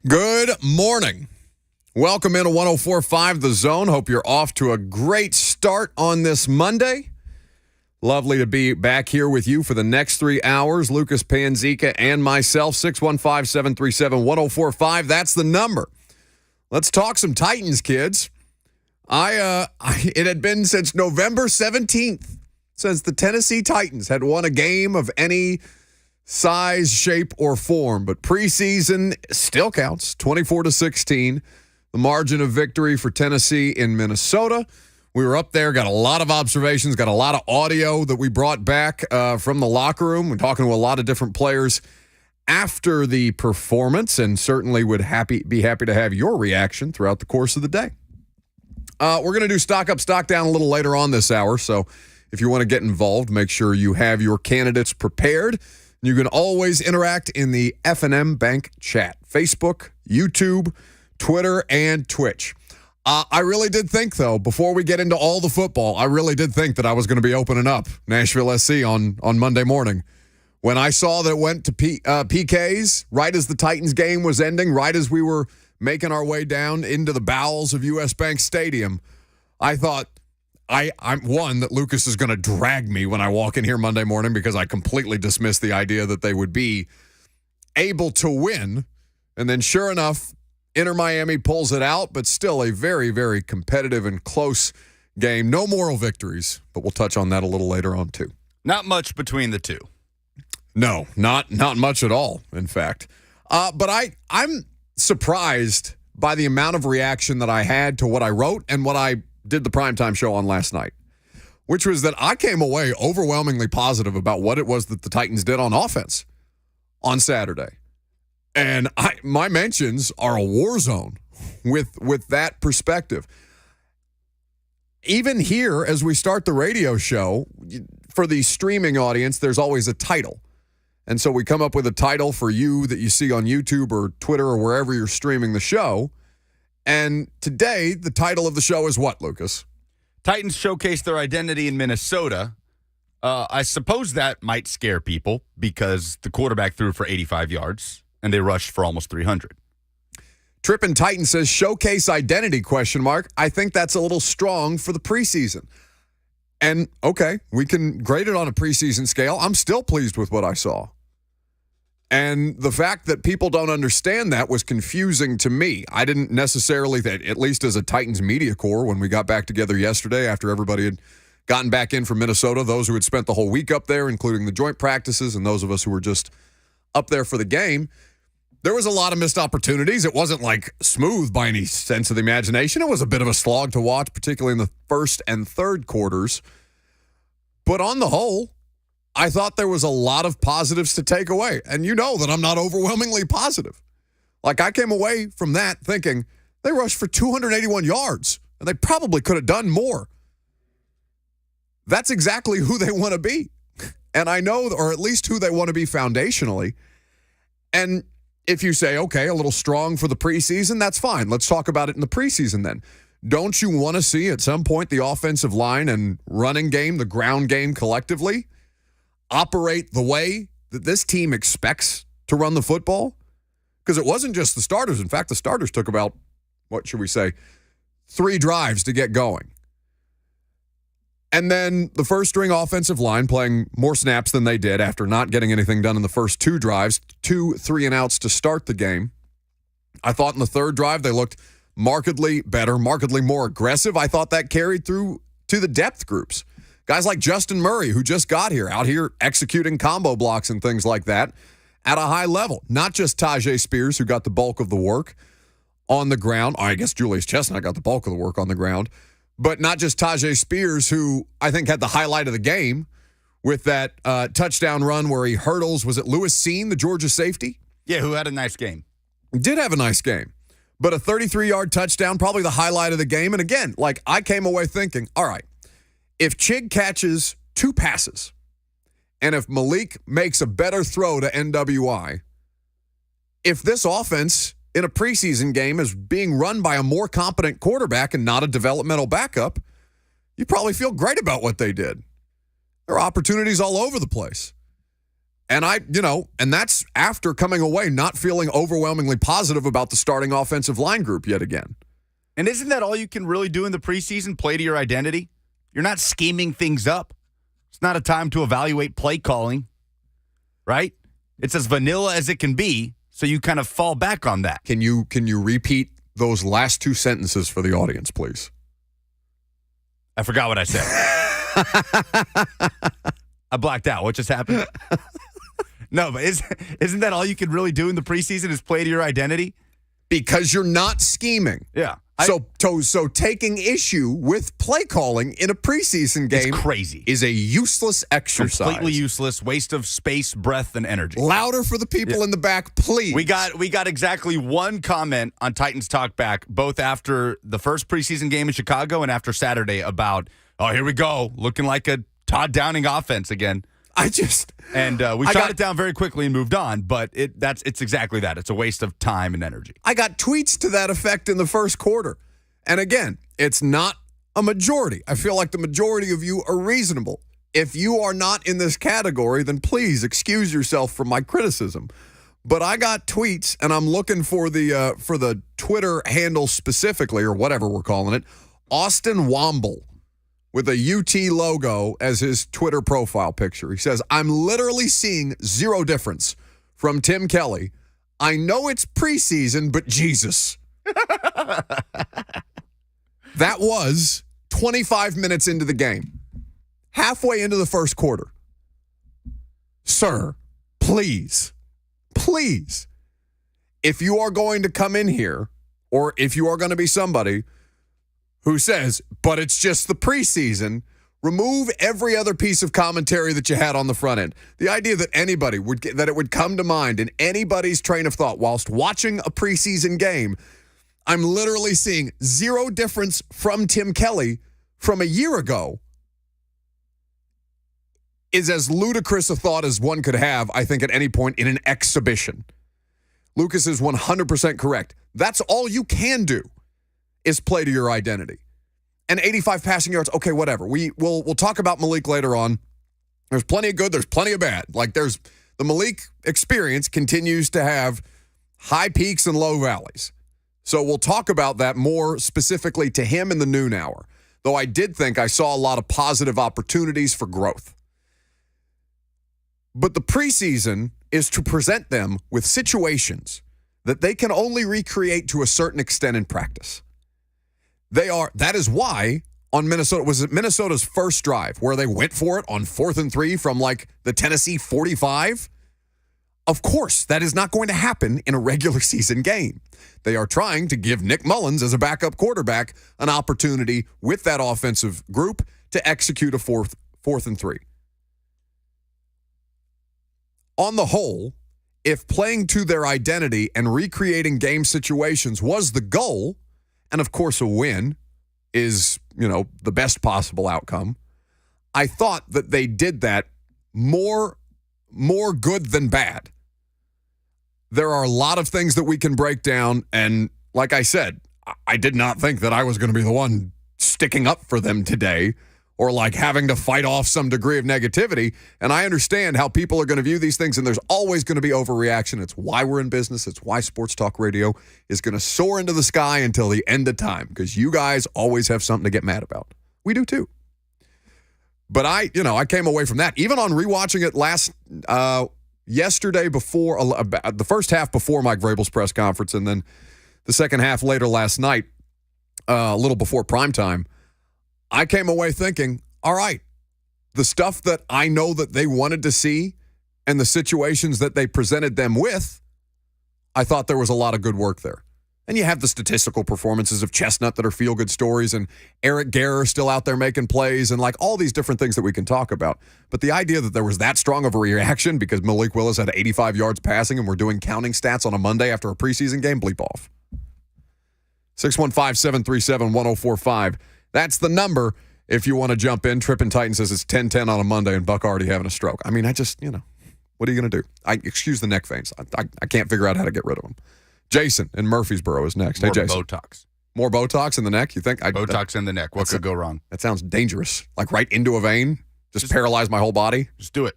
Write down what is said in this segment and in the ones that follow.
Good morning. Welcome into 104.5 The Zone. Hope you're off to a great start on this Monday. Lovely to be back here with you for the next 3 hours. Lucas Panzica and myself, 615-737-1045. That's the number. Let's talk some Titans, kids. It had been since November 17th since the Tennessee Titans had won a game of any size, shape, or form. But preseason still counts, 24-16. The margin of victory for Tennessee in Minnesota. We were up there, got a lot of observations, got a lot of audio that we brought back from the locker room. We're talking to a lot of different players after the performance, and certainly would be happy to have your reaction throughout the course of the day. We're going to do stock up, stock down a little later on this hour, so if you want to get involved, make sure you have your candidates prepared. You can always interact in the F&M Bank chat, Facebook, YouTube, Twitter, and Twitch. I really did think, though, before we get into all the football, I really did think that I was going to be opening up Nashville SC on Monday morning. When I saw that it went to PKs right as the Titans game was ending, right as we were making our way down into the bowels of US Bank Stadium, I thought, I'm one, that Lucas is going to drag me when I walk in here Monday morning because I completely dismissed the idea that they would be able to win. And then sure enough, Inter Miami pulls it out, but still a very, very competitive and close game. No moral victories, but we'll touch on that a little later on too. Not much between the two. No, not much at all, in fact. But I'm surprised by the amount of reaction that I had to what I wrote and what I did the primetime show on last night, which was that I came away overwhelmingly positive about what it was that the Titans did on offense on Saturday. And my mentions are a war zone with that perspective. Even here, as we start the radio show, for the streaming audience, there's always a title. And so we come up with a title for you that you see on YouTube or Twitter or wherever you're streaming the show. And today, the title of the show is what, Lucas? Titans showcase their identity in Minnesota. I suppose that might scare people because the quarterback threw for 85 yards and they rushed for almost 300. Trippin' Titan says, showcase identity, ? I think that's a little strong for the preseason. And, okay, we can grade it on a preseason scale. I'm still pleased with what I saw. And the fact that people don't understand that was confusing to me. I didn't necessarily, at least as a Titans media corps, when we got back together yesterday after everybody had gotten back in from Minnesota, those who had spent the whole week up there, including the joint practices, and those of us who were just up there for the game, there was a lot of missed opportunities. It wasn't like smooth by any sense of the imagination. It was a bit of a slog to watch, particularly in the first and third quarters. But on the whole, I thought there was a lot of positives to take away. And you know that I'm not overwhelmingly positive. Like, I came away from that thinking they rushed for 281 yards, and they probably could have done more. That's exactly who they want to be. And I know, or at least who they want to be foundationally. And if you say, okay, a little strong for the preseason, that's fine. Let's talk about it in the preseason then. Don't you want to see at some point the offensive line and running game, the ground game collectively, operate the way that this team expects to run the football? Because it wasn't just the starters. In fact, the starters took about, 3 drives to get going. And then the first-string offensive line playing more snaps than they did after not getting anything done in the first 2 drives, 2 3-and-outs to start the game. I thought in the third drive they looked markedly better, markedly more aggressive. I thought that carried through to the depth groups. Guys like Justin Murray, who just got here, out here executing combo blocks and things like that at a high level. Not just Tajay Spears, who got the bulk of the work on the ground. I guess Julius Chestnut got the bulk of the work on the ground. But not just Tajay Spears, who I think had the highlight of the game with that touchdown run where he hurdles. Was it Lewis Seen, the Georgia safety? Yeah, who had a nice game. Did have a nice game. But a 33-yard touchdown, probably the highlight of the game. And again, like, I came away thinking, all right, if Chig catches 2 passes and if Malik makes a better throw to NWI, if this offense in a preseason game is being run by a more competent quarterback and not a developmental backup, you probably feel great about what they did. There are opportunities all over the place. And and that's after coming away not feeling overwhelmingly positive about the starting offensive line group yet again. And isn't that all you can really do in the preseason? Play to your identity? You're not scheming things up. It's not a time to evaluate play calling, right? It's as vanilla as it can be, so you kind of fall back on that. Can you repeat those last two sentences for the audience, please? I forgot what I said. I blacked out. What just happened? No, but isn't that all you can really do in the preseason is play to your identity? Because you're not scheming. Yeah. So taking issue with play calling in a preseason game it's crazy. Is a useless exercise. Completely useless, waste of space, breath, and energy. Louder for the people in the back, please. We got exactly one comment on Titans Talk Back, both after the first preseason game in Chicago and after Saturday about, oh, here we go, looking like a Todd Downing offense again. We shot it down very quickly and moved on, but it's exactly that. It's a waste of time and energy. I got tweets to that effect in the first quarter. And again, it's not a majority. I feel like the majority of you are reasonable. If you are not in this category, then please excuse yourself from my criticism. But I got tweets, and I'm looking for the Twitter handle specifically, or whatever we're calling it, Austin Womble, with a UT logo as his Twitter profile picture. He says, I'm literally seeing zero difference from Tim Kelly. I know it's preseason, but Jesus. That was 25 minutes into the game, halfway into the first quarter. Sir, please, if you are going to come in here, or if you are going to be somebody who says, but it's just the preseason, remove every other piece of commentary that you had on the front end. The idea that that it would come to mind in anybody's train of thought whilst watching a preseason game, I'm literally seeing zero difference from Tim Kelly from a year ago, is as ludicrous a thought as one could have, I think, at any point in an exhibition. Lucas is 100% correct. That's all you can do is play to your identity. And 85 passing yards, okay, whatever. We'll talk about Malik later on. There's plenty of good, there's plenty of bad. Like the Malik experience continues to have high peaks and low valleys. So we'll talk about that more specifically to him in the noon hour. Though I did think I saw a lot of positive opportunities for growth. But the preseason is to present them with situations that they can only recreate to a certain extent in practice. That is why on Minnesota's first drive where they went for it on 4th and 3 from like the Tennessee 45. Of course, that is not going to happen in a regular season game. They are trying to give Nick Mullins as a backup quarterback an opportunity with that offensive group to execute a 4th and 3. On the whole, if playing to their identity and recreating game situations was the goal, and of course a win is, the best possible outcome, I thought that they did that more good than bad. There are a lot of things that we can break down, and like I said, I did not think that I was going to be the one sticking up for them today or like having to fight off some degree of negativity. And I understand how people are going to view these things, and there's always going to be overreaction. It's why we're in business. It's why Sports Talk Radio is going to soar into the sky until the end of time, because you guys always have something to get mad about. We do too. But I came away from that. Even on rewatching it yesterday before, the first half before Mike Vrabel's press conference, and then the second half later last night, a little before primetime, I came away thinking, all right, the stuff that I know that they wanted to see and the situations that they presented them with, I thought there was a lot of good work there. And you have the statistical performances of Chestnut that are feel-good stories, and Eric Guerra still out there making plays, and like all these different things that we can talk about. But the idea that there was that strong of a reaction because Malik Willis had 85 yards passing and we're doing counting stats on a Monday after a preseason game, bleep off. 615-737-1045. That's the number if you want to jump in. Trippin' Titan says it's 10-10 on a Monday and Buck already having a stroke. I mean, what are you going to do? Excuse the neck veins. I can't figure out how to get rid of them. Jason in Murfreesboro is next. Hey, Jason. Botox. More Botox in the neck, you think? Botox in the neck. What could go wrong? That sounds dangerous. Like right into a vein? Just paralyze my whole body? Just do it.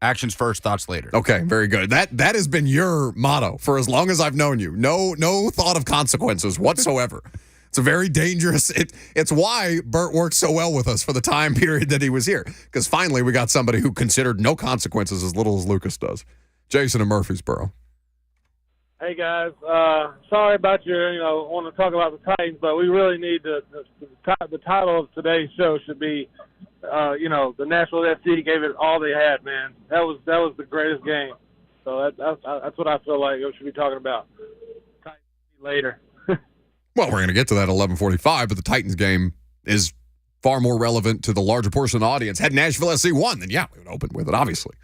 Actions first, thoughts later. Okay, very good. That has been your motto for as long as I've known you. No thought of consequences whatsoever. It's a very dangerous. It's why Bert worked so well with us for the time period that he was here, because finally we got somebody who considered no consequences as little as Lucas does. Jason in Murfreesboro. Hey guys, sorry about your want to talk about the Titans, but we really need the title of today's show should be the Nashville SC gave it all they had, man. That was the greatest game. So that's what I feel like we should be talking about. Titans later. Well, we're going to get to that at 11:45, but the Titans game is far more relevant to the larger portion of the audience. Had Nashville SC won, then yeah, we would open with it, obviously.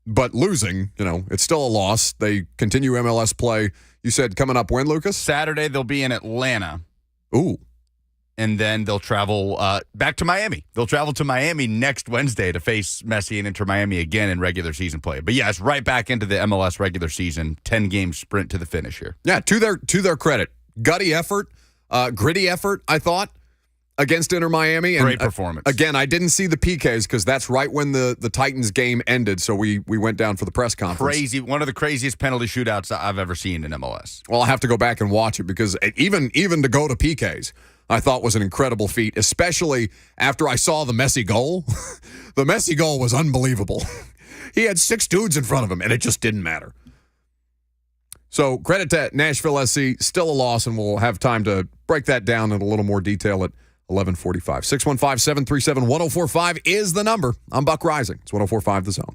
But losing, it's still a loss. They continue MLS play. You said coming up when, Lucas? Saturday, they'll be in Atlanta. Ooh. And then they'll travel back to Miami. They'll travel to Miami next Wednesday to face Messi and Inter Miami again in regular season play. But yes, right back into the MLS regular season, 10-game sprint to the finish here. Yeah, to their credit. Gutty effort, gritty effort, I thought, against Inter Miami. And great performance. Again, I didn't see the PKs because that's right when the Titans game ended, so we went down for the press conference. Crazy. One of the craziest penalty shootouts I've ever seen in MLS. Well, I'll have to go back and watch it because even to go to PKs, I thought was an incredible feat, especially after I saw the Messi goal. The Messi goal was unbelievable. He had 6 dudes in front of him, and it just didn't matter. So credit to Nashville SC, still a loss, and we'll have time to break that down in a little more detail at 11:45. 615-737-1045 is the number. I'm Buck Rising. It's 1045 The Zone.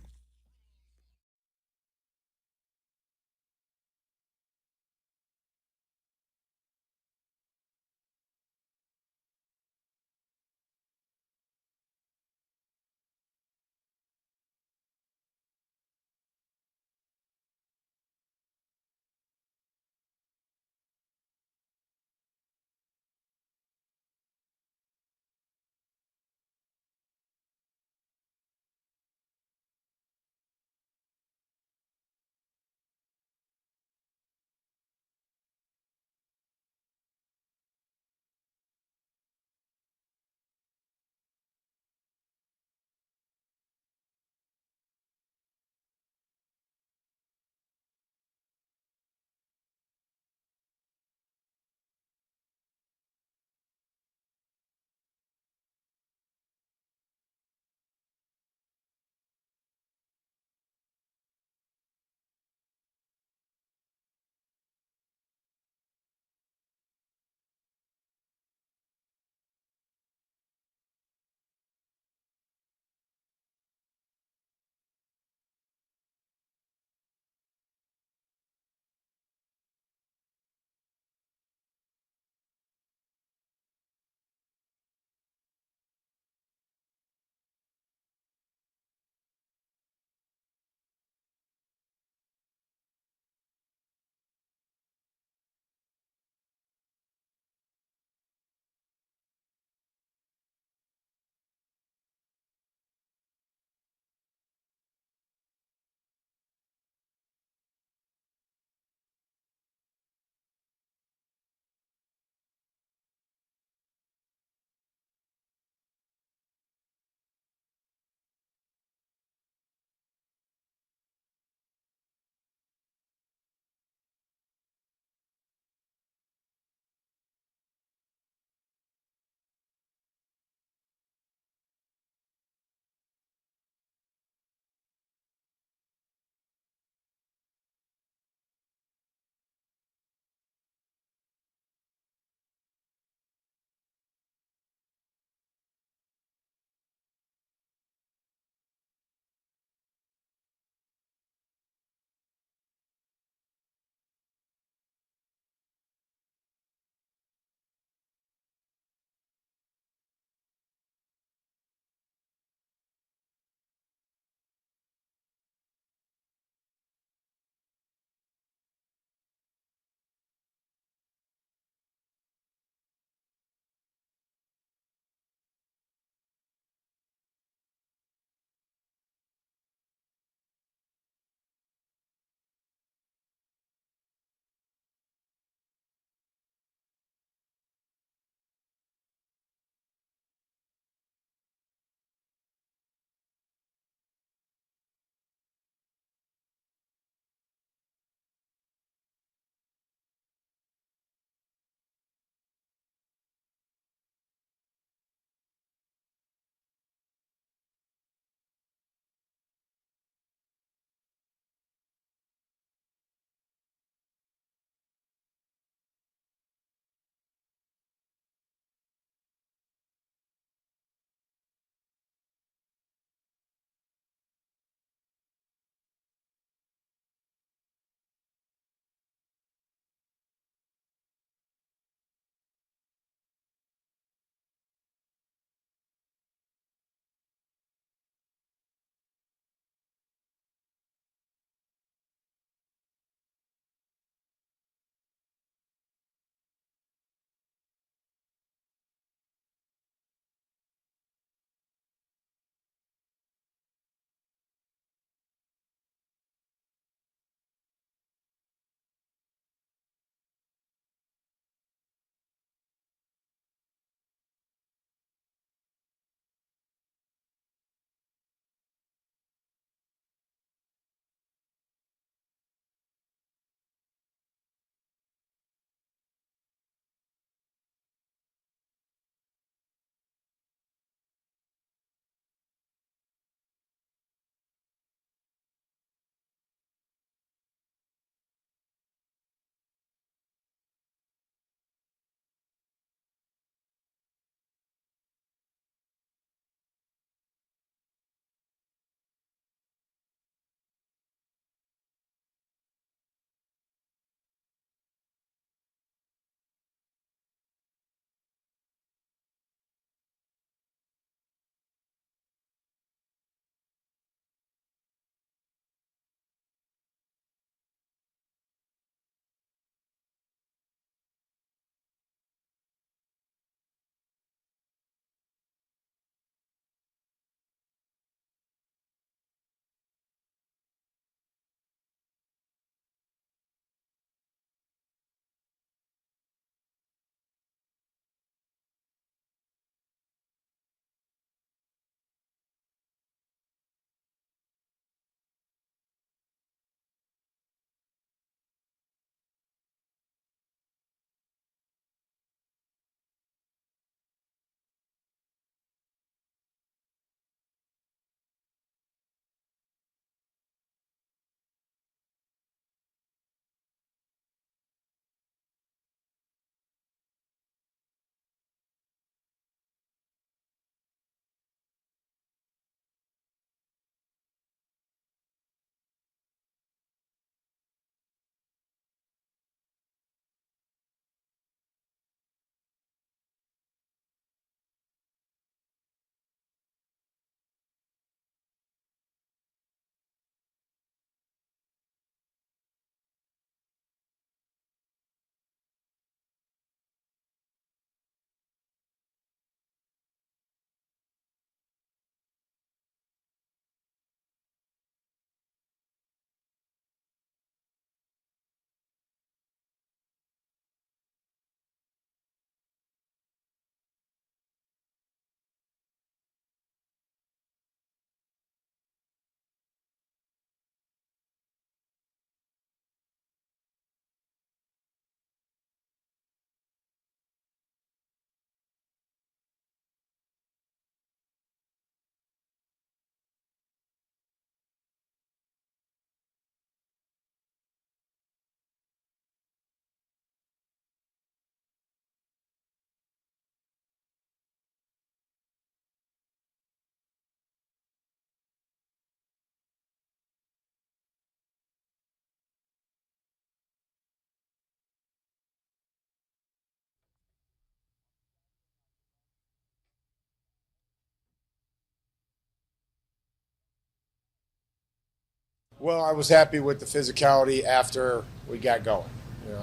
Well, I was happy with the physicality after we got going.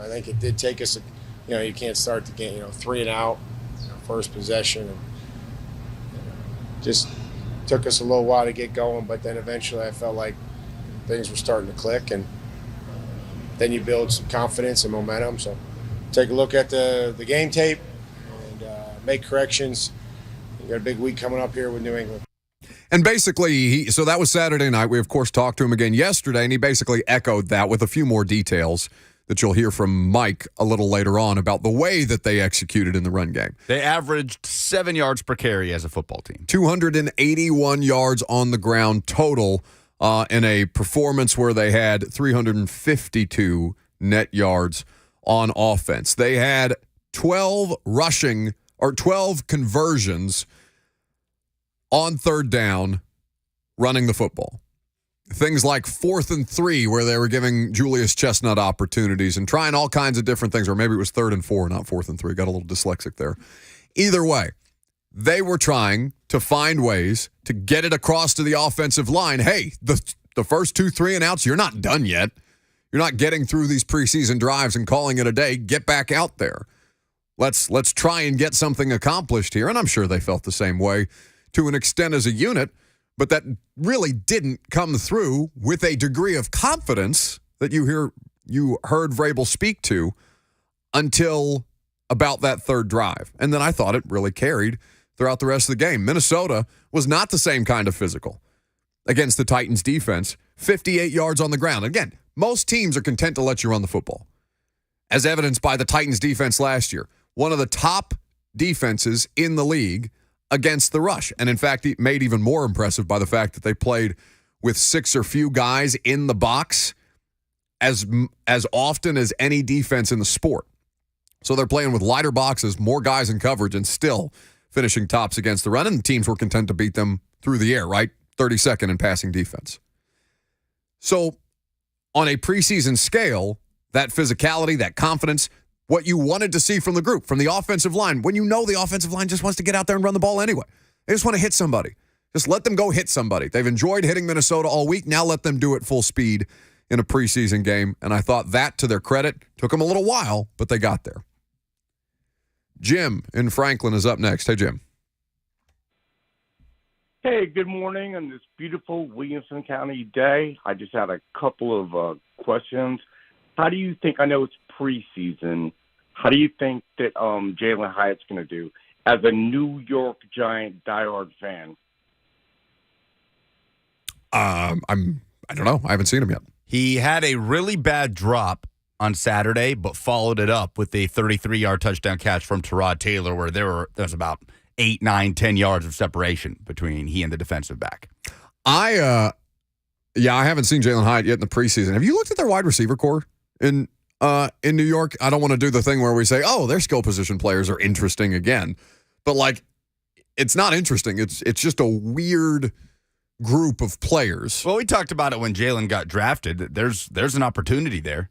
I think it did take us, you can't start the game, 3 and out, first possession, and just took us a little while to get going. But then eventually, I felt like things were starting to click, and then you build some confidence and momentum. So, take a look at the game tape and make corrections. You got a big week coming up here with New England. And basically, so that was Saturday night. We, of course, talked to him again yesterday, and he basically echoed that with a few more details that you'll hear from Mike a little later on about the way that they executed in the run game. They averaged 7 yards per carry as a football team. 281 yards on the ground total in a performance where they had 352 net yards on offense. They had 12 conversions on third down running the football. Things like 4th and 3 where they were giving Julius Chestnut opportunities and trying all kinds of different things, or maybe it was 3rd and 4, not 4th and 3. Got a little dyslexic there. Either way, they were trying to find ways to get it across to the offensive line. Hey, the first 2 3 and outs, you're not done yet. You're not getting through these preseason drives and calling it a day. Get back out there. Let's try and get something accomplished here. And I'm sure they felt the same way to an extent as a unit, but that really didn't come through with a degree of confidence that you heard Vrabel speak to until about that third drive. And then I thought it really carried throughout the rest of the game. Minnesota was not the same kind of physical against the Titans defense. 58 yards on the ground. Again, most teams are content to let you run the football, as evidenced by the Titans defense last year. One of the top defenses in the league against the rush. And in fact, made even more impressive by the fact that they played with 6 or few guys in the box as often as any defense in the sport. So they're playing with lighter boxes, more guys in coverage, and still finishing tops against the run. And the teams were content to beat them through the air, right? 32nd in passing defense. So on a preseason scale, that physicality, that confidence, what you wanted to see from the group, from the offensive line, when you know the offensive line just wants to get out there and run the ball anyway. They just want to hit somebody. Just let them go hit somebody. They've enjoyed hitting Minnesota all week. Now let them do it full speed in a preseason game. And I thought that, to their credit, took them a little while, but they got there. Jim in Franklin is up next. Hey, Jim. Hey, good morning on this beautiful Williamson County day. I just had a couple of questions. How do you think, I know it's preseason, how do you think that Jalen Hyatt's going to do as a New York Giant diehard fan? I don't know. I haven't seen him yet. He had a really bad drop on Saturday, but followed it up with a 33-yard touchdown catch from Tyrod Taylor, where there was about 8, 9, 10 yards of separation between he and the defensive back. I haven't seen Jalen Hyatt yet in the preseason. Have you looked at their wide receiver core in New York? I don't want to do the thing where we say, oh, their skill position players are interesting again. But, it's not interesting. It's just a weird group of players. Well, we talked about it when Jalen got drafted. There's an opportunity there.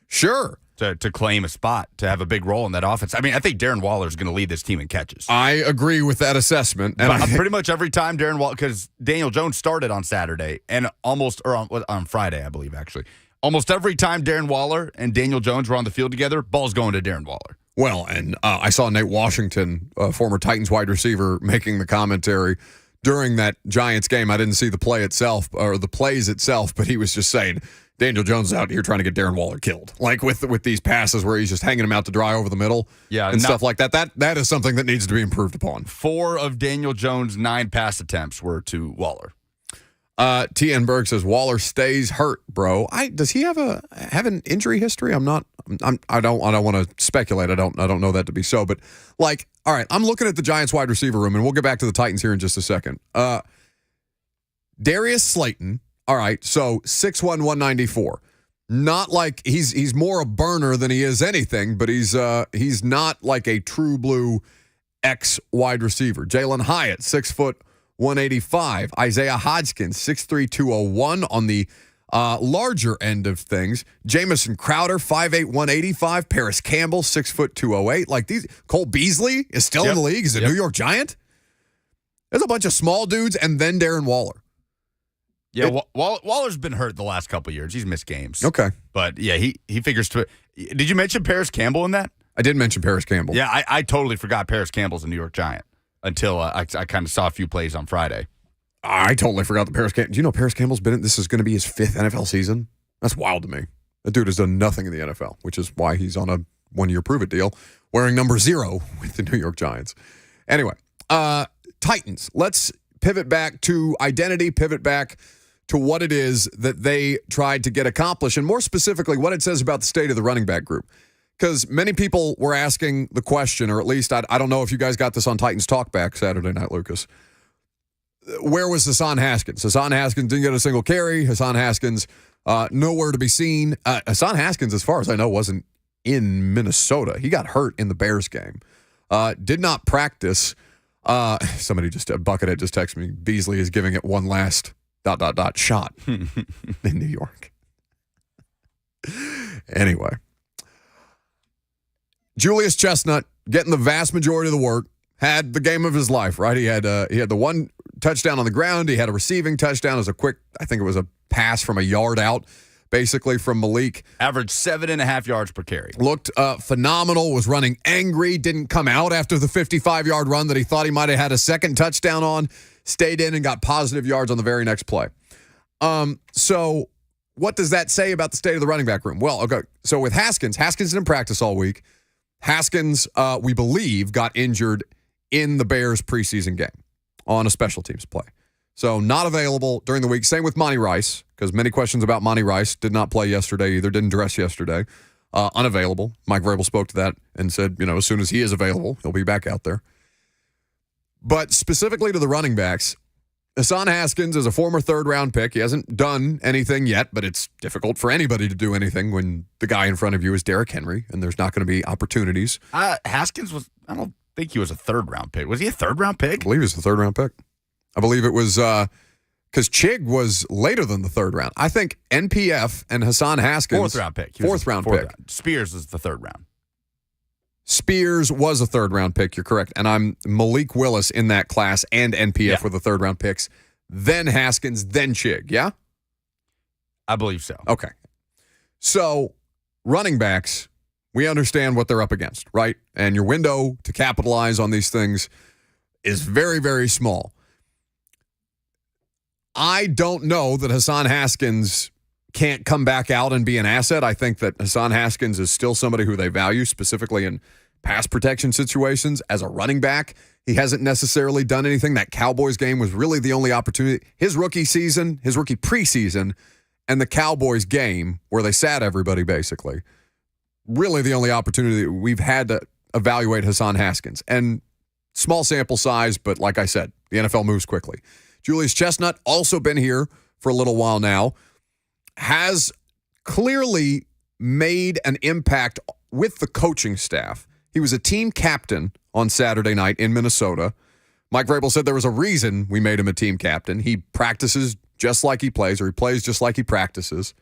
Sure. To claim a spot, to have a big role in that offense. I mean, I think Darren Waller is going to lead this team in catches. I agree with that assessment. And pretty much every time Darren Waller, because Daniel Jones started on Saturday and on Friday, I believe, actually. Almost every time Darren Waller and Daniel Jones were on the field together, ball's going to Darren Waller. Well, and I saw Nate Washington, former Titans wide receiver, making the commentary during that Giants game. I didn't see the play itself or the plays itself, but he was just saying, Daniel Jones is out here trying to get Darren Waller killed. With these passes where he's just hanging him out to dry over the middle and stuff like that. That is something that needs to be improved upon. 4 of Daniel Jones' 9 pass attempts were to Waller. T.N. Berg says Waller stays hurt, bro. Does he have an injury history? I don't want to speculate. I don't know that to be so. But all right, I'm looking at the Giants wide receiver room, and we'll get back to the Titans here in just a second. Darius Slayton. All right, so 6'1", 194. Not like he's more a burner than he is anything, but he's not like a true blue X wide receiver. Jalen Hyatt, 6 foot 185. Isaiah Hodgkins, 6'3", 201 on the larger end of things. Jamison Crowder, 5'8", 185. Paris Campbell, 6 foot 208. Like these, Cole Beasley is still in the league. He's a New York Giant. There's a bunch of small dudes and then Darren Waller. Yeah, Waller's been hurt the last couple of years. He's missed games. Okay. But, yeah, he figures to – did you mention Paris Campbell in that? I did mention Paris Campbell. Yeah, I totally forgot Paris Campbell's a New York Giant until I kind of saw a few plays on Friday. I totally forgot that Paris Campbell. Do you know Paris Campbell's been in? This is going to be his 5th NFL season? That's wild to me. That dude has done nothing in the NFL, which is why he's on a one-year prove-it deal, wearing number 0 with the New York Giants. Anyway, Titans. Let's pivot back to identity, pivot back to what it is that they tried to get accomplished, and more specifically, what it says about the state of the running back group. Because many people were asking the question, or at least I don't know if you guys got this on Titans Talkback Saturday night, Lucas. Where was Hassan Haskins? Hassan Haskins didn't get a single carry. Hassan Haskins, nowhere to be seen. Hassan Haskins, as far as I know, wasn't in Minnesota. He got hurt in the Bears game. Did not practice. Somebody Buckethead just texted me. Beasley is giving it one last ... shot in New York. Anyway. Julius Chestnut getting the vast majority of the work, had the game of his life, right? He had the one touchdown on the ground. He had a receiving touchdown as a quick, I think it was a pass from a yard out, basically from Malik. Averaged 7.5 yards per carry. Looked phenomenal, was running angry, didn't come out after the 55-yard run that he thought he might have had a second touchdown on, stayed in and got positive yards on the very next play. So what does that say about the state of the running back room? Well, okay, so with Haskins didn't practice all week. Haskins, we believe, got injured in the Bears preseason game on a special teams play. So not available during the week. Same with Monty Rice, because many questions about Monty Rice. Did not play yesterday either, didn't dress yesterday. Unavailable. Mike Vrabel spoke to that and said, as soon as he is available, he'll be back out there. But specifically to the running backs, Hassan Haskins is a former third-round pick. He hasn't done anything yet, but it's difficult for anybody to do anything when the guy in front of you is Derrick Henry, and there's not going to be opportunities. Haskins I don't think he was a third-round pick. Was he a third-round pick? I believe he was a third-round pick. I believe it was because Chig was later than the third round. I think NPF and Hassan Haskins. Fourth-round pick. Fourth-round pick. Spears is the third round. Spears was a third-round pick. You're correct. And I'm Malik Willis in that class and NPF were the third-round picks. Then Haskins, then Chig, yeah? I believe so. Okay. So running backs, we understand what they're up against, right? And your window to capitalize on these things is very, very small. I don't know that Hassan Haskins can't come back out and be an asset. I think that Hassan Haskins is still somebody who they value, specifically in pass protection situations as a running back. He hasn't necessarily done anything. That Cowboys game was really the only opportunity. His rookie preseason, and the Cowboys game where they sat everybody basically, really the only opportunity that we've had to evaluate Hassan Haskins. And small sample size, but like I said, the NFL moves quickly. Julius Chestnut, also been here for a little while now, has clearly made an impact with the coaching staff. He was a team captain on Saturday night in Minnesota. Mike Vrabel said there was a reason we made him a team captain. He practices just like he plays, or he plays just like he practices.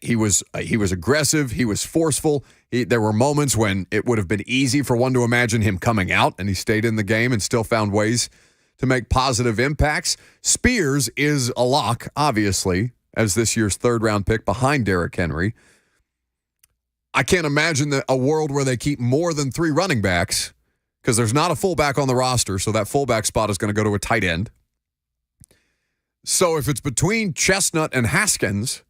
He was aggressive. He was forceful. There were moments when it would have been easy for one to imagine him coming out, and he stayed in the game and still found ways to make positive impacts. Spears is a lock, obviously, as this year's third-round pick behind Derrick Henry. I can't imagine a world where they keep more than 3 running backs because there's not a fullback on the roster, so that fullback spot is going to go to a tight end. So if it's between Chestnut and Haskins,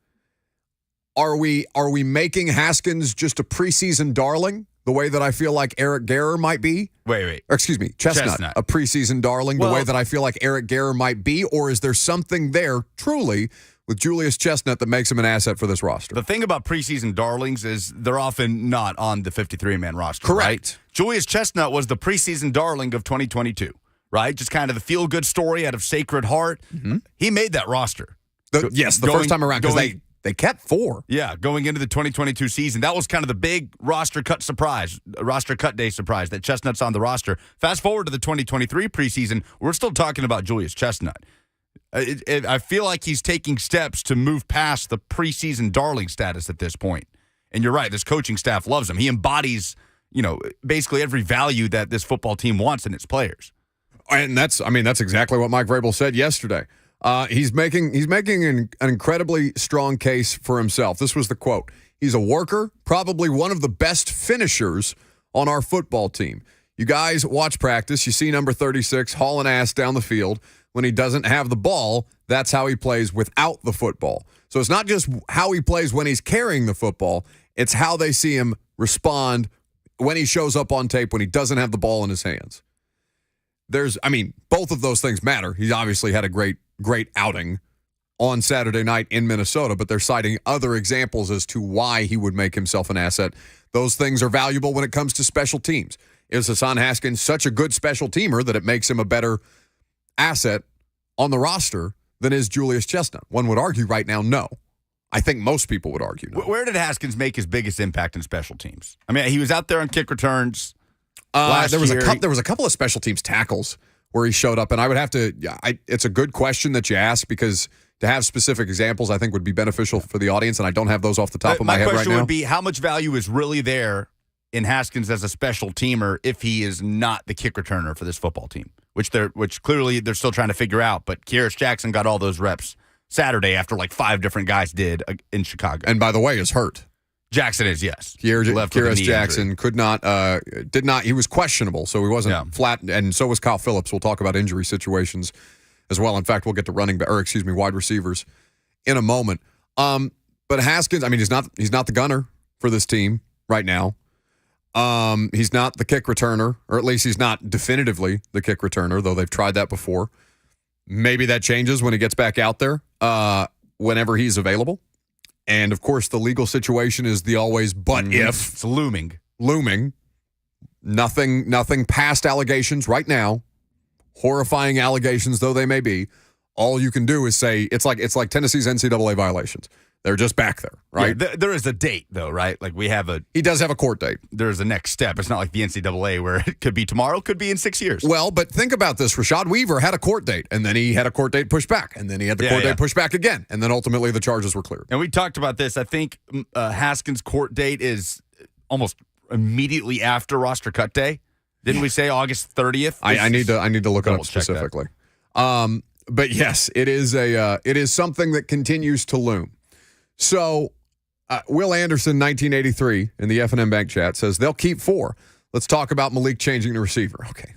are we making Haskins just a preseason darling, the way that I feel like Eric Garror might be? Wait. Or excuse me, Chestnut, a preseason darling, the way that I feel like Eric Garror might be? Or is there something there, truly, with Julius Chestnut that makes him an asset for this roster? The thing about preseason darlings is they're often not on the 53-man roster. Correct. Right? Julius Chestnut was the preseason darling of 2022, right? Just kind of the feel-good story out of Sacred Heart. Mm-hmm. He made that roster. The first time around, because they kept 4. Yeah, going into the 2022 season. That was kind of the big roster cut day surprise that Chestnut's on the roster. Fast forward to the 2023 preseason, we're still talking about Julius Chestnut. I feel like he's taking steps to move past the preseason darling status at this point. And you're right, this coaching staff loves him. He embodies, basically every value that this football team wants in its players. And that's exactly what Mike Vrabel said yesterday. He's making an incredibly strong case for himself. This was the quote. He's a worker, probably one of the best finishers on our football team. You guys watch practice. You see number 36 hauling ass down the field. When he doesn't have the ball, that's how he plays without the football. So it's not just how he plays when he's carrying the football. It's how they see him respond when he shows up on tape when he doesn't have the ball in his hands. Both of those things matter. He obviously had a great outing on Saturday night in Minnesota, but they're citing other examples as to why he would make himself an asset. Those things are valuable when it comes to special teams. Is Hassan Haskins such a good special teamer that it makes him a better asset on the roster than is Julius Chestnut? One would argue right now, no. I think most people would argue no. Where did Haskins make his biggest impact in special teams? I mean, he was out there on kick returns. There was a couple of special teams tackles where he showed up, and I would have to. It's a good question that you ask because to have specific examples, I think would be beneficial for the audience, and I don't have those off the top of my head right now. My question would be, how much value is really there in Haskins as a special teamer if he is not the kick returner for this football team, which clearly they're still trying to figure out. But Kearis Jackson got all those reps Saturday after like 5 different guys did in Chicago. And by the way, is hurt. Jackson is, yes. Kearis Jackson did not. He was questionable, so he wasn't flat, and so was Kyle Phillips. We'll talk about injury situations as well. In fact, we'll get to wide receivers in a moment. But Haskins, he's not the gunner for this team right now. He's not the kick returner, or at least he's not definitively the kick returner, though they've tried that before. Maybe that changes when he gets back out there, whenever he's available. And, of course, the legal situation is the always but if. It's looming. Nothing past allegations right now, horrifying allegations though they may be. All you can do is say it's like Tennessee's NCAA violations. They're just back there, right? Yeah, there is a date, though, right? Like He does have a court date. There's a next step. It's not like the NCAA where it could be tomorrow, could be in 6 years. Well, but think about this. Rashad Weaver had a court date, and then he had a court date pushed back, and then he had the court date pushed back again, and then ultimately the charges were cleared. And we talked about this. I think Haskins' court date is almost immediately after roster cut day. Didn't we say August 30th? I need to look it up specifically. But yes, it is something that continues to loom. So, Will Anderson, 1983, in the F&M Bank chat says, they'll keep 4. Let's talk about Malik changing the receiver. Okay.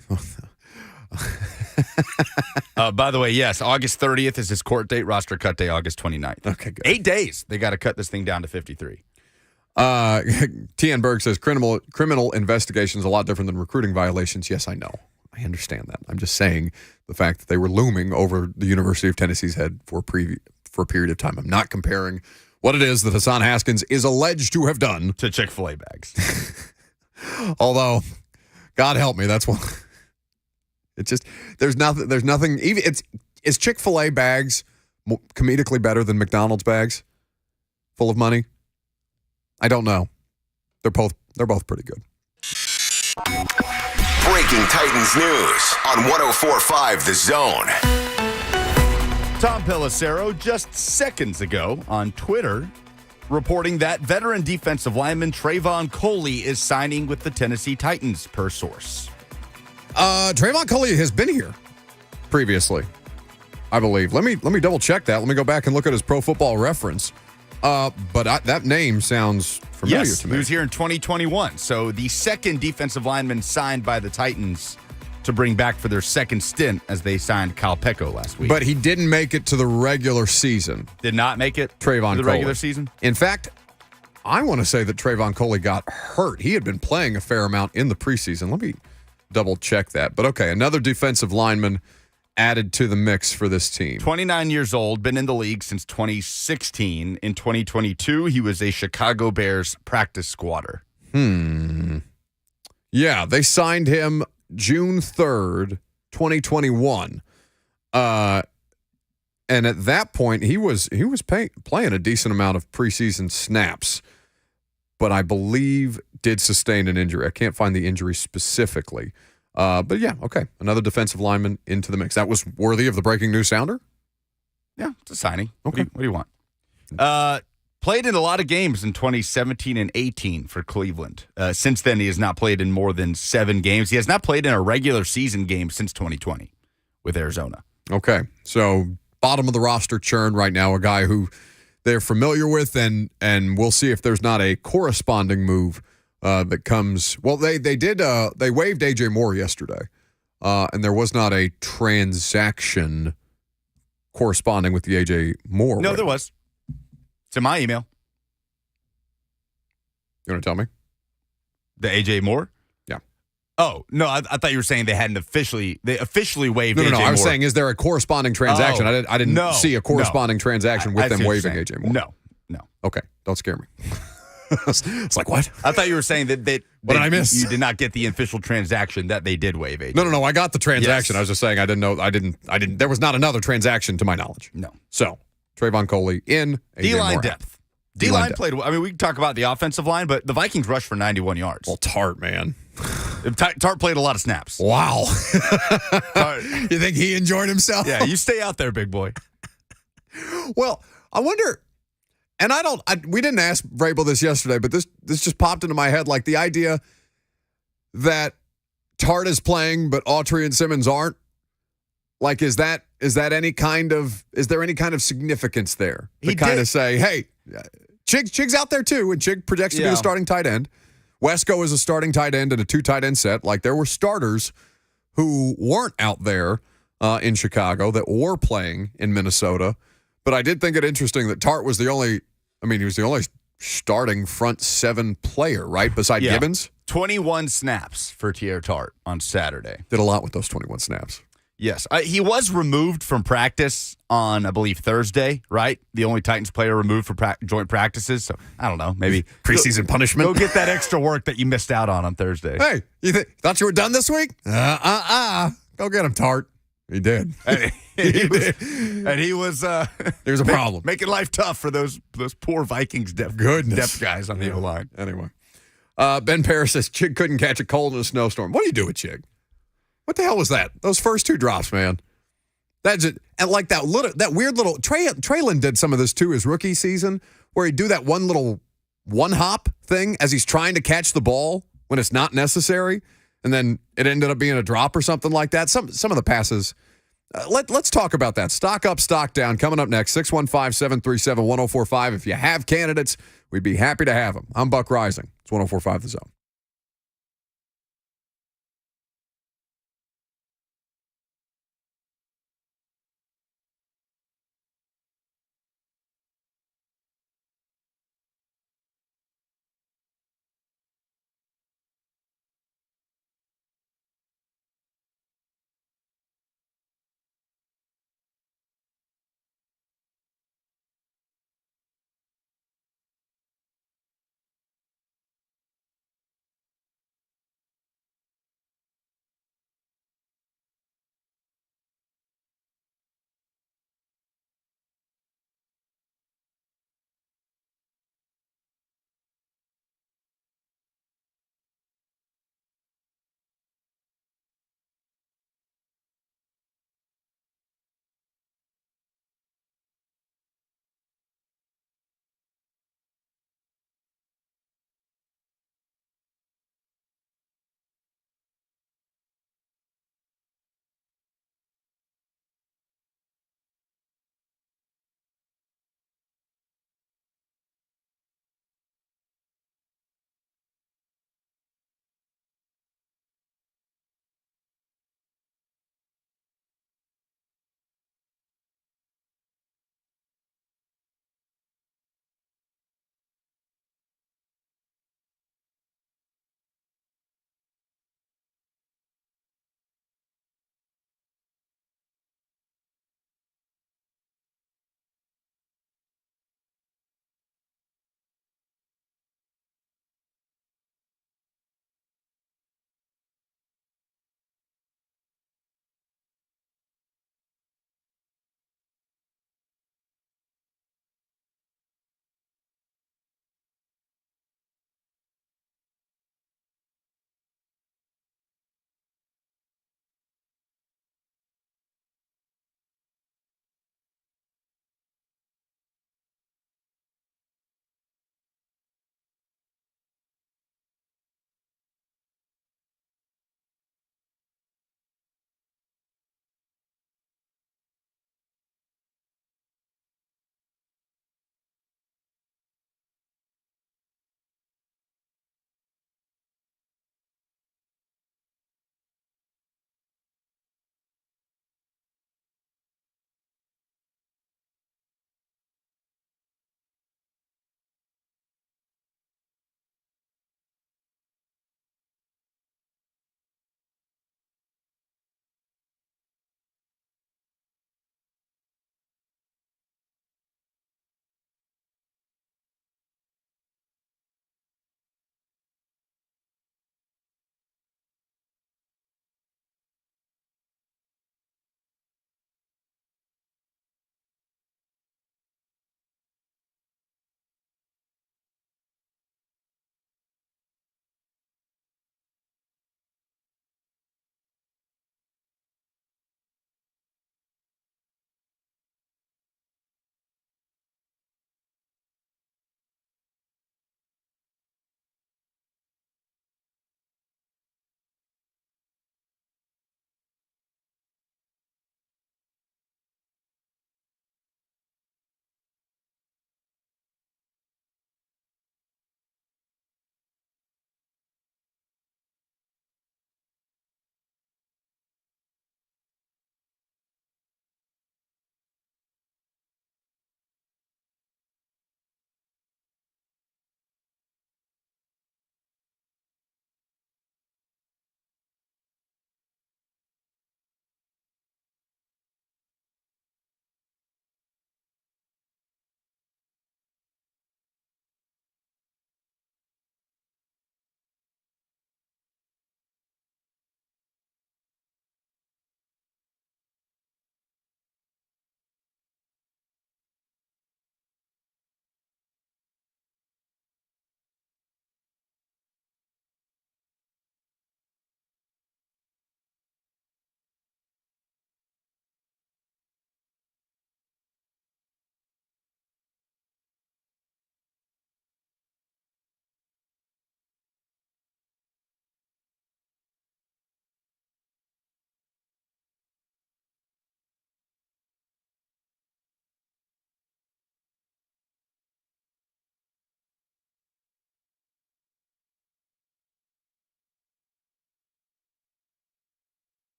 By the way, yes, August 30th is his court date, roster cut day, August 29th. Okay, good. 8 days. They got to cut this thing down to 53. T.N. Berg says, criminal investigation is a lot different than recruiting violations. Yes, I know. I understand that. I'm just saying the fact that they were looming over the University of Tennessee's head for a period of time. I'm not comparing what it is that Hassan Haskins is alleged to have done to Chick-fil-A bags. Although, God help me, that's one. It's just there's nothing. Even is Chick-fil-A bags comedically better than McDonald's bags full of money? I don't know. They're both pretty good. Breaking Titans news on 104.5 The Zone. Tom Pelissero just seconds ago on Twitter reporting that veteran defensive lineman Trayvon Coley is signing with the Tennessee Titans, per source. Trayvon Coley has been here previously, I believe. Let me double check that. Let me go back and look at his Pro Football Reference. But that name sounds familiar to me. He was here in 2021. So the second defensive lineman signed by the Titans to bring back for their second stint as they signed Kyle Pecco last week. But he didn't make it to the regular season. Did not make it Trayvon to the Coley. regular season? In fact, I want to say that Trayvon Coley got hurt. He had been playing a fair amount in the preseason. Let me double check that. But okay, another defensive lineman added to the mix for this team. 29 years old, been in the league since 2016. In 2022, he was a Chicago Bears practice squatter. Yeah, they signed him June 3rd, 2021. And at that point, he was playing a decent amount of preseason snaps, but I believe did sustain an injury. I can't find the injury specifically. But yeah, okay. Another defensive lineman into the mix. That was worthy of the breaking news sounder? Yeah, it's a signing. Okay. What do you want? Played in a lot of games in 2017 and 18 for Cleveland. Since then, he has not played in more than 7 games. He has not played in a regular season game since 2020 with Arizona. Okay. So bottom of the roster churn right now, a guy who they're familiar with, and we'll see if there's not a corresponding move that comes. Well, they waived AJ Moore yesterday, and there was not a transaction corresponding with the AJ Moore. No, there was. It's in my email. You want to tell me? The AJ Moore? Yeah. Oh, no, I thought you were saying they officially waived AJ No. Moore. I was saying, is there a corresponding transaction? Oh, I didn't see a corresponding transaction with I them see what waiving you're AJ saying. Moore. No. Okay, don't scare me. It's like, what? I thought you were saying that What did I miss? You did not get the official transaction that they did waive AJ. No. I got the transaction. Yes. I was just saying I didn't know. I didn't. There was not another transaction to my knowledge. No. So Trayvon Coley in. AJ D-line Moore out. depth. D-line played well. I mean, we can talk about the offensive line, but the Vikings rushed for 91 yards. Well, Tart, man. Tart played a lot of snaps. Wow. Tart, You think he enjoyed himself? yeah, you stay out there, big boy. Well, I wonder, and we didn't ask Vrabel this yesterday, but this just popped into my head, like the idea that Tart is playing, but Autry and Simmons aren't. Like, is there any kind of significance there? To kind of say, hey, Chig's out there too, and Chig projects to be the starting tight end. Wesco is a starting tight end in a 2 tight end set. Like, there were starters who weren't out there in Chicago that were playing in Minnesota. But I did think it interesting that Tart was he was the only starting front 7 player, right? Beside Gibbons. 21 snaps for Teair Tart on Saturday. Did a lot with those 21 snaps. Yes. He was removed from practice on, I believe, Thursday, right? The only Titans player removed for joint practices. So, I don't know, maybe Preseason punishment. Go get that extra work that you missed out on Thursday. Hey, thought you were done this week? Go get him, Tart. He did. He was There's a problem. Making life tough for those poor Vikings depth guys on the O-line. Anyway. Ben Parris says Chig couldn't catch a cold in a snowstorm. What do you do with Chig? What the hell was that? Those first 2 drops, man. That's it. And like that weird little Traylon did some of this too his rookie season, where he'd do that one hop thing as he's trying to catch the ball when it's not necessary, and then it ended up being a drop or something like that. Some of the passes. Let's talk about that. Stock up, stock down. Coming up next, 615-737-1045. If you have candidates, we'd be happy to have them. I'm Buck Rising. It's 1045 The Zone.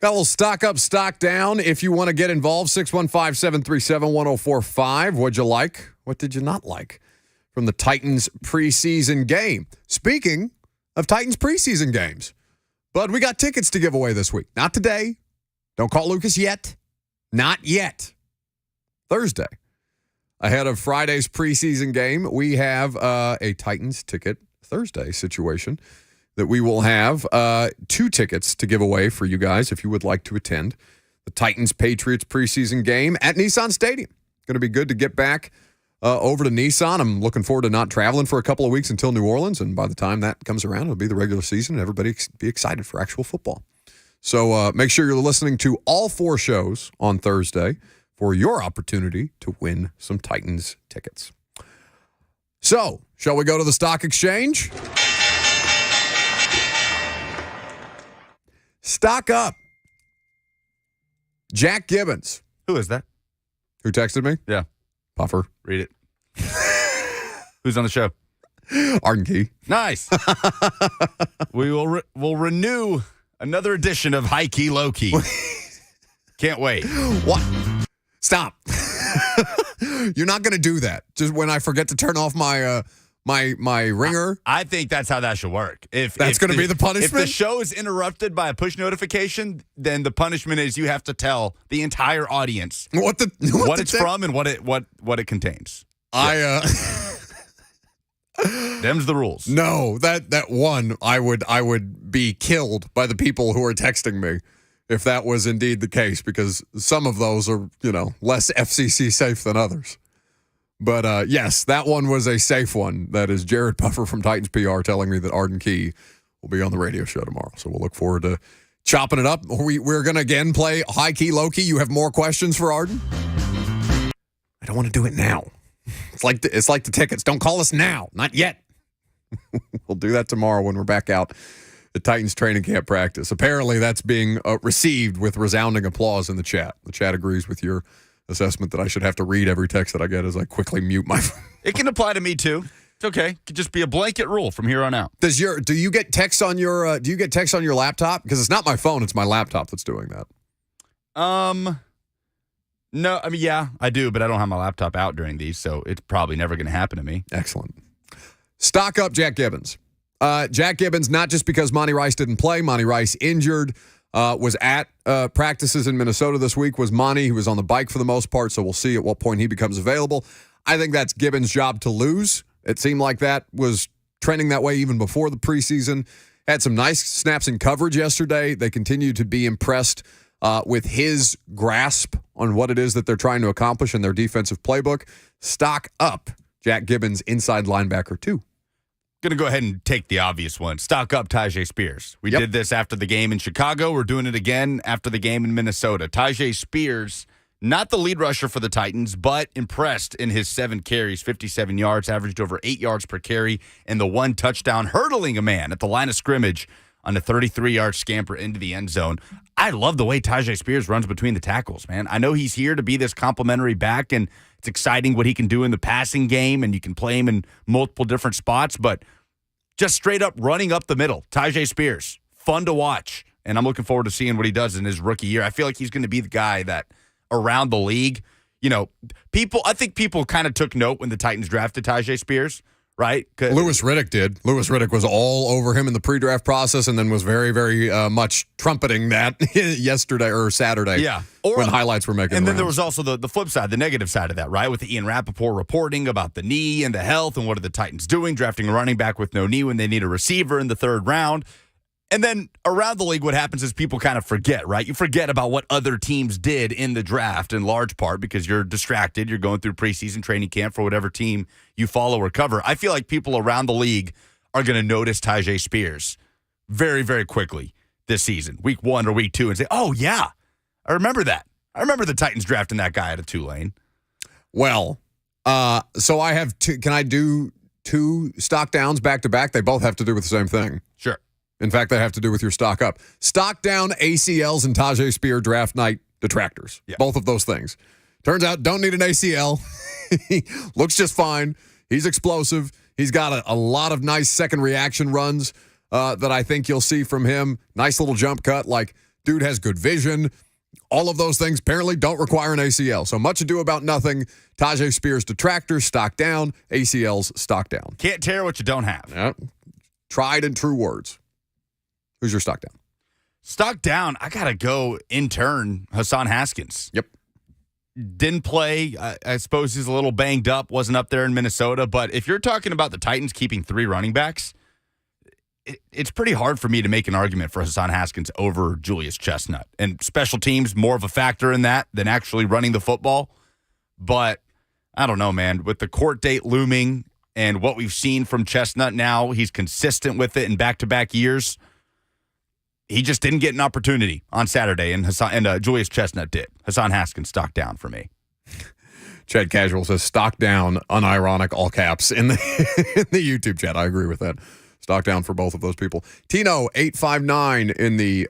Got a little stock up, stock down. If you want to get involved, 615-737-1045. What'd you like? What did you not like from the Titans preseason game? Speaking of Titans preseason games, Bud, we got tickets to give away this week. Not today. Don't call Lucas yet. Not yet. Thursday. Ahead of Friday's preseason game, we have a Titans ticket Thursday situation that we will have 2 tickets to give away for you guys if you would like to attend the Titans-Patriots preseason game at Nissan Stadium. Going to be good to get back over to Nissan. I'm looking forward to not traveling for a couple of weeks until New Orleans, and by the time that comes around, it'll be the regular season, and everybody be excited for actual football. So make sure you're listening to all 4 shows on Thursday for your opportunity to win some Titans tickets. So, shall we go to the stock exchange? Stock up. Jack Gibbons. Who is that? Who texted me? Yeah. Puffer. Read it. Who's on the show? Arden Key. Nice. We will we'll renew another edition of High Key, Low Key. Can't wait. What? Stop. You're not going to do that. Just when I forget to turn off my my ringer. I think that's how that should work. If That's going to be the punishment? If the show is interrupted by a push notification, then the punishment is you have to tell the entire audience what it's from and what it contains. Them's the rules. No, that one I would be killed by the people who are texting me if that was indeed the case, because some of those are, less FCC safe than others. But yes, that one was a safe one. That is Jared Puffer from Titans PR telling me that Arden Key will be on the radio show tomorrow. So we'll look forward to chopping it up. We're going to again play high key, low key. You have more questions for Arden? I don't want to do it now. It's like the tickets. Don't call us now. Not yet. We'll do that tomorrow when we're back out at Titans training camp practice. Apparently, that's being received with resounding applause in the chat. The chat agrees with your assessment that I should have to read every text that I get as I quickly mute my phone. It can apply to me too. It's okay. It could just be a blanket rule from here on out. Do you get text on your laptop? Because it's not my phone, it's my laptop that's doing that. No, I mean, yeah, I do, but I don't have my laptop out during these, so it's probably never going to happen to me. Excellent. Stock up Jack Gibbons. Jack Gibbons, not just because Monty Rice didn't play. Monty Rice injured, was at practices in Minnesota this week, was Monty. He was on the bike for the most part, so we'll see at what point he becomes available. I think that's Gibbons' job to lose. It seemed like that was trending that way even before the preseason. Had some nice snaps in coverage yesterday. They continue to be impressed with his grasp on what it is that they're trying to accomplish in their defensive playbook. Stock up Jack Gibbons, inside linebacker, too. Going to go ahead and take the obvious one. Stock up Tyjae Spears. We did this after the game in Chicago. We're doing it again after the game in Minnesota. Tyjae Spears, not the lead rusher for the Titans, but impressed in his 7 carries, 57 yards, averaged over 8 yards per carry, and the 1 touchdown, hurdling a man at the line of scrimmage on a 33-yard scamper into the end zone. I love the way Tyjae Spears runs between the tackles, man. I know he's here to be this complimentary back, and it's exciting what he can do in the passing game, and you can play him in multiple different spots, but just straight up running up the middle, Tyjae Spears, fun to watch, and I'm looking forward to seeing what he does in his rookie year. I feel like he's going to be the guy that around the league, I think people kind of took note when the Titans drafted Tyjae Spears, right? Louis Riddick did. Louis Riddick was all over him in the pre-draft process and then was very, very much trumpeting that yesterday or Saturday when highlights were making And then rounds. there was also the flip side, the negative side of that, right? With Ian Rappaport reporting about the knee and the health and what are the Titans doing, drafting a running back with no knee when they need a receiver in the 3rd round. And then around the league, what happens is people kind of forget, right? You forget about what other teams did in the draft in large part because you're distracted. You're going through preseason training camp for whatever team you follow or cover. I feel like people around the league are going to notice Tyjae Spears very, very quickly this season, week 1 or week 2, and say, oh, yeah, I remember that. I remember the Titans drafting that guy out of Tulane. Well, so I have two. Can I do 2 stock downs back to back? They both have to do with the same thing. Sure. In fact, they have to do with your stock up. Stock down ACLs and Tyjae Spears draft night detractors. Yeah. Both of those things. Turns out, don't need an ACL. He looks just fine. He's explosive. He's got a lot of nice second reaction runs that I think you'll see from him. Nice little jump cut. Like, Dude has good vision. All of those things apparently don't require an ACL. So much ado about nothing. Tajay Spears detractors, stock down. ACLs, stock down. Can't tear what you don't have. Yeah. Tried and true words. Who's your stock down? Stock down, I got to go intern Hassan Haskins. Yep. Didn't play. I suppose he's a little banged up. Wasn't up there in Minnesota. But if you're talking about the Titans keeping 3 running backs, it's pretty hard for me to make an argument for Hassan Haskins over Julius Chestnut. And special teams, more of a factor in that than actually running the football. But I don't know, man. With the court date looming and what we've seen from Chestnut now, he's consistent with it in back-to-back years. He just didn't get an opportunity on Saturday, and Julius Chestnut did. Hassan Haskins, stock down for me. Chad Casual says stock down, unironic, all caps in the YouTube chat. I agree with that. Stock down for both of those people. Tino859 in the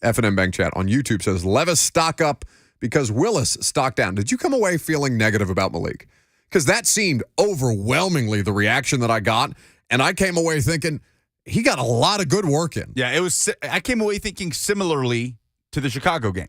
F&M Bank chat on YouTube says Levis stock up because Willis stock down. Did you come away feeling negative about Malik? Because that seemed overwhelmingly the reaction that I got, and I came away thinking he got a lot of good work in. Yeah, it was. I came away thinking similarly to the Chicago game.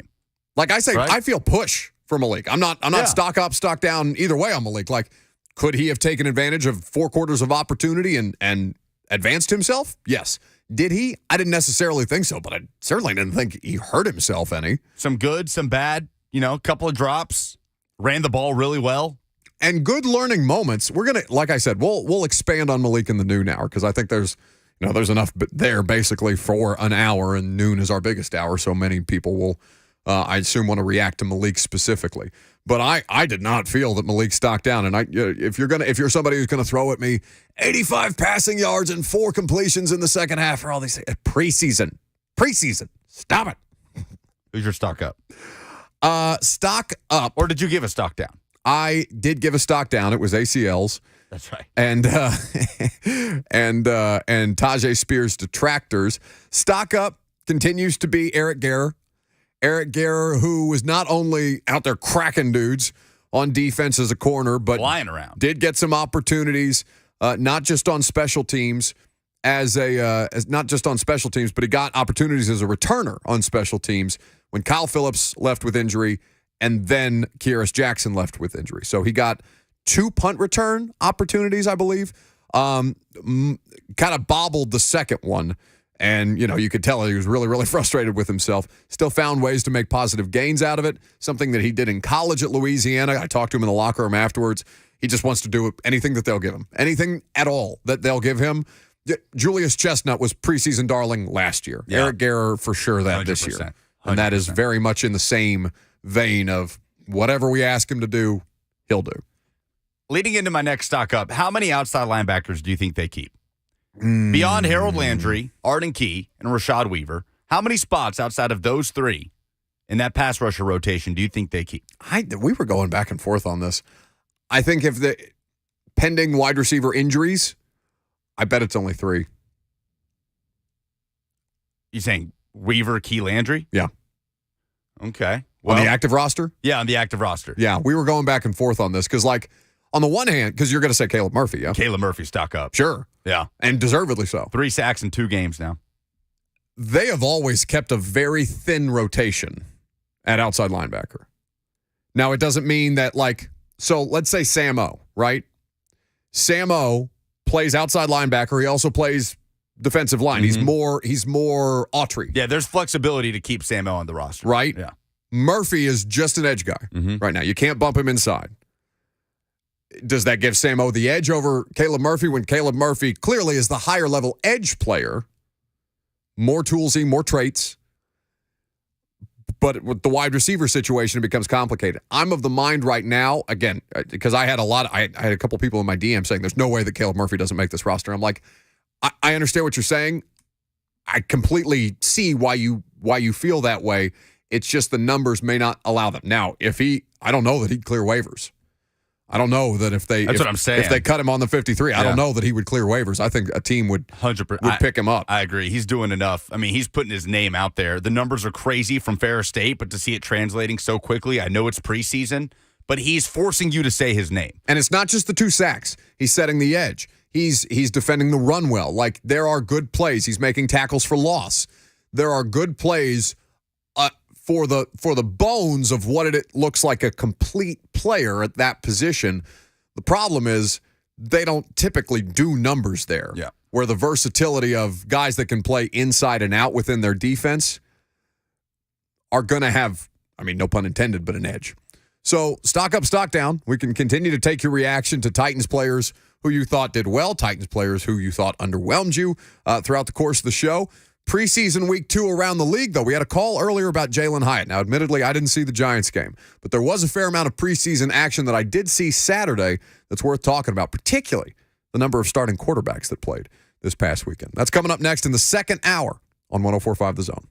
Like I say, right? I feel push for Malik. I'm not stock up, stock down either way on Malik. Like, could he have taken advantage of 4 quarters of opportunity and advanced himself? Yes. Did he? I didn't necessarily think so, but I certainly didn't think he hurt himself any. Some good, some bad, a couple of drops, ran the ball really well. And good learning moments. We're going to, like I said, we'll expand on Malik in the noon hour because I think there's enough there basically for an hour, and noon is our biggest hour, so many people will, I assume, want to react to Malik specifically. But I did not feel that Malik stocked down. And if you're somebody who's going to throw at me 85 passing yards and 4 completions in the second half for all these things, preseason, stop it. Who's your stock up? Stock up. Or did you give a stock down? I did give a stock down. It was ACLs. That's right. And Tajay Spears detractors. Stock up continues to be Eric Garror. Eric Garror, who was not only out there cracking dudes on defense as a corner, but flying around, did get some opportunities, not just on special teams but he got opportunities as a returner on special teams when Kyle Phillips left with injury, and then Kearis Jackson left with injury. So he got 2 punt return opportunities, I believe. Kind of bobbled the second one. And, you could tell he was really, really frustrated with himself. Still found ways to make positive gains out of it, something that he did in college at Louisiana. I talked to him in the locker room afterwards. He just wants to do anything that they'll give him, anything at all that they'll give him. Julius Chestnut was preseason darling last year. Yeah. Eric Garror for sure that 100%, this year. 100%. And that is very much in the same vein of whatever we ask him to do, he'll do. Leading into my next stock up, how many outside linebackers do you think they keep? Beyond Harold Landry, Arden Key, and Rashad Weaver, how many spots outside of those 3 in that pass rusher rotation do you think they keep? We were going back and forth on this. I think if the pending wide receiver injuries, I bet it's only 3. You saying Weaver, Key, Landry? Yeah. Okay. Well, on the active roster? Yeah, on the active roster. Yeah, we were going back and forth on this because, on the one hand, because you're going to say Caleb Murphy, yeah? Caleb Murphy stock up. Sure. Yeah. And deservedly so. 3 sacks in 2 games now. They have always kept a very thin rotation at outside linebacker. Now, it doesn't mean that, so let's say Sam O, right? Sam O plays outside linebacker. He also plays defensive line. Mm-hmm. He's more Autry. Yeah, there's flexibility to keep Sam O on the roster. Right? Yeah. Murphy is just an edge guy right now. You can't bump him inside. Does that give Sam O the edge over Caleb Murphy when Caleb Murphy clearly is the higher level edge player? More toolsy, more traits. But with the wide receiver situation, it becomes complicated. I'm of the mind right now, again, because I had a couple people in my DM saying there's no way that Caleb Murphy doesn't make this roster. I'm like, I understand what you're saying. I completely see why you feel that way. It's just the numbers may not allow them. Now, I don't know that he'd clear waivers. I don't know that if what I'm saying. If they cut him on the 53, I don't know that he would clear waivers. I think a team would 100% pick him up. I agree. He's doing enough. I mean, he's putting his name out there. The numbers are crazy from Ferris State, but to see it translating so quickly, I know it's preseason, but he's forcing you to say his name. And it's not just the 2 sacks. He's setting the edge. He's defending the run well. There are good plays. He's making tackles for loss. there are good plays for the bones of what it looks like a complete player at that position. The problem is they don't typically do numbers there. Yeah. Where the versatility of guys that can play inside and out within their defense are going to have, I mean, no pun intended, but an edge. So stock up, stock down. We can continue to take your reaction to Titans players who you thought did well, Titans players who you thought underwhelmed you throughout the course of the show. Preseason week 2 around the league, though. We had a call earlier about Jalen Hyatt. Now, admittedly, I didn't see the Giants game, but there was a fair amount of preseason action that I did see Saturday that's worth talking about, particularly the number of starting quarterbacks that played this past weekend. That's coming up next in the second hour on 104.5 The Zone.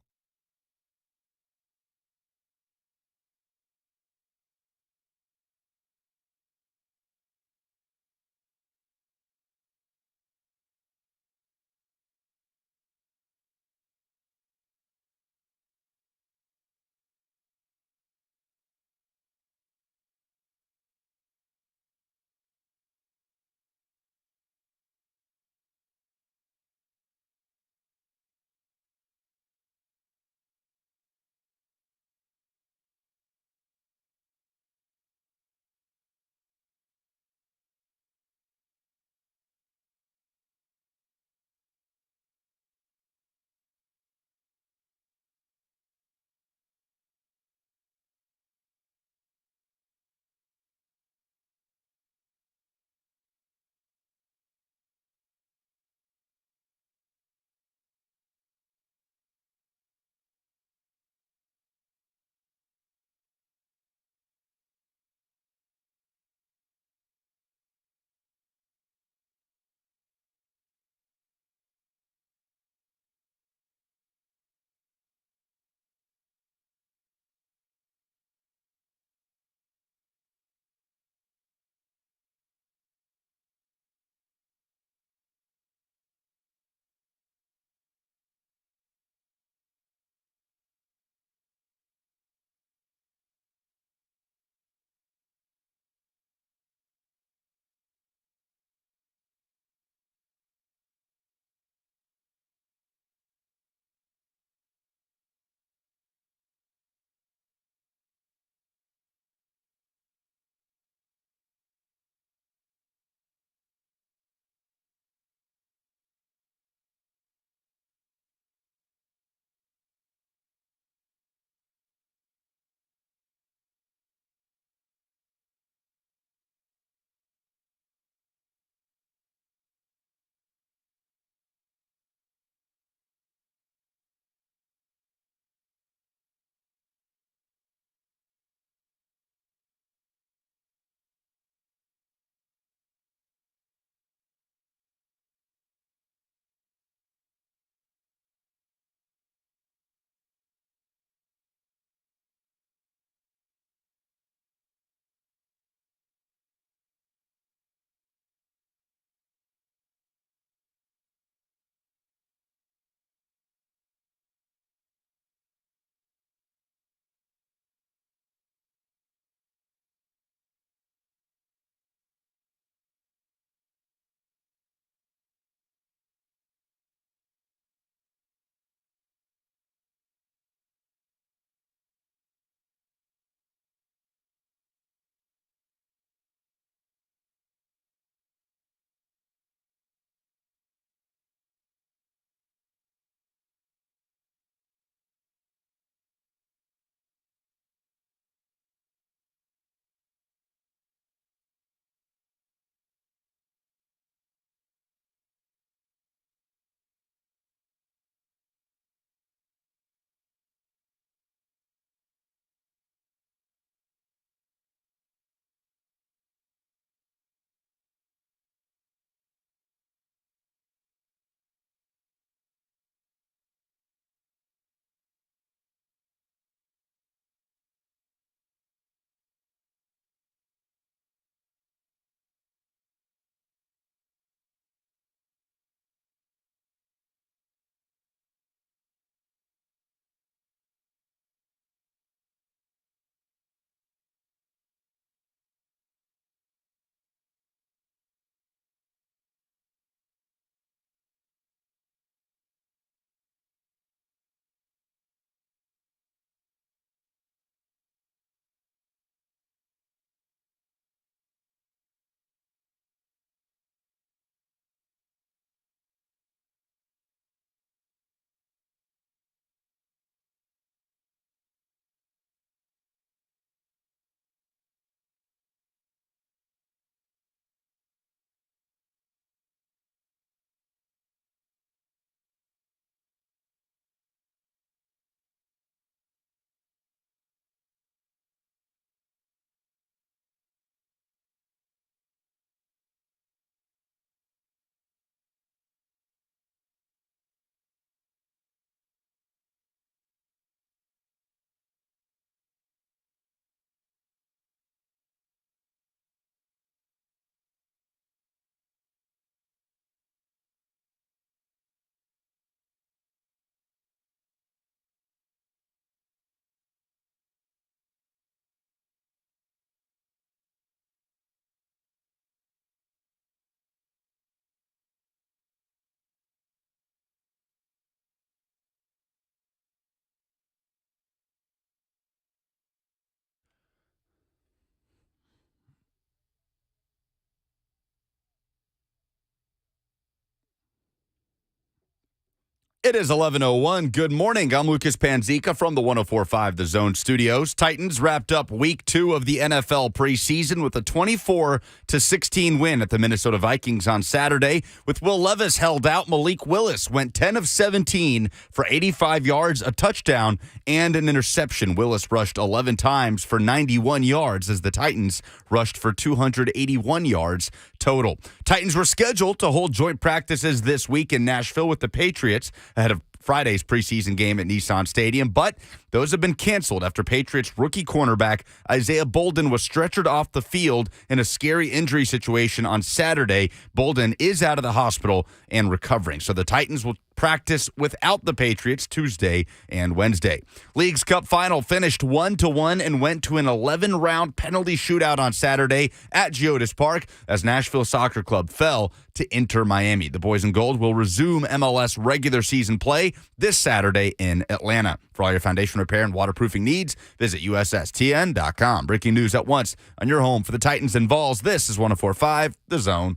It is 11:01. Good morning. I'm Lucas Panzica from the 104.5 The Zone Studios. Titans wrapped up week 2 of the NFL preseason with a 24-16 win at the Minnesota Vikings on Saturday. With Will Levis held out, Malik Willis went 10 of 17 for 85 yards, a touchdown, and an interception. Willis rushed 11 times for 91 yards as the Titans rushed for 281 yards total. Titans were scheduled to hold joint practices this week in Nashville with the Patriots ahead of Friday's preseason game at Nissan Stadium, but those have been canceled after Patriots rookie cornerback Isaiah Bolden was stretchered off the field in a scary injury situation on Saturday. Bolden is out of the hospital and recovering, so the Titans will practice without the Patriots Tuesday and Wednesday. League's Cup final finished 1-1 and went to an 11-round penalty shootout on Saturday at Geodis Park as Nashville Soccer Club fell to Inter Miami. The Boys in Gold will resume MLS regular season play this Saturday in Atlanta. For all your foundation repair and waterproofing needs, visit USSTN.com. Breaking news at once on your home for the Titans and Vols. This is 104.5 The Zone.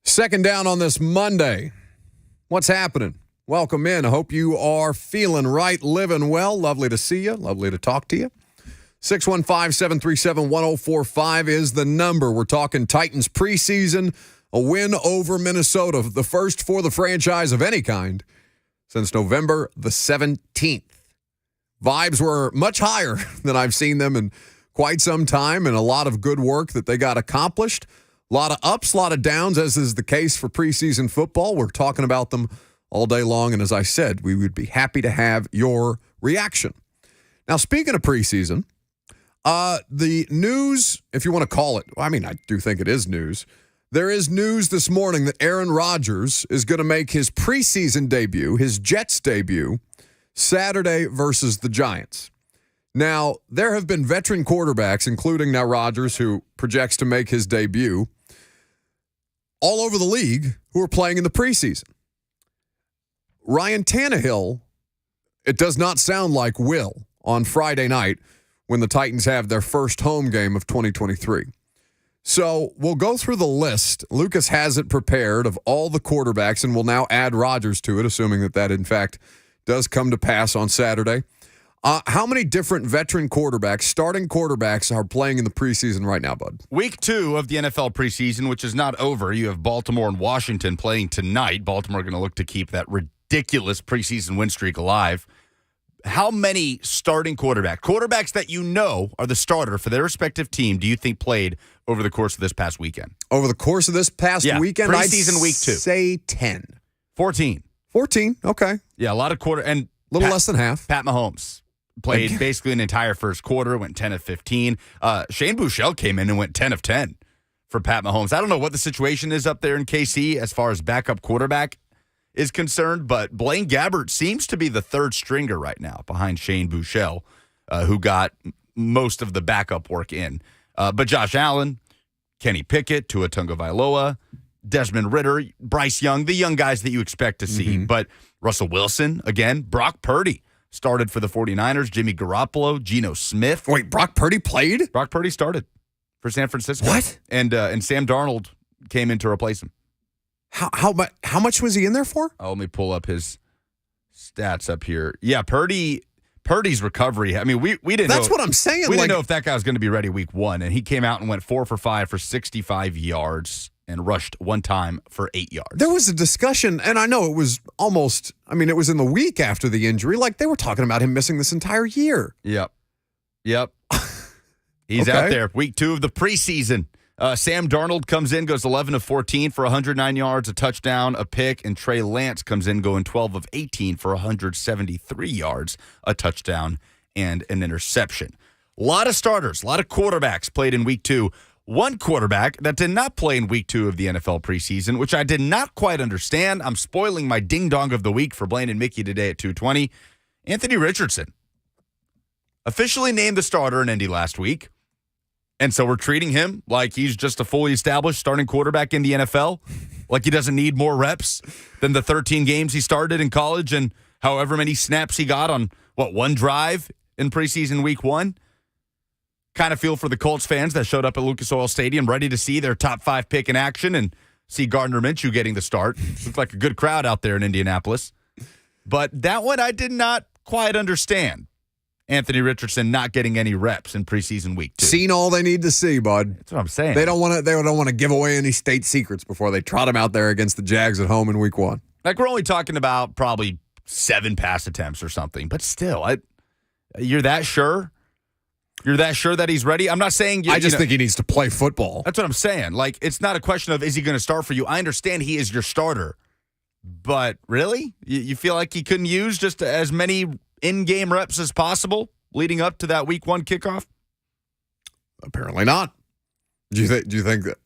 Second down on this Monday. What's happening? Welcome in. I hope you are feeling right, living well. Lovely to see you. Lovely to talk to you. 615-737-1045 is the number. We're talking Titans preseason, a win over Minnesota, the first for the franchise of any kind since November the 17th. Vibes were much higher than I've seen them in quite some time, and a lot of good work that they got accomplished. A lot of ups, a lot of downs, as is the case for preseason football. We're talking about them all day long, and as I said, we would be happy to have your reaction. Now, speaking of preseason, the news, if you want to call it, I mean, I do think it is news. There is news this morning that Aaron Rodgers is going to make his preseason debut, his Jets debut, Saturday versus the Giants. Now, there have been veteran quarterbacks, including now Rodgers, who projects to make his debut, all over the league who are playing in the preseason. Ryan Tannehill, it does not sound like will on Friday night when the Titans have their first home game of 2023. So we'll go through the list. Lucas has it prepared of all the quarterbacks, and we'll now add Rodgers to it, assuming that in fact does come to pass on Saturday. How many different veteran quarterbacks, starting quarterbacks, are playing in the preseason right now, bud? Week 2 of the NFL preseason, which is not over. You have Baltimore and Washington playing tonight. Baltimore going to look to keep that ridiculous preseason win streak alive. How many starting quarterbacks that you know are the starter for their respective team, do you think played over the course of this past weekend? Over the course of this past weekend, preseason week 2. Say 10. 14. 14, okay. Yeah, a lot of and a little less than half. Pat Mahomes played basically an entire first quarter, went 10 of 15. Shane Buechele came in and went 10 of 10 for Pat Mahomes. I don't know what the situation is up there in KC as far as backup quarterback is concerned, but Blaine Gabbert seems to be the third stringer right now behind Shane Buechele, who got most of the backup work in. But Josh Allen, Kenny Pickett, Tua Tagovailoa, Desmond Ridder, Bryce Young, the young guys that you expect to see. Mm-hmm. But Russell Wilson, again, Brock Purdy started for the 49ers, Jimmy Garoppolo, Geno Smith. Wait, Brock Purdy played? Brock Purdy started for San Francisco. What? And Sam Darnold came in to replace him. How much was he in there for? Oh, let me pull up his stats up here. Yeah, Purdy's recovery. I mean, we didn't know. That's what I'm saying. We didn't know if that guy was going to be ready week 1, and he came out and went 4 for 5 for 65 yards and rushed one time for 8 yards. There was a discussion, and I know it was almost, it was in the week after the injury. Like, they were talking about him missing this entire year. Yep. He's out there. Week 2 of the preseason. Sam Darnold comes in, goes 11 of 14 for 109 yards, a touchdown, a pick, and Trey Lance comes in going 12 of 18 for 173 yards, a touchdown, and an interception. A lot of starters, a lot of quarterbacks played in week 2. One quarterback that did not play in week 2 of the NFL preseason, which I did not quite understand. I'm spoiling my ding-dong of the week for Blaine and Mickey today at 2:20. Anthony Richardson, officially named the starter in Indy last week. And so we're treating him like he's just a fully established starting quarterback in the NFL, like he doesn't need more reps than the 13 games he started in college and however many snaps he got on, one drive in preseason week 1. Kind of feel for the Colts fans that showed up at Lucas Oil Stadium ready to see their top 5 pick in action and see Gardner Minshew getting the start. Looked like a good crowd out there in Indianapolis. But that one I did not quite understand. Anthony Richardson not getting any reps in preseason week 2. Seen all they need to see, bud. That's what I'm saying. They don't want to give away any state secrets before they trot him out there against the Jags at home in week 1. Like, we're only talking about probably 7 pass attempts or something. But still, you're that sure? You're that sure that he's ready? I'm not saying I just think he needs to play football. That's what I'm saying. Like, it's not a question of is he going to start for you. I understand he is your starter. But really? You feel like he couldn't use just as many in-game reps as possible leading up to that week 1 kickoff? Apparently not. Do you think that?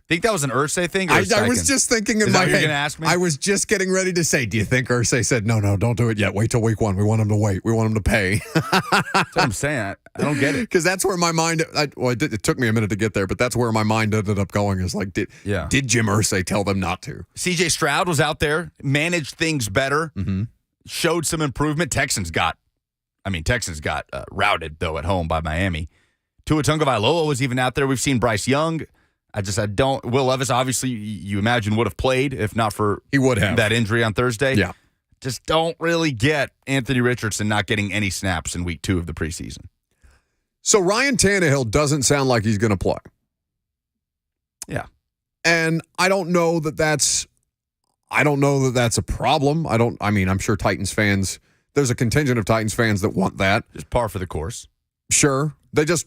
Think that was an Irsay thing? I was just thinking in my head. You're going to ask me? I was just getting ready to say, do you think Irsay said, no, don't do it yet. Wait till week 1. We want him to wait. We want him to pay. That's what I'm saying. I don't get it. Because that's where my mind, it took me a minute to get there, but that's where my mind ended up going is like, did Jim Irsay tell them not to? CJ Stroud was out there, managed things better, showed some improvement. Texans got routed, though, at home by Miami. Tua Tagovailoa was even out there. We've seen Bryce Young. Will Levis, obviously, you imagine would have played if not for that injury on Thursday. Yeah. Just don't really get Anthony Richardson not getting any snaps in week 2 of the preseason. So Ryan Tannehill doesn't sound like he's going to play. Yeah. And I don't know that that's a problem. I'm sure Titans fans, there's a contingent of Titans fans that want that. Just par for the course. Sure. They just,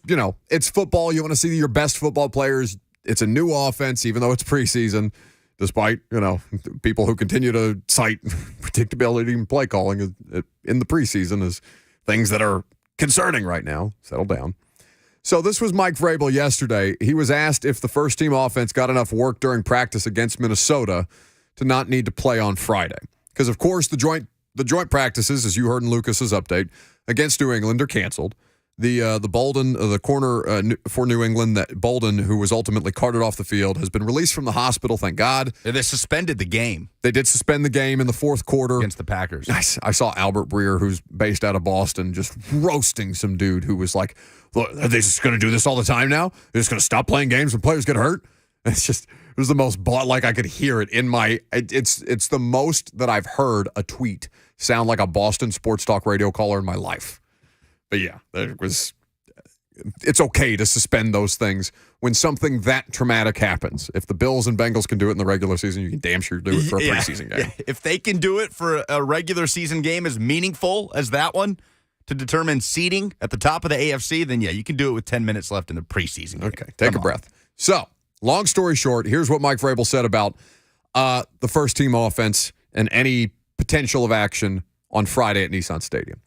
it's football. You want to see your best football players. It's a new offense, even though it's preseason, despite, people who continue to cite predictability and play calling in the preseason as things that are concerning right now. Settle down. So this was Mike Vrabel yesterday. He was asked if the first-team offense got enough work during practice against Minnesota to not need to play on Friday. Because, of course, the joint practices, as you heard in Lucas's update, against New England are canceled. The Bolden, the corner for New England, that Bolden, who was ultimately carted off the field, has been released from the hospital, thank God. They suspended the game. They did suspend the game in the fourth quarter. Against the Packers. I saw Albert Breer, who's based out of Boston, just roasting some dude who was like, look, are they just going to do this all the time now? They're just going to stop playing games when players get hurt? It was the most, I could hear it in my, it's the most that I've heard a tweet sound like a Boston sports talk radio caller in my life. But yeah, it's okay to suspend those things when something that traumatic happens. If the Bills and Bengals can do it in the regular season, you can damn sure do it for a preseason game. Yeah. If they can do it for a regular season game as meaningful as that one to determine seeding at the top of the AFC, then yeah, you can do it with 10 minutes left in the preseason game. Okay, take a breath. So, long story short, here's what Mike Vrabel said about the first-team offense and any potential of action on Friday at Nissan Stadium.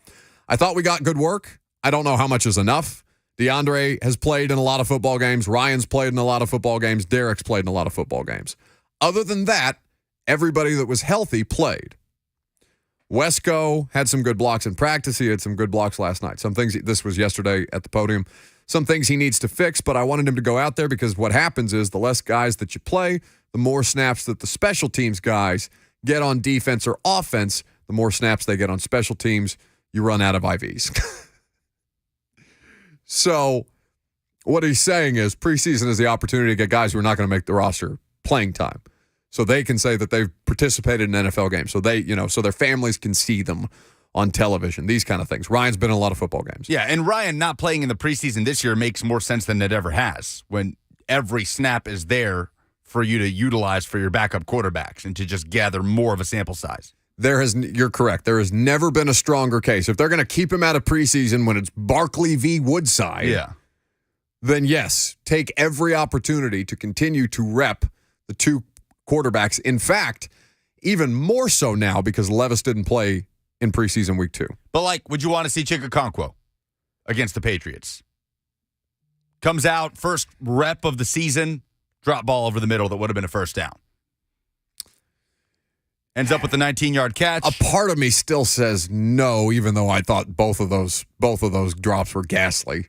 I thought we got good work. I don't know how much is enough. DeAndre has played in a lot of football games. Ryan's played in a lot of football games. Derek's played in a lot of football games. Other than that, everybody that was healthy played. Wesco had some good blocks in practice. He had some good blocks last night. Some things, this was yesterday at the podium, some things he needs to fix, but I wanted him to go out there because what happens is the less guys that you play, the more snaps that the special teams guys get on defense or offense, the more snaps they get on special teams. You run out of IVs. So what he's saying is preseason is the opportunity to get guys who are not going to make the roster playing time. So they can say that they've participated in NFL games. So so their families can see them on television, these kind of things. Ryan's been in a lot of football games. Yeah, and Ryan not playing in the preseason this year makes more sense than it ever has when every snap is there for you to utilize for your backup quarterbacks and to just gather more of a sample size. You're correct. There has never been a stronger case. If they're going to keep him out of preseason when it's Barkley v. Woodside, then yes, take every opportunity to continue to rep the two quarterbacks. In fact, even more so now because Levis didn't play in preseason week 2. But would you want to see Chikakonkwo against the Patriots? Comes out, first rep of the season, drop ball over the middle that would have been a first down. Ends up with the 19-yard catch. A part of me still says no, even though I thought both of those drops were ghastly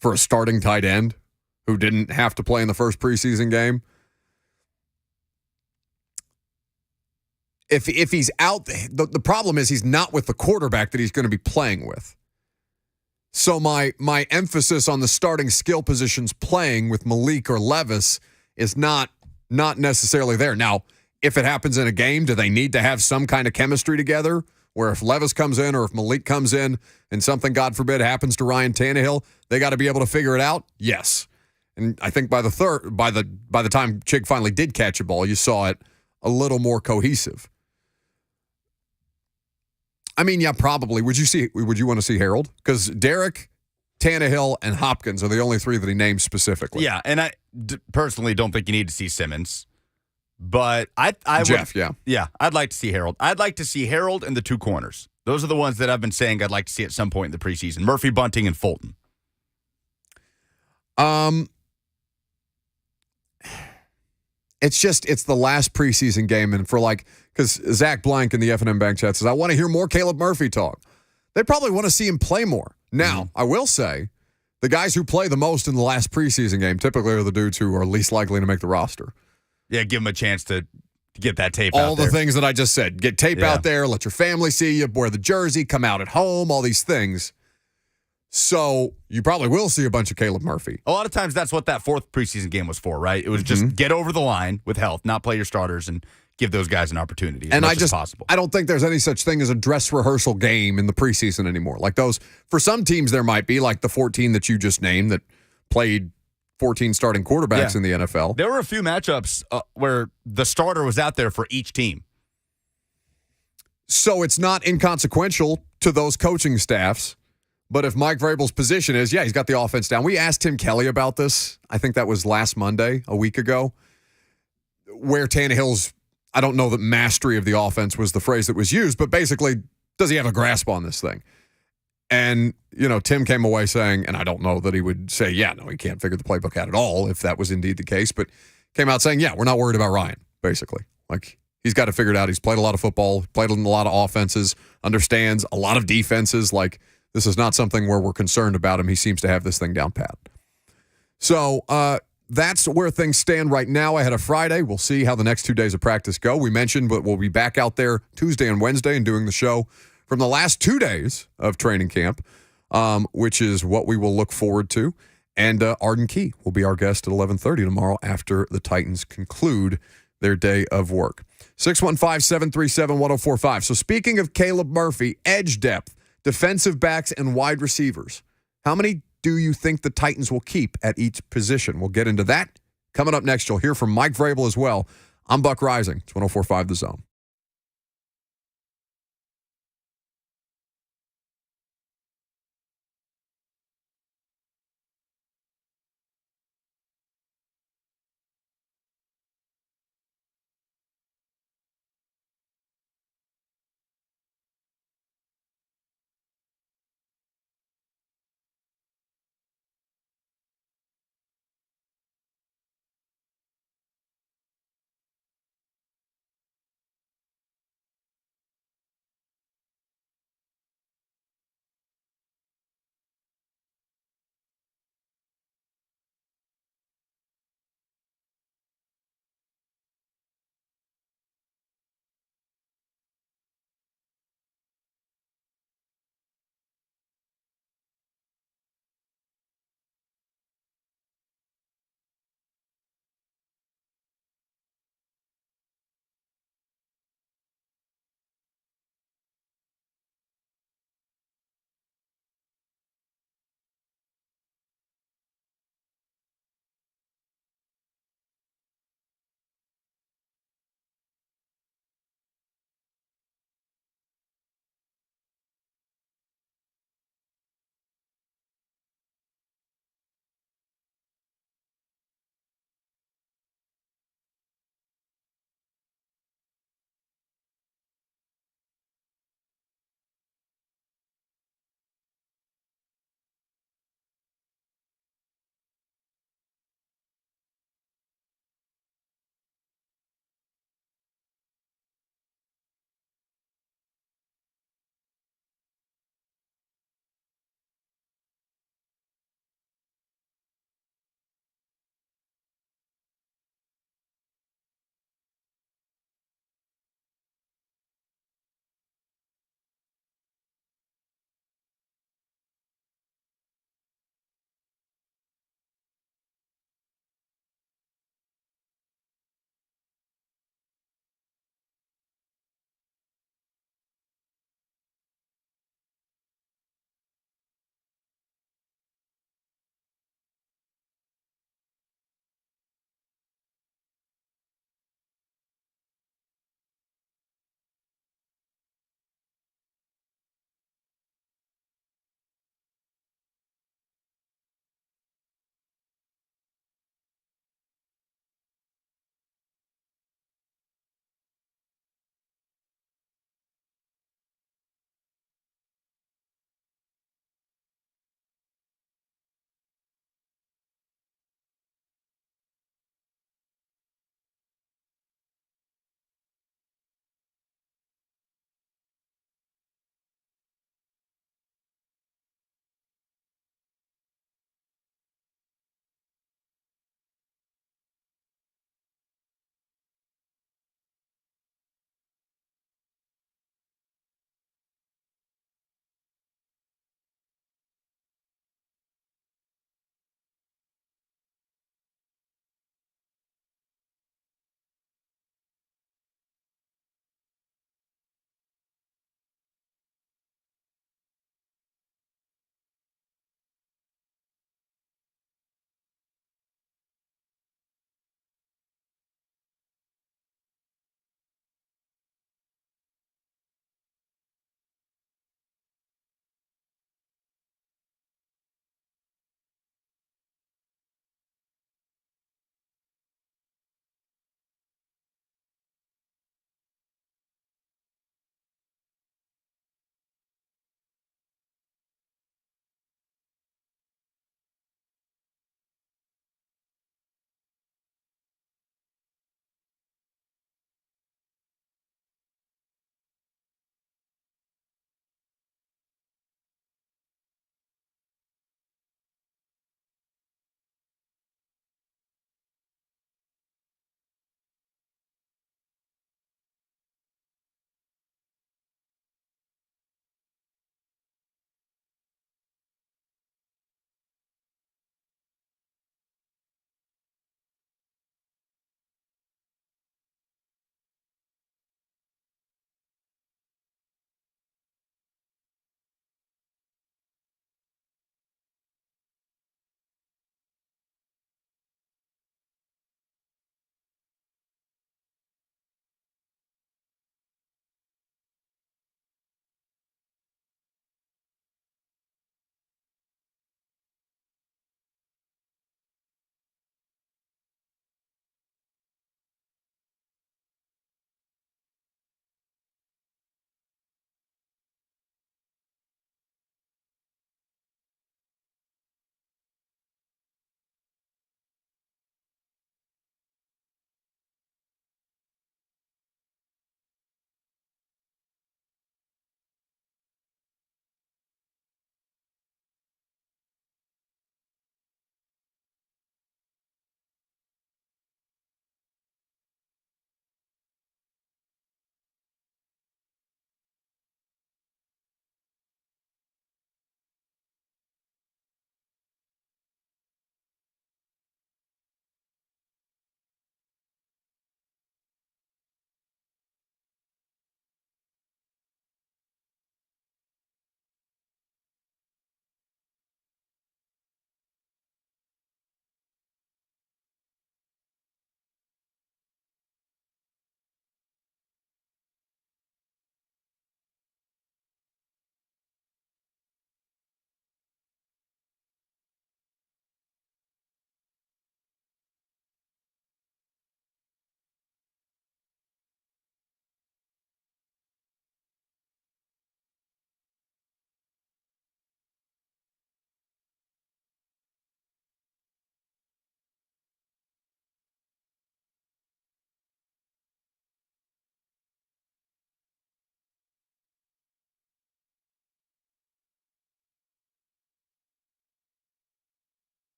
for a starting tight end. who didn't have to play in the first preseason game. If he's out, the problem is he's not with the quarterback that he's going to be playing with. So my emphasis on the starting skill positions playing with Malik or Levis is not necessarily there. Now, if it happens in a game, do they need to have some kind of chemistry together? Where if Levis comes in or if Malik comes in and something, God forbid, happens to Ryan Tannehill, they got to be able to figure it out? Yes. And I think by the time Chig finally did catch a ball, you saw it a little more cohesive. I mean, yeah, probably. Would you want to see Harold? Because Derek, Tannehill, and Hopkins are the only three that he named specifically. Yeah, and I personally don't think you need to see Simmons. But Jeff, yeah, I'd like to see Harold. I'd like to see Harold and the two corners. Those are the ones that I've been saying I'd like to see at some point in the preseason. Murphy, Bunting, and Fulton. It's the last preseason game, and because Zach Blank in the F&M Bank chat says, I want to hear more Caleb Murphy talk. They probably want to see him play more. Now, I will say, the guys who play the most in the last preseason game typically are the dudes who are least likely to make the roster. Yeah, give him a chance to get that tape out All the things that I just said. Get tape out there, let your family see you, wear the jersey, come out at home, all these things. So you probably will see a bunch of Caleb Murphy. A lot of times that's what that fourth preseason game was for, right? It was just get over the line with health, not play your starters, and give those guys an opportunity as much as possible. I don't think there's any such thing as a dress rehearsal game in the preseason anymore. Like those, for some teams there might be, like the 14 that you just named that played 14 starting quarterbacks in the NFL. There were a few matchups where the starter was out there for each team. So it's not inconsequential to those coaching staffs. But if Mike Vrabel's position is, he's got the offense down. We asked Tim Kelly about this. I think that was last Monday, a week ago, where Tannehill's, I don't know that mastery of the offense was the phrase that was used, but basically, does he have a grasp on this thing? And, Tim came away saying, and I don't know that he would say, he can't figure the playbook out at all, if that was indeed the case, but came out saying, we're not worried about Ryan, basically. Like, he's got it figured out. He's played a lot of football, played in a lot of offenses, understands a lot of defenses. Like, this is not something where we're concerned about him. He seems to have this thing down pat. So that's where things stand right now ahead of Friday. We'll see how the next 2 days of practice go. We mentioned, but we'll be back out there Tuesday and Wednesday and doing the show from the last 2 days of training camp, which is what we will look forward to. And Arden Key will be our guest at 11:30 tomorrow after the Titans conclude their day of work. 615-737-1045. So speaking of Caleb Murphy, edge depth, defensive backs, and wide receivers. How many do you think the Titans will keep at each position? We'll get into that. Coming up next, you'll hear from Mike Vrabel as well. I'm Buck Rising. It's 104.5 The Zone.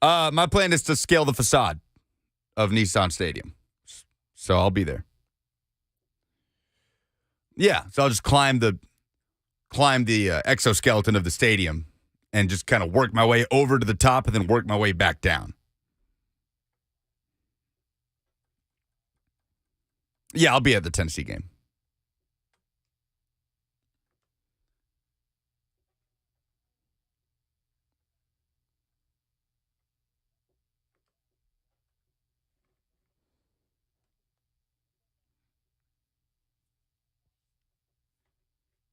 My plan is to scale the facade of Nissan Stadium. So I'll be there. Yeah, so I'll just climb the exoskeleton of the stadium and just kind of work my way over to the top and then work my way back down. Yeah, I'll be at the Tennessee game.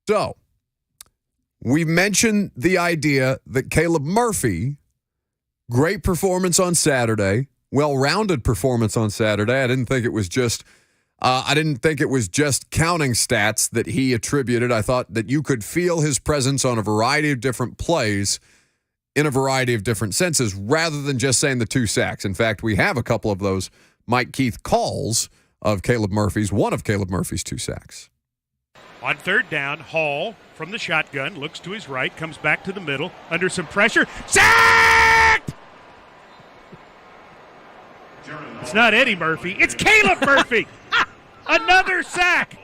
So, we mentioned the idea that Caleb Murphy, great performance on Saturday, well-rounded performance on Saturday. I didn't think it was just counting stats that he attributed. I thought that you could feel his presence on a variety of different plays in a variety of different senses rather than just saying the 2 sacks. In fact, we have a couple of those Mike Keith calls of one of Caleb Murphy's 2 sacks. On third down, Hall from the shotgun looks to his right, comes back to the middle, under some pressure. Sacked! It's not Eddie Murphy, it's Caleb Murphy! Another sack!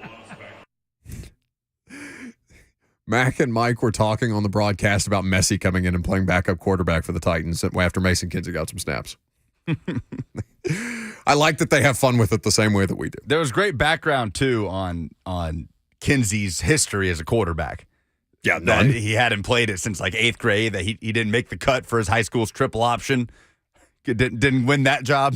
Mac and Mike were talking on the broadcast about Messi coming in and playing backup quarterback for the Titans after Mason Kinsey got some snaps. I like that they have fun with it the same way that we do. There was great background, too, on Kinsey's history as a quarterback. Yeah, none. He hadn't played it since like 8th grade, that he didn't make the cut for his high school's triple option. Didn't win that job.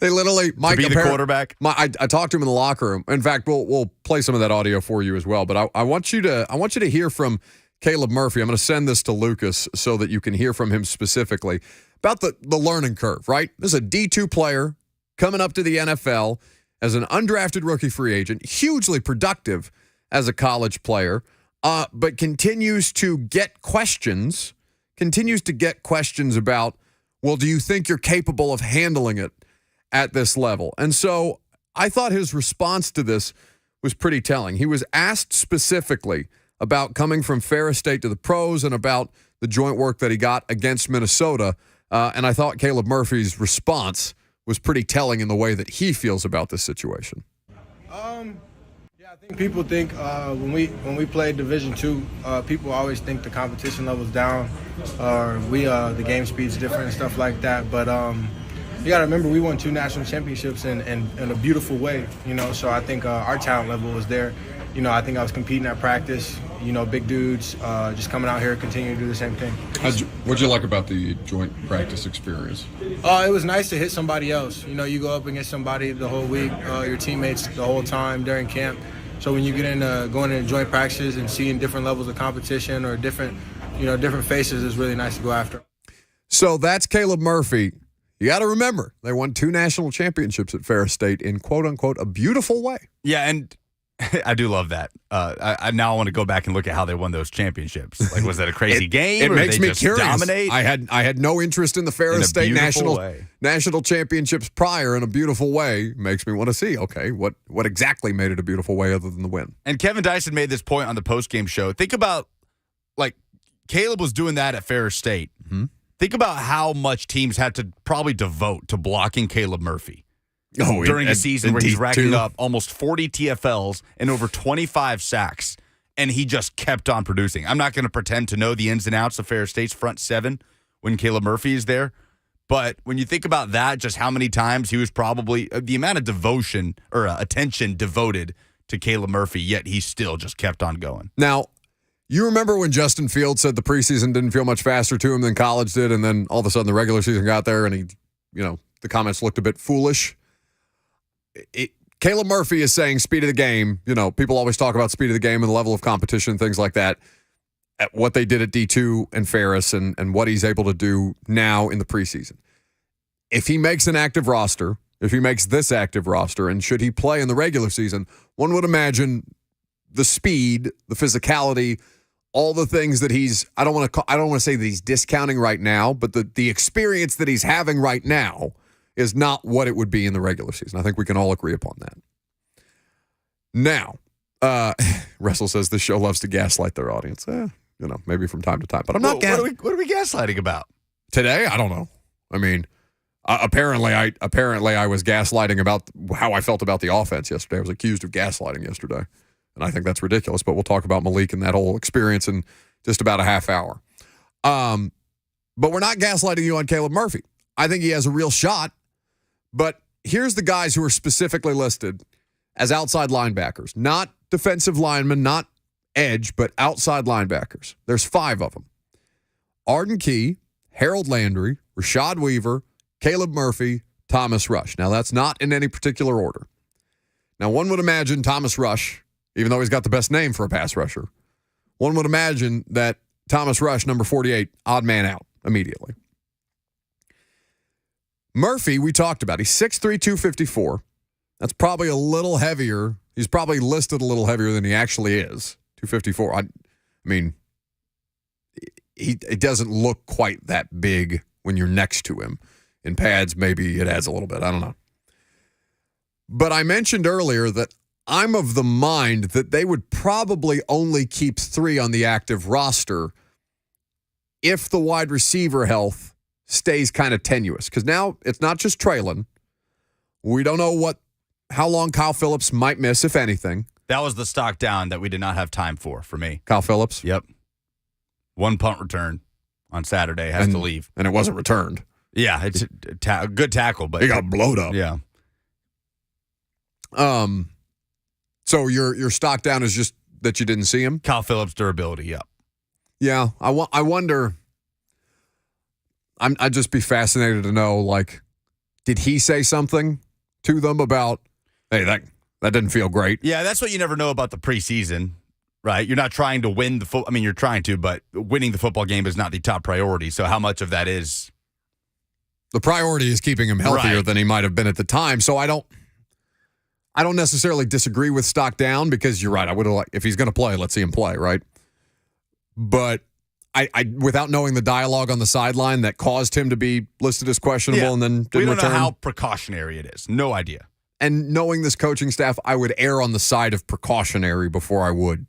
They literally, Mike, to be the quarterback. I talked to him in the locker room. In fact, we'll play some of that audio for you as well. But I want you to hear from Caleb Murphy. I'm going to send this to Lucas so that you can hear from him specifically about the learning curve. Right, this is a D2 player coming up to the NFL as an undrafted rookie free agent, hugely productive as a college player, but continues to get questions about, well, do you think you're capable of handling it at this level? And so I thought his response to this was pretty telling. He was asked specifically about coming from Ferris State to the pros and about the joint work that he got against Minnesota, and I thought Caleb Murphy's response was pretty telling in the way that he feels about this situation. I think people think when we play Division II, people always think the competition level's down, or the game speed's different and stuff like that. But you got to remember, we won 2 national championships in a beautiful way, So I think our talent level was there. I think I was competing at practice. Big dudes just coming out here, continuing to do the same thing. What'd you like about the joint practice experience? It was nice to hit somebody else. You go up against somebody the whole week, your teammates the whole time during camp. So when you get into going into joint practices and seeing different levels of competition or different faces, it's really nice to go after. So that's Caleb Murphy. You got to remember, they won 2 national championships at Ferris State in quote-unquote a beautiful way. Yeah, and I do love that. I now want to go back and look at how they won those championships. Like, was that a crazy game? It makes me just curious. Dominate? I had no interest in the Ferris State national championships prior in a beautiful way. Makes me want to see, okay, what exactly made it a beautiful way other than the win? And Kevin Dyson made this point on the postgame show. Think about, like, Caleb was doing that at Ferris State. Mm-hmm. Think about how much teams had to probably devote to blocking Caleb Murphy. During a season where he's racking up almost 40 TFLs and over 25 sacks, and he just kept on producing. I'm not going to pretend to know the ins and outs of Ferris State's front 7 when Caleb Murphy is there, but when you think about that, just how many times he was probably the amount of devotion or attention devoted to Caleb Murphy, yet he still just kept on going. Now, you remember when Justin Fields said the preseason didn't feel much faster to him than college did, and then all of a sudden the regular season got there and the comments looked a bit foolish? Caleb Murphy is saying speed of the game. People always talk about speed of the game and the level of competition, things like that. At what they did at D2 and Ferris and what he's able to do now in the preseason. If he makes an active roster, if he makes this active roster, and should he play in the regular season, one would imagine the speed, the physicality, all the things that I don't want to say that he's discounting right now, but the experience that he's having right now is not what it would be in the regular season. I think we can all agree upon that. Now, Russell says the show loves to gaslight their audience. Maybe from time to time, but I'm not. What are we gaslighting about? Today, I don't know. I mean, apparently I was gaslighting about how I felt about the offense yesterday. I was accused of gaslighting yesterday, and I think that's ridiculous. But we'll talk about Malik and that whole experience in just about a half hour. But we're not gaslighting you on Caleb Murphy. I think he has a real shot. But here's the guys who are specifically listed as outside linebackers, not defensive linemen, not edge, but outside linebackers. There's 5 of them. Arden Key, Harold Landry, Rashad Weaver, Caleb Murphy, Thomas Rush. Now, that's not in any particular order. Now, one would imagine Thomas Rush, even though he's got the best name for a pass rusher, one would imagine that Thomas Rush, number 48, odd man out immediately. Murphy, we talked about. He's 6'3", 254. That's probably a little heavier. He's probably listed a little heavier than he actually is. 254. I mean, it doesn't look quite that big when you're next to him. In pads, maybe it adds a little bit. I don't know. But I mentioned earlier that I'm of the mind that they would probably only keep 3 on the active roster if the wide receiver health stays kind of tenuous. Because now it's not just Traylon. We don't know how long Kyle Phillips might miss, if anything. That was the stock down that we did not have time for me. Kyle Phillips? Yep. 1 punt return on Saturday, has to leave. And it wasn't returned. Yeah, it's a good tackle, but he got blowed up. Yeah. So your stock down is just that you didn't see him? Kyle Phillips' durability, yep. Yeah, I wonder. I'd just be fascinated to know, like, did he say something to them about, hey, that didn't feel great? Yeah, that's what you never know about the preseason, right? You're not trying to win you're trying to, but winning the football game is not the top priority. So how much of that is? The priority is keeping him healthier right. than he might have been at the time. So I don't necessarily disagree with stock down, because you're right. I would have if he's going to play, let's see him play, right? But I without knowing the dialogue on the sideline that caused him to be listed as questionable and then didn't we don't return. know how precautionary it is. No idea. And knowing this coaching staff, I would err on the side of precautionary before I would,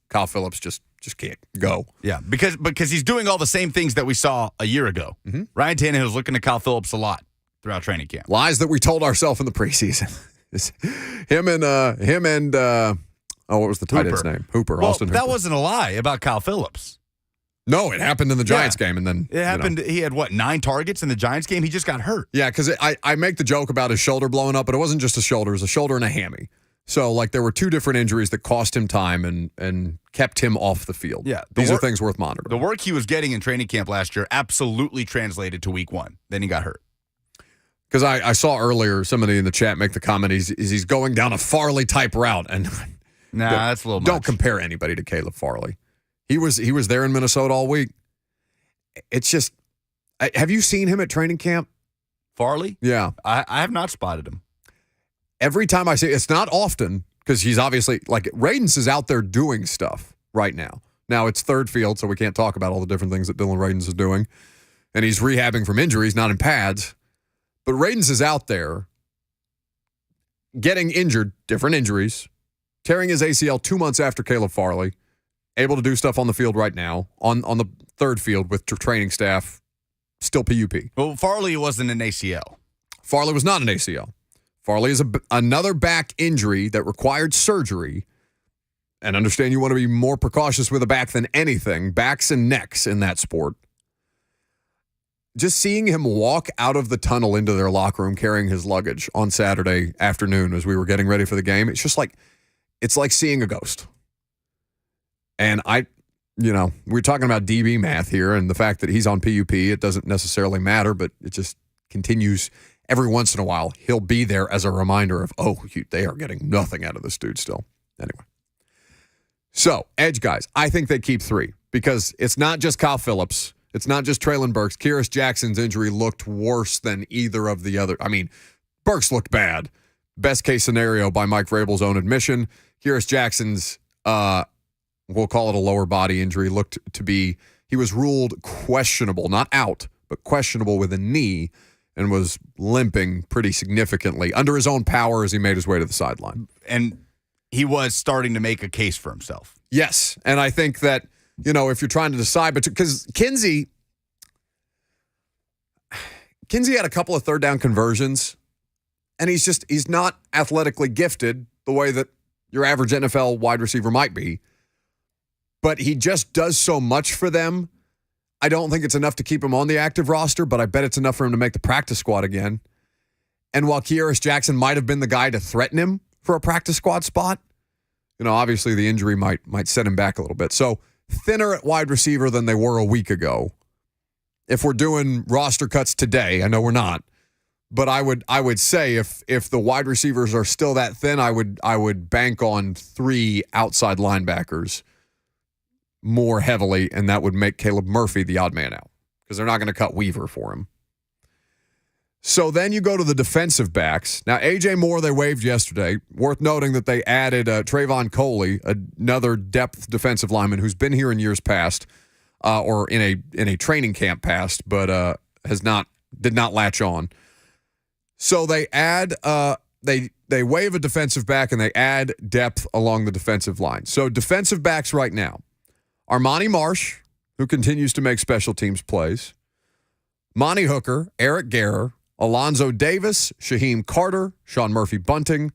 Kyle Phillips just can't go. Yeah, because he's doing all the same things that we saw a year ago. Mm-hmm. Ryan Tannehill's looking at Kyle Phillips a lot throughout training camp. Lies that we told ourselves in the preseason. him and what was the tight end's name? Hooper. Austin Hooper. That wasn't a lie about Kyle Phillips. No, it happened in the Giants game, and then it happened. He had 9 targets in the Giants game. He just got hurt. Yeah, because I make the joke about his shoulder blowing up, but it wasn't just a shoulder; it was a shoulder and a hammy. So, there were 2 different injuries that cost him time and kept him off the field. Yeah, these are things worth monitoring. The work he was getting in training camp last year absolutely translated to week 1. Then he got hurt. Because I saw earlier somebody in the chat make the comment he's going down a Farley type route, and that's a little much. Don't compare anybody to Caleb Farley. He was there in Minnesota all week. It's just, have you seen him at training camp? Farley? Yeah. I have not spotted him. Every time I see it's not often, because he's obviously, Radens is out there doing stuff right now. Now, it's third field, so we can't talk about all the different things that Dylan Radens is doing. And he's rehabbing from injuries, not in pads. But Radens is out there getting injured, different injuries, tearing his ACL 2 months after Caleb Farley, able to do stuff on the field right now, on the third field with training staff, still PUP. Well, Farley wasn't an ACL. Farley was not an ACL. Farley is another back injury that required surgery. And understand you want to be more precautious with a back than anything. Backs and necks in that sport. Just seeing him walk out of the tunnel into their locker room carrying his luggage on Saturday afternoon as we were getting ready for the game, it's like seeing a ghost. And we're talking about DB math here, and the fact that he's on PUP, it doesn't necessarily matter, but it just continues. Every once in a while, he'll be there as a reminder of, they are getting nothing out of this dude still. Anyway. So, edge guys, I think they keep 3 because it's not just Kyle Phillips. It's not just Traylon Burks. Kyrus Jackson's injury looked worse than either of the other. I mean, Burks looked bad. Best case scenario by Mike Vrabel's own admission. Kyrus Jackson's, we'll call it a lower body injury, looked to be, he was ruled questionable, not out, but questionable with a knee, and was limping pretty significantly under his own power as he made his way to the sideline. And he was starting to make a case for himself. Yes, and I think that, if you're trying to decide, because Kinsey, Kinsey had a couple of third down conversions, and he's not athletically gifted the way that your average NFL wide receiver might be. But he just does so much for them. I don't think it's enough to keep him on the active roster, but I bet it's enough for him to make the practice squad again. And while Geodis Jackson might have been the guy to threaten him for a practice squad spot, obviously the injury might set him back a little bit. So thinner at wide receiver than they were a week ago. If we're doing roster cuts today, I know we're not, but I would say if the wide receivers are still that thin, I would bank on 3 outside linebackers more heavily, and that would make Caleb Murphy the odd man out because they're not going to cut Weaver for him. So then you go to the defensive backs. Now, A.J. Moore they waived yesterday. Worth noting that they added Trayvon Coley, another depth defensive lineman who's been here in years past, or in a training camp past, but did not latch on. So they add they waive a defensive back and they add depth along the defensive line. So defensive backs right now: Armani Marsh, who continues to make special teams plays; Monty Hooker, Eric Guerrer, Alonzo Davis, Shaheem Carter, Sean Murphy-Bunting,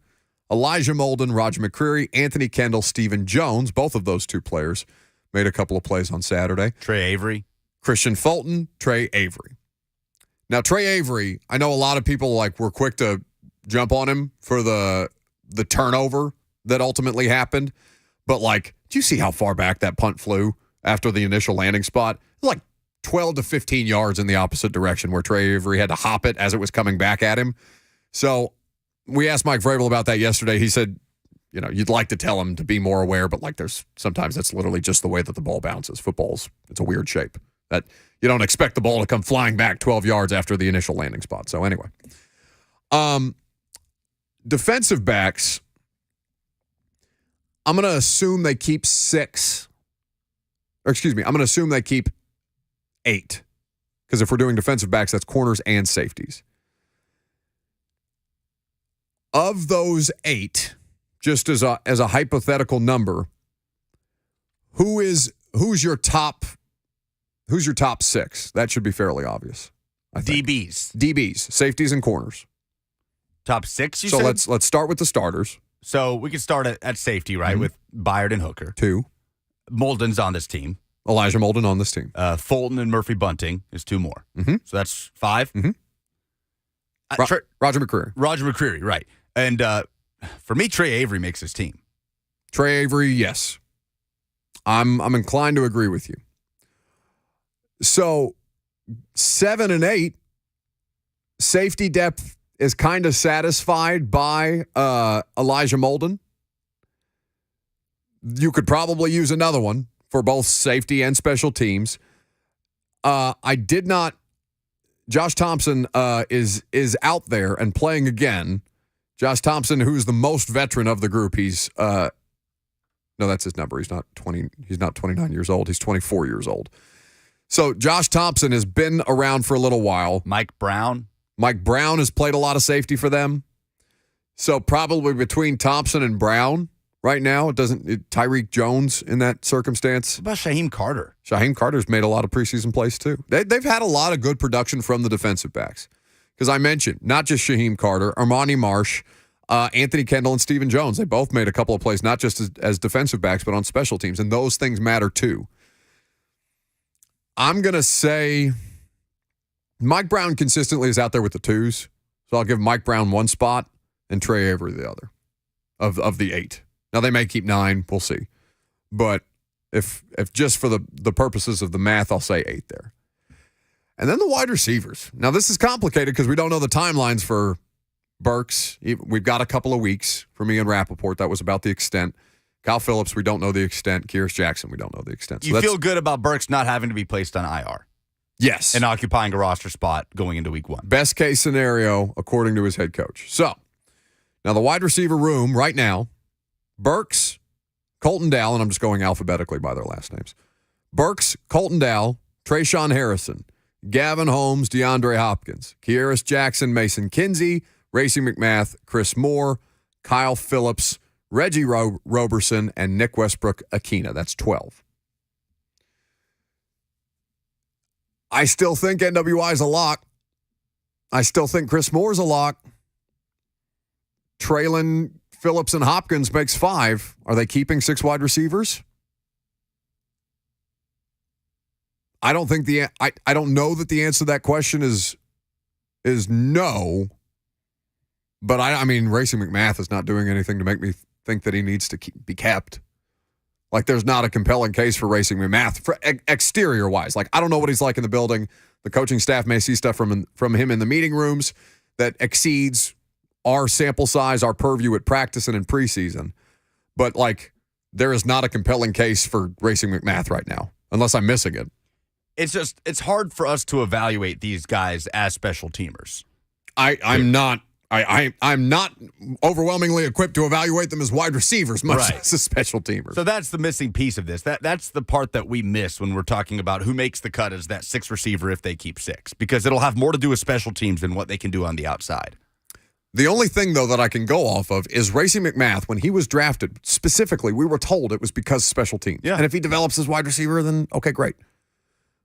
Elijah Molden, Roger McCreary, Anthony Kendall, Stephen Jones. Both of those 2 players made a couple of plays on Saturday. Trey Avery. Christian Fulton, Trey Avery. Now, Trey Avery, I know a lot of people were quick to jump on him for the turnover that ultimately happened. But, did you see how far back that punt flew after the initial landing spot? It was 12 to 15 yards in the opposite direction where Trey Avery had to hop it as it was coming back at him. So we asked Mike Vrabel about that yesterday. He said, you'd like to tell him to be more aware, but there's sometimes that's literally just the way that the ball bounces. It's a weird shape that you don't expect the ball to come flying back 12 yards after the initial landing spot. So anyway, defensive backs, I'm going to assume they keep 6. Or excuse me, I'm going to assume they keep 8. Because if we're doing defensive backs, that's corners and safeties. Of those 8, just as a hypothetical number, who's your top 6? That should be fairly obvious. I think. DBs, safeties and corners. Top 6, you said? So let's start with the starters. So we can start at safety, right, with Byard and Hooker. 2. Molden's on this team. Elijah Molden on this team. Fulton and Murphy-Bunting is 2 more. Mm-hmm. So that's 5. Mm-hmm. Roger McCreary. Roger McCreary, right. And for me, Trey Avery makes his team. Trey Avery, yes. I'm inclined to agree with you. So 7 and 8, safety depth is kind of satisfied by Elijah Molden. You could probably use another one for both safety and special teams. Josh Thompson is out there and playing again. Josh Thompson, who's the most veteran of the group, he's no, that's his number. He's not 20. He's not 29 years old. He's 24 years old. So Josh Thompson has been around for a little while. Mike Brown has played a lot of safety for them. So probably between Thompson and Brown right now, Tyreek Jones in that circumstance. What about Shaheem Carter? Shaheem Carter's made a lot of preseason plays too. They've had a lot of good production from the defensive backs. Because I mentioned, not just Shaheem Carter, Armani Marsh, Anthony Kendall, and Stephen Jones. They both made a couple of plays, not just as defensive backs, but on special teams. And those things matter too. I'm going to say Mike Brown consistently is out there with the 2s. So I'll give Mike Brown 1 spot and Trey Avery the other of the 8. Now, they may keep 9. We'll see. But if just for the purposes of the math, I'll say 8 there. And then the wide receivers. Now, this is complicated because we don't know the timelines for Burks. We've got a couple of weeks for me and Rappaport. That was about the extent. Kyle Phillips, we don't know the extent. Geodis Jackson, we don't know the extent. So you feel good about Burks not having to be placed on IR? Yes. And occupying a roster spot going into week 1. Best case scenario, according to his head coach. So, now the wide receiver room right now, Burks, Colton Dow, and I'm just going alphabetically by their last names. Burks, Colton Dow, Trayshawn Harrison, Gavin Holmes, DeAndre Hopkins, Geodis Jackson, Mason Kinsey, Racey McMath, Chris Moore, Kyle Phillips, Reggie Roberson, and Nick Westbrook-Akina. That's 12. I still think NWI is a lock. I still think Chris Moore's a lock. Traylon, Phillips, and Hopkins makes 5. Are they keeping 6 wide receivers? I don't think I don't know that the answer to that question is no. But I mean, Racing McMath is not doing anything to make me think that he needs to be kept. Like, there's not a compelling case for Racing McMath for exterior wise. Like, I don't know what he's like in the building. The coaching staff may see stuff from him in the meeting rooms that exceeds our sample size, our purview at practice and in preseason. But, like, there is not a compelling case for Racing McMath right now, unless I'm missing it. It's hard for us to evaluate these guys as special teamers. I'm not overwhelmingly equipped to evaluate them as wide receivers, much less as special teamers. So that's the missing piece of this. That's the part that we miss when we're talking about who makes the cut as that 6th receiver if they keep 6, because it'll have more to do with special teams than what they can do on the outside. The only thing, though, that I can go off of is Racing McMath. When he was drafted, specifically, we were told it was because of special teams. Yeah. And if he develops as wide receiver, then okay, great.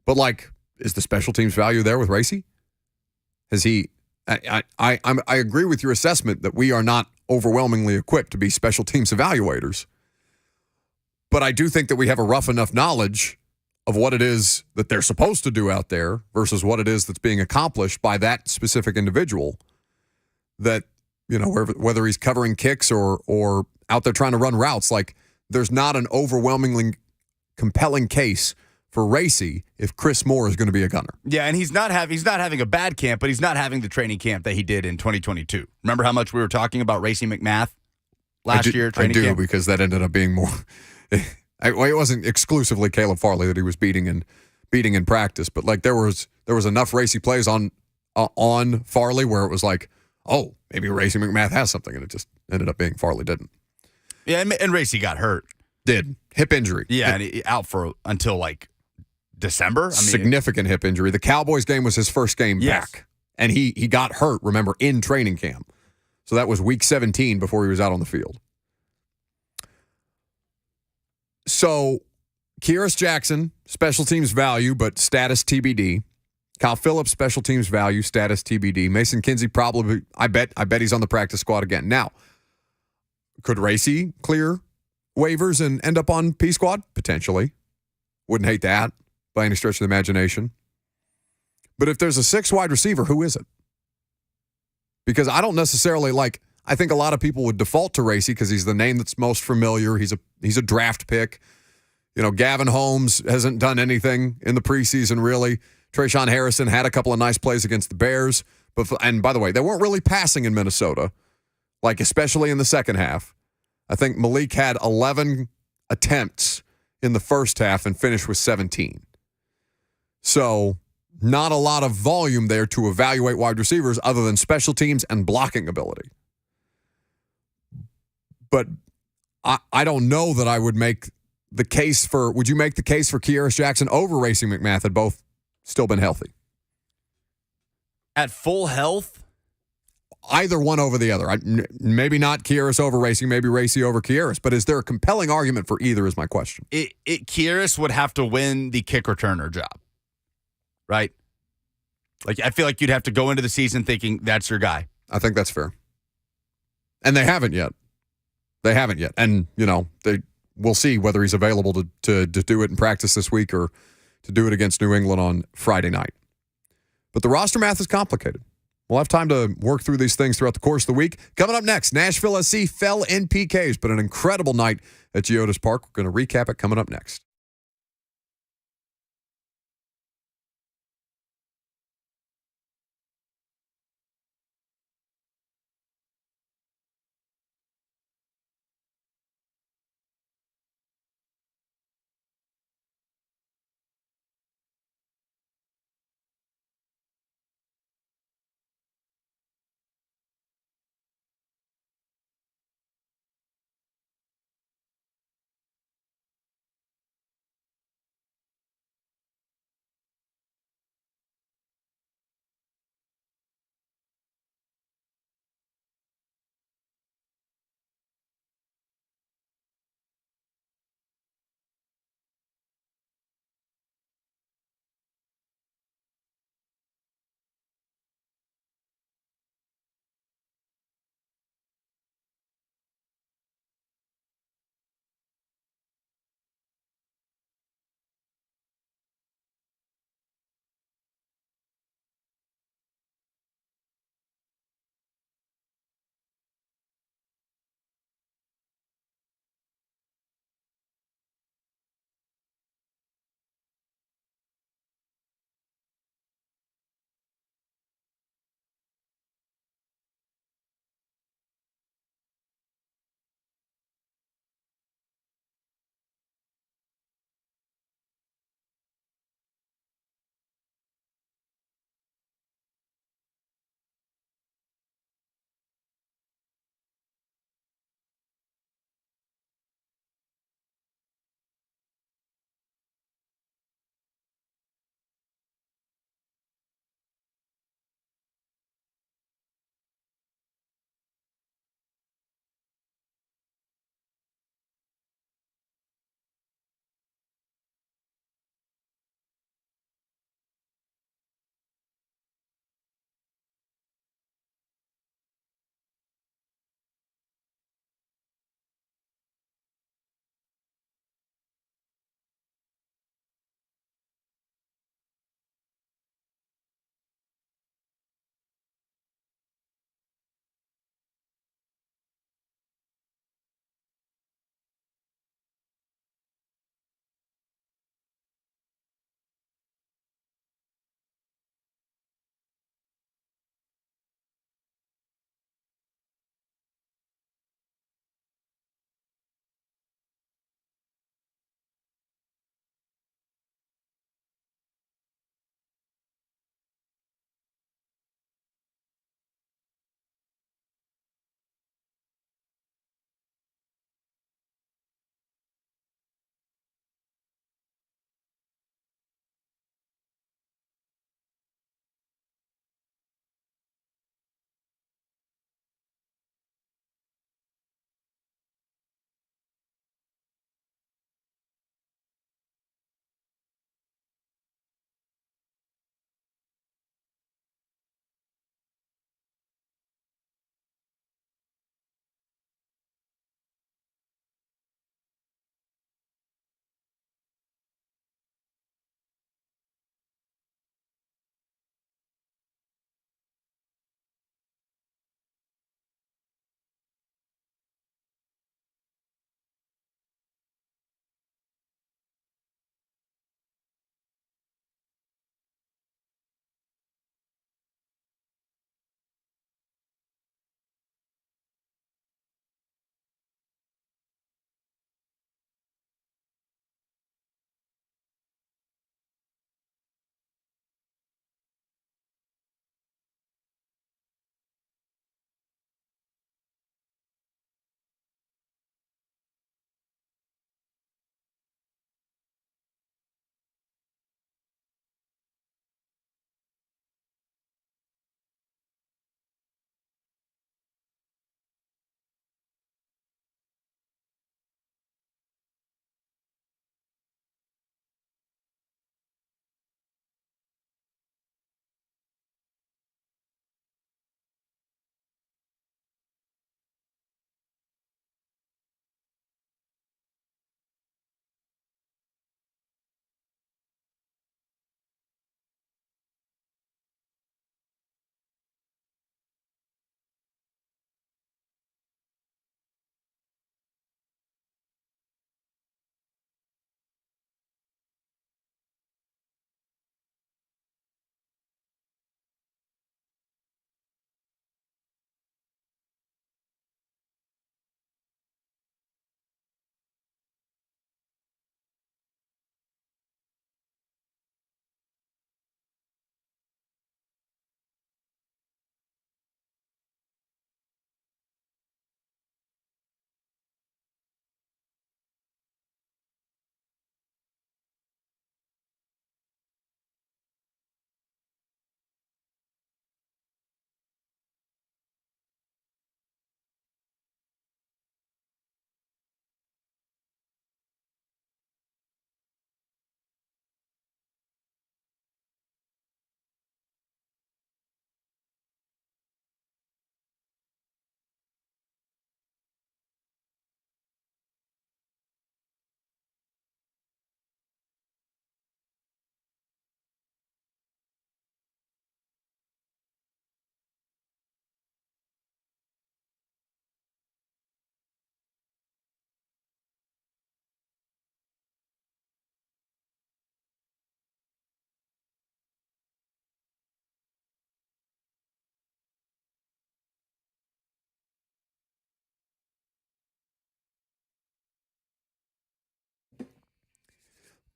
But, like, is the special teams value there with Racy? Has he? I agree with your assessment that we are not overwhelmingly equipped to be special teams evaluators. But I do think that we have a rough enough knowledge of what it is that they're supposed to do out there versus what it is that's being accomplished by that specific individual, that, you know, whether he's covering kicks or out there trying to run routes, like, there's not an overwhelmingly compelling case for Racy if Chris Moore is going to be a gunner. Yeah, and he's not having a bad camp, but he's not having the training camp that he did in 2022. Remember how much we were talking about Racing McMath last year? I do, camp? because that ended up being more. It wasn't exclusively Caleb Farley that he was beating in practice, but, like, there was enough Racy plays on Farley where it was like, oh, maybe Racing McMath has something, and it just ended up being Farley didn't. Yeah, and Racy got hurt. Did. Hip injury. Yeah, and he out for until, like, December. Significant hip injury. The Cowboys game was his first game back. And he got hurt, remember, in training camp. So that was week 17 before he was out on the field. So, Kyrus Jackson, special teams value, but status TBD. Kyle Phillips, special teams value, status TBD. Mason Kinsey probably, I bet he's on the practice squad again. Now, could Racy clear waivers and end up on P squad? Potentially. Wouldn't hate that by any stretch of the imagination. But if there's a 6 wide receiver, who is it? Because I don't necessarily I think a lot of people would default to Racy because he's the name that's most familiar. He's a draft pick. You know, Gavin Holmes hasn't done anything in the preseason, really. Trayshawn Harrison had a couple of nice plays against the Bears. And by the way, they weren't really passing in Minnesota, like, especially in the second half. I think Malik had 11 attempts in the first half and finished with 17. So, not a lot of volume there to evaluate wide receivers other than special teams and blocking ability. But I don't know that I would make the case for, would you make the case for Kyrus Jackson over Racing McMath had both still been healthy? At full health? Either one over the other. Maybe not Kyrus over Racing, maybe Racy over Kyrus, but is there a compelling argument for either is my question. Kyrus would have to win the kick returner job, right? Like, I feel like you'd have to go into the season thinking that's your guy. I think that's fair. And they haven't yet. And, you know, we'll see whether he's available to do it in practice this week or to do it against New England on Friday night. But the roster math is complicated. We'll have time to work through these things throughout the course of the week. Coming up next, Nashville SC fell in PKs, but an incredible night at Geodis Park. We're going to recap it coming up next.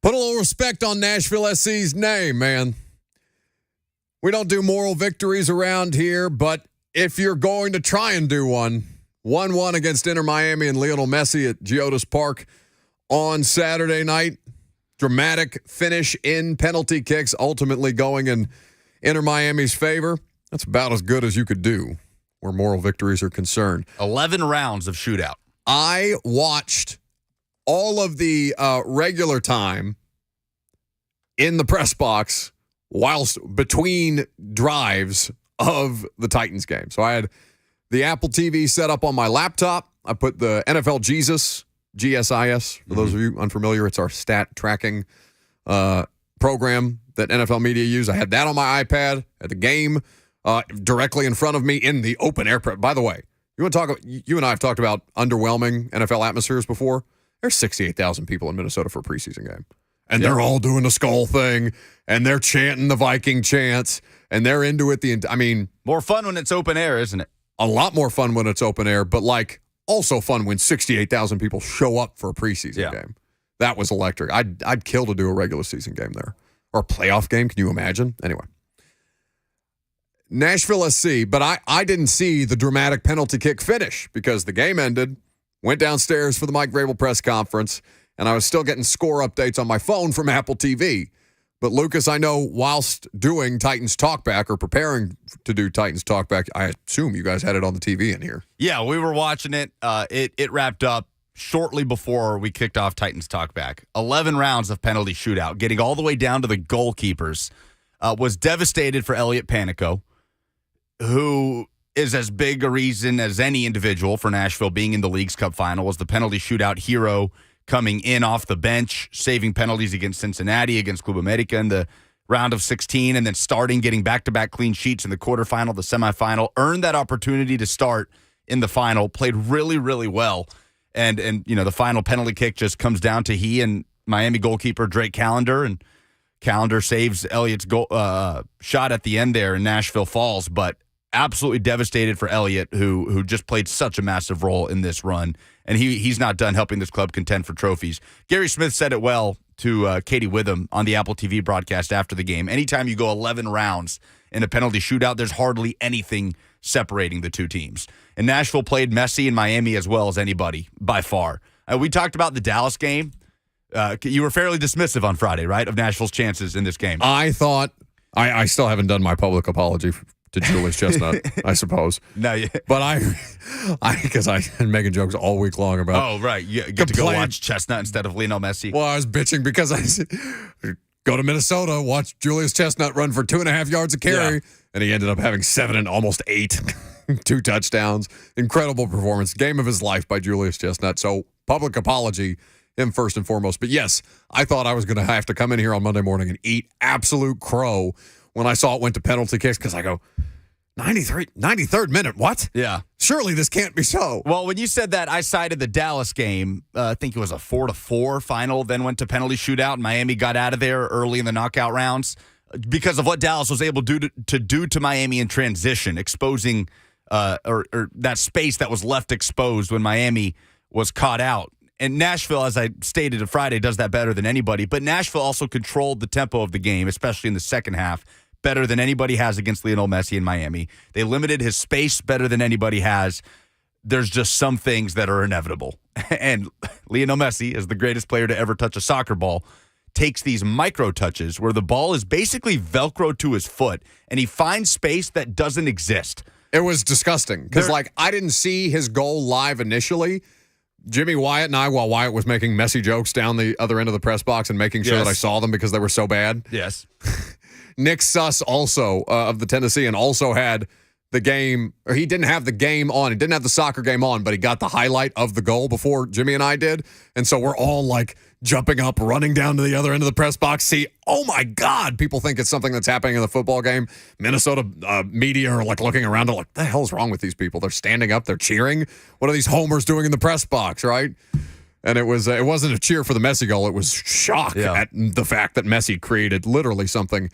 Put a little respect on Nashville SC's name, man. We don't do moral victories around here, but if you're going to try and do one, 1-1 against Inter Miami and Lionel Messi at Geodis Park on Saturday night. Dramatic finish in penalty kicks, ultimately going in Inter Miami's favor. That's about as good as you could do where moral victories are concerned. 11 rounds of shootout. I watched all of the regular time in the press box whilst between drives of the Titans game. So I had the Apple TV set up on my laptop. I put the NFL Jesus, GSIS, for those of you unfamiliar, it's our stat tracking program that NFL media use. I had that on my iPad at the game directly in front of me in the open air. By the way, you and I have talked about underwhelming NFL atmospheres before. There's 68,000 people in Minnesota for a preseason game. And they're all doing the skull thing, and they're chanting the Viking chants, and they're into it. More fun when it's open air, isn't it? A lot more fun when it's open air, but also fun when 68,000 people show up for a preseason game. That was electric. I'd kill to do a regular season game there. Or a playoff game, can you imagine? Anyway. Nashville SC, but I didn't see the dramatic penalty kick finish because the game ended, went downstairs for the Mike Vrabel press conference, and I was still getting score updates on my phone from Apple TV. But Lucas, I know whilst doing Titans Talkback or preparing to do Titans Talkback, I assume you guys had it on the TV in here. Yeah, we were watching it. It wrapped up shortly before we kicked off Titans Talkback. 11 rounds of penalty shootout, getting all the way down to the goalkeepers. Was devastated for Elliot Panico, who is as big a reason as any individual for Nashville being in the League's Cup final, was the penalty shootout hero coming in off the bench, saving penalties against Cincinnati, against Club America in the round of 16, and then getting back-to-back clean sheets in the quarterfinal, the semifinal, earned that opportunity to start in the final, played really, really well. And the final penalty kick just comes down to he and Miami goalkeeper Drake Callender, and Callender saves Elliott's goal shot at the end there, and Nashville falls. But absolutely devastated for Elliott, who just played such a massive role in this run, and he's not done helping this club contend for trophies. Gary Smith said it well to Katie Witham on the Apple TV broadcast after the game. Anytime you go 11 rounds in a penalty shootout, there's hardly anything separating the two teams. And Nashville played Messi and Miami as well as anybody, by far. We talked about the Dallas game. You were fairly dismissive on Friday, right, of Nashville's chances in this game. I thought I still haven't done my public apology to Julius Chestnut, I suppose. No, but because I've been making jokes all week long about. Oh, right. You get to go watch Chestnut instead of Lionel Messi. Well, I was bitching because I said, go to Minnesota, watch Julius Chestnut run for 2.5 yards a carry, and he ended up having 7 and almost 8, 2 touchdowns. Incredible performance. Game of his life by Julius Chestnut. So public apology, him first and foremost. But yes, I thought I was going to have to come in here on Monday morning and eat absolute crow when I saw it went to penalty kicks, because I go, 93rd minute, what? Yeah. Surely this can't be so. Well, when you said that, I cited the Dallas game. I think it was a 4-4 final, then went to penalty shootout. Miami got out of there early in the knockout rounds because of what Dallas was able to do to Miami in transition, exposing or that space that was left exposed when Miami was caught out. And Nashville, as I stated on Friday, does that better than anybody. But Nashville also controlled the tempo of the game, especially in the second half, better than anybody has against Lionel Messi in Miami. They limited his space better than anybody has. There's just some things that are inevitable. And Lionel Messi, as the greatest player to ever touch a soccer ball, takes these micro touches where the ball is basically Velcro to his foot, and he finds space that doesn't exist. It was disgusting because, I didn't see his goal live initially. Jimmy Wyatt and I, while Wyatt was making messy jokes down the other end of the press box and making sure that I saw them because they were so bad. Yes. Nick Suss also of the Tennessean also had the game, or he didn't have the game on. He didn't have the soccer game on, but he got the highlight of the goal before Jimmy and I did. And so we're all jumping up, running down to the other end of the press box. See, oh my God, people think it's something that's happening in the football game. Minnesota media are looking around, what the hell's wrong with these people? They're standing up, they're cheering. What are these homers doing in the press box, right? And it wasn't a cheer for the Messi goal. It was shock at the fact that Messi created literally something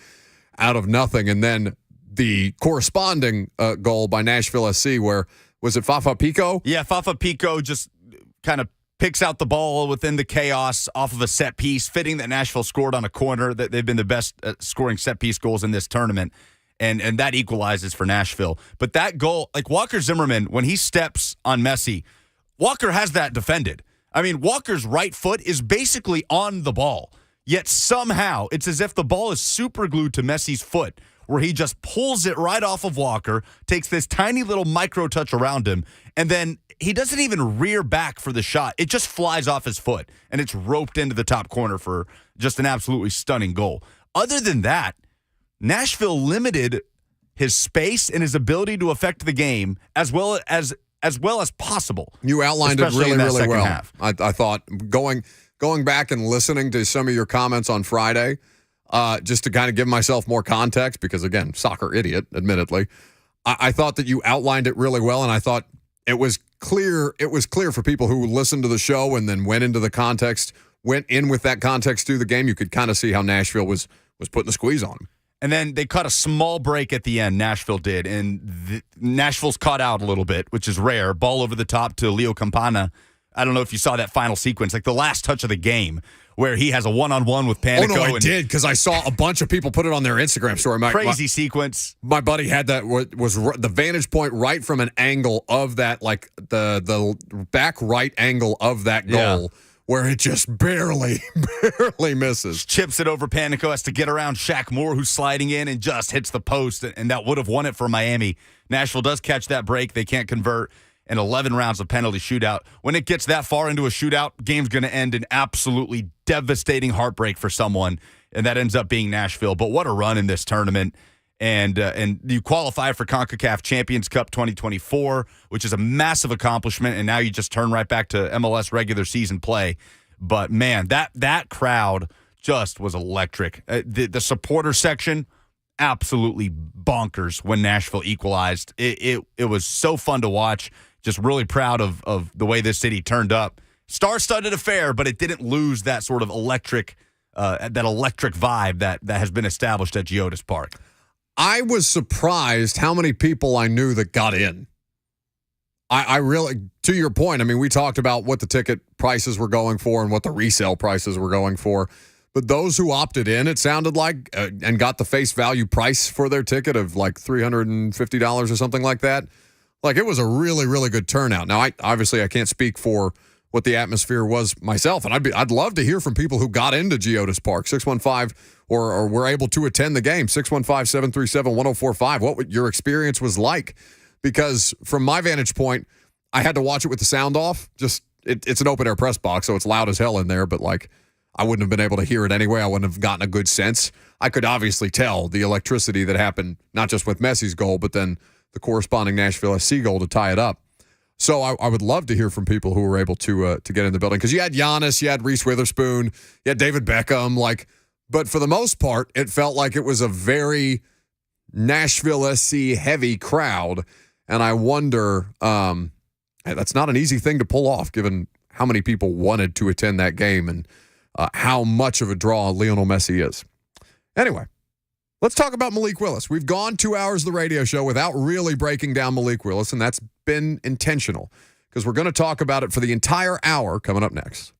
out of nothing. And then the corresponding goal by Nashville SC, where was it Fafa Pico? Yeah, Fafa Pico just kind of picks out the ball within the chaos off of a set piece, fitting that Nashville scored on a corner. That they've been the best at scoring set piece goals in this tournament, and that equalizes for Nashville. But that goal, like Walker Zimmerman, when he steps on Messi, Walker has that defended. I mean, Walker's right foot is basically on the ball, yet somehow it's as if the ball is super glued to Messi's foot, where he just pulls it right off of Walker, takes this tiny little micro touch around him, and then he doesn't even rear back for the shot. It just flies off his foot, and it's roped into the top corner for just an absolutely stunning goal. Other than that, Nashville limited his space and his ability to affect the game as well as possible. You outlined it really, really well. Half. I thought going back and listening to some of your comments on Friday, just to kind of give myself more context, because again, soccer idiot, admittedly, I thought that you outlined it really well, and I thought it was clear. It was clear for people who listened to the show and then went in with that context through the game. You could kind of see how Nashville was putting the squeeze on him. And then they cut a small break at the end, Nashville did, and Nashville's caught out a little bit, which is rare. Ball over the top to Leo Campana. I don't know if you saw that final sequence, like the last touch of the game, where he has a one-on-one with Panico. Oh, no, I did, because I saw a bunch of people put it on their Instagram story. Crazy sequence. My buddy had that, was the vantage point right from an angle of that, like the back right angle of that goal, where it just barely misses. Chips it over Panico, has to get around Shaq Moore, who's sliding in, and just hits the post, and that would have won it for Miami. Nashville does catch that break. They can't convert. And 11 rounds of penalty shootout. When it gets that far into a shootout, game's going to end in absolutely devastating heartbreak for someone, and that ends up being Nashville. But what a run in this tournament. And you qualify for CONCACAF Champions Cup 2024, which is a massive accomplishment, and now you just turn right back to MLS regular season play. But, man, that crowd just was electric. The supporter section, absolutely bonkers when Nashville equalized. It was so fun to watch. Just really proud of the way this city turned up. Star-studded affair, but it didn't lose that sort of electric vibe that has been established at Geodis Park. I was surprised how many people I knew that got in. I really, to your point, I mean, we talked about what the ticket prices were going for and what the resale prices were going for. But those who opted in, it sounded like, and got the face value price for their ticket of like $350 or something like that. Like, it was a really, really good turnout. Now, I can't speak for what the atmosphere was myself, and I'd love to hear from people who got into Geodis Park, 615, or were able to attend the game, 615-737-1045, what your experience was like. Because from my vantage point, I had to watch it with the sound off. Just it's an open-air press box, so it's loud as hell in there, but like, I wouldn't have been able to hear it anyway. I wouldn't have gotten a good sense. I could obviously tell the electricity that happened, not just with Messi's goal, but then the corresponding Nashville SC goal to tie it up. So I would love to hear from people who were able to get in the building. Because you had Giannis, you had Reese Witherspoon, you had David Beckham. But for the most part, it felt like it was a very Nashville SC heavy crowd. And I wonder, that's not an easy thing to pull off, given how many people wanted to attend that game and how much of a draw Lionel Messi is. Anyway, let's talk about Malik Willis. We've gone 2 hours of the radio show without really breaking down Malik Willis, and that's been intentional because we're going to talk about it for the entire hour coming up next.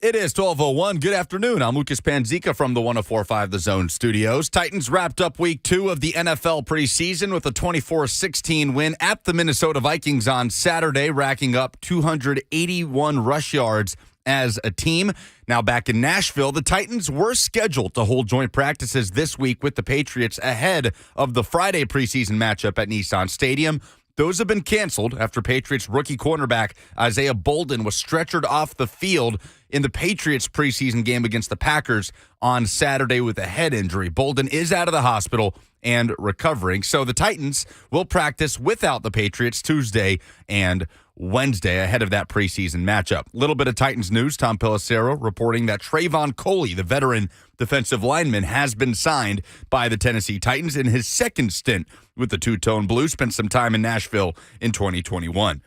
It is 12:01. Good afternoon. I'm Lucas Panzica from the 104.5 The Zone studios. Titans wrapped up week 2 of the NFL preseason with a 24-16 win at the Minnesota Vikings on Saturday, racking up 281 rush yards as a team. Now back in Nashville, the Titans were scheduled to hold joint practices this week with the Patriots ahead of the Friday preseason matchup at Nissan Stadium. Those have been canceled after Patriots rookie cornerback Isaiah Bolden was stretchered off the field in the Patriots preseason game against the Packers on Saturday with a head injury. Bolden is out of the hospital and recovering. So the Titans will practice without the Patriots Tuesday and Wednesday ahead of that preseason matchup. Little bit of Titans news. Tom Pelissero reporting that Trayvon Coley, the veteran defensive lineman, has been signed by the Tennessee Titans in his second stint with the Two-Tone Blues. Spent some time in Nashville in 2021.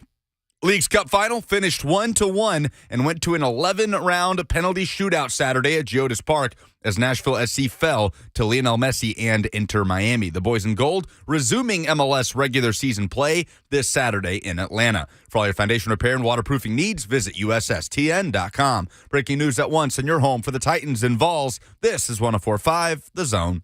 League's Cup final finished 1-1 and went to an 11-round penalty shootout Saturday at Geodis Park as Nashville SC fell to Lionel Messi and Inter Miami. The boys in gold resuming MLS regular season play this Saturday in Atlanta. For all your foundation repair and waterproofing needs, visit USSTN.com. Breaking news at once in your home for the Titans and Vols. This is 104.5 The Zone.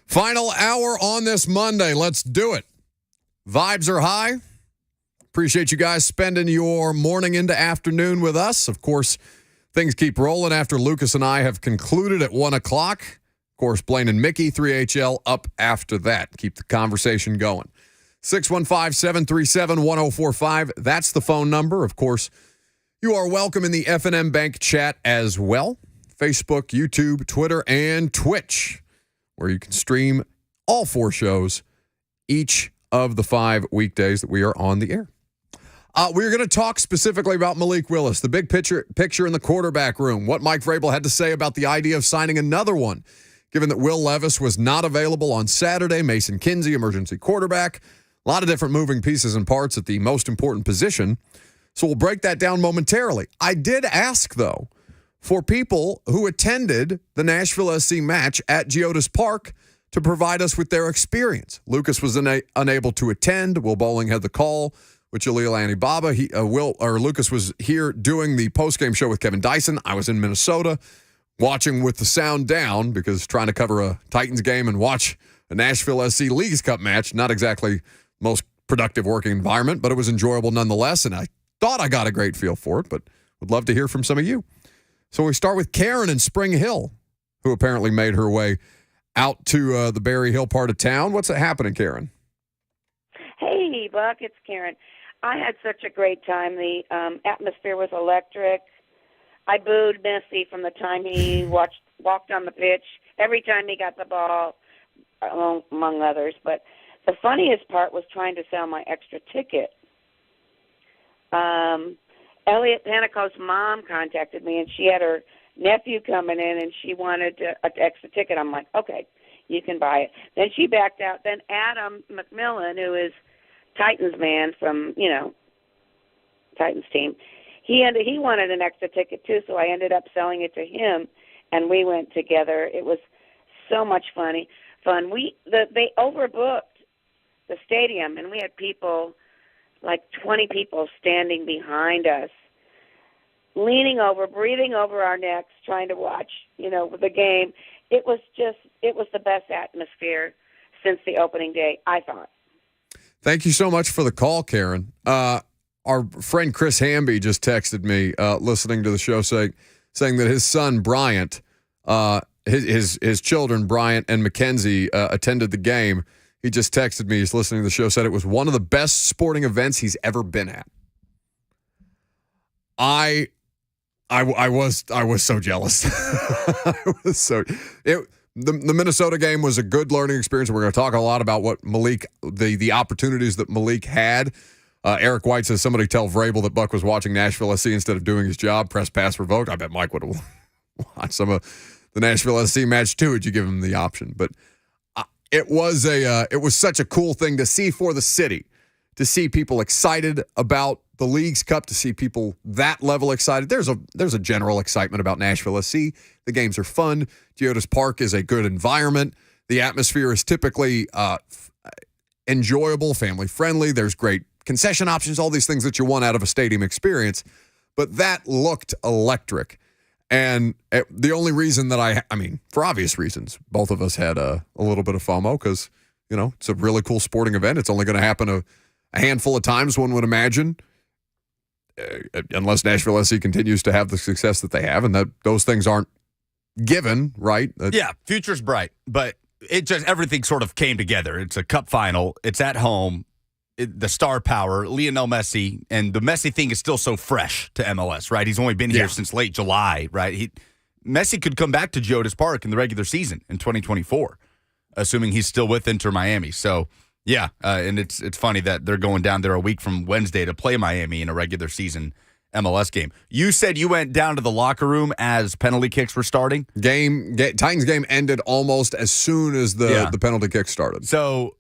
Final hour on this Monday. Let's do it. Vibes are high. Appreciate you guys spending your morning into afternoon with us. Of course, things keep rolling after Lucas and I have concluded at 1 o'clock. Of course, Blaine and Mickey, 3HL, up after that. Keep the conversation going. 615-737-1045. That's the phone number. Of course, you are welcome in the F&M Bank chat as well. Facebook, YouTube, Twitter, and Twitch, where you can stream all 4 shows each of the 5 weekdays that we are on the air. We're going to talk specifically about Malik Willis, the big picture in the quarterback room, what Mike Vrabel had to say about the idea of signing another one, given that Will Levis was not available on Saturday, Mason Kinsey, emergency quarterback, a lot of different moving pieces and parts at the most important position. So we'll break that down momentarily. I did ask, though, for people who attended the Nashville SC match at Geodis Park to provide us with their experience. Lucas was unable to attend. Will Bowling had the call with Jaleel Anibaba. Lucas was here doing the postgame show with Kevin Dyson. I was in Minnesota watching with the sound down because trying to cover a Titans game and watch a Nashville SC Leagues Cup match, not exactly most productive working environment, but it was enjoyable nonetheless, and I thought I got a great feel for it, but would love to hear from some of you. So we start with Karen in Spring Hill, who apparently made her way out to the Berry Hill part of town. What's happening, Karen? Hey, Buck, it's Karen. I had such a great time. The atmosphere was electric. I booed Messi from the time he walked on the pitch, every time he got the ball, among others. But the funniest part was trying to sell my extra ticket. Elliot Panico's mom contacted me, and she had her nephew coming in, and she wanted an extra ticket. I'm like, okay, you can buy it. Then she backed out. Then Adam McMillan, who is Titans man from, Titans team, he wanted an extra ticket too, so I ended up selling it to him, and we went together. It was so much fun. They overbooked the stadium, and we had people, like 20 people standing behind us, leaning over, breathing over our necks, trying to watch, the game. It was the best atmosphere since the opening day, I thought. Thank you so much for the call, Karen. Our friend Chris Hamby just texted me, listening to the show, saying that his son, Bryant, his children, Bryant and Mackenzie, attended the game. He just texted me. He's listening to the show, said it was one of the best sporting events he's ever been at. I was so jealous. The Minnesota game was a good learning experience. We're going to talk a lot about what Malik, the opportunities that Malik had. Eric White says, somebody tell Vrabel that Buck was watching Nashville SC instead of doing his job. Press pass revoked. I bet Mike would have watched some of the Nashville SC match too, had you give him the option. But it was such a cool thing to see for the city, to see people excited about the League's Cup, to see people that level excited. There's a general excitement about Nashville SC. The games are fun. Geodis Park is a good environment. The atmosphere is typically enjoyable, family friendly. There's great concession options, all these things that you want out of a stadium experience. But that looked electric. And the only reason that I mean, for obvious reasons, both of us had a little bit of FOMO because, it's a really cool sporting event. It's only going to happen a handful of times, one would imagine, unless Nashville SC continues to have the success that they have, and that those things aren't given, right? Yeah, future's bright, but everything sort of came together. It's a cup final. It's at home. The star power, Lionel Messi, and the Messi thing is still so fresh to MLS, right? He's only been here since late July, right? Messi could come back to Geodis Park in the regular season in 2024, assuming he's still with Inter Miami. So, yeah, and it's funny that they're going down there a week from Wednesday to play Miami in a regular season MLS game. You said you went down to the locker room as penalty kicks were starting? Titans game ended almost as soon as the penalty kick started. So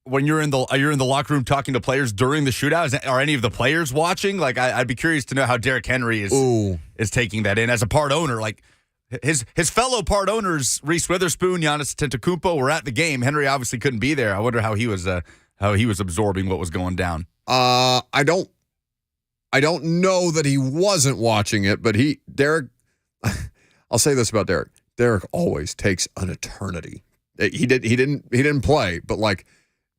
when you're in the locker room talking to players during the shootout, are any of the players watching? Like, I'd be curious to know how Derrick Henry is taking that in as a part owner. Like, his fellow part owners, Reese Witherspoon, Giannis Antetokounmpo, were at the game. Henry obviously couldn't be there. I wonder how he was absorbing what was going down. I don't know that he wasn't watching it, but Derrick. I'll say this about Derrick. Derrick always takes an eternity. He didn't play, but like,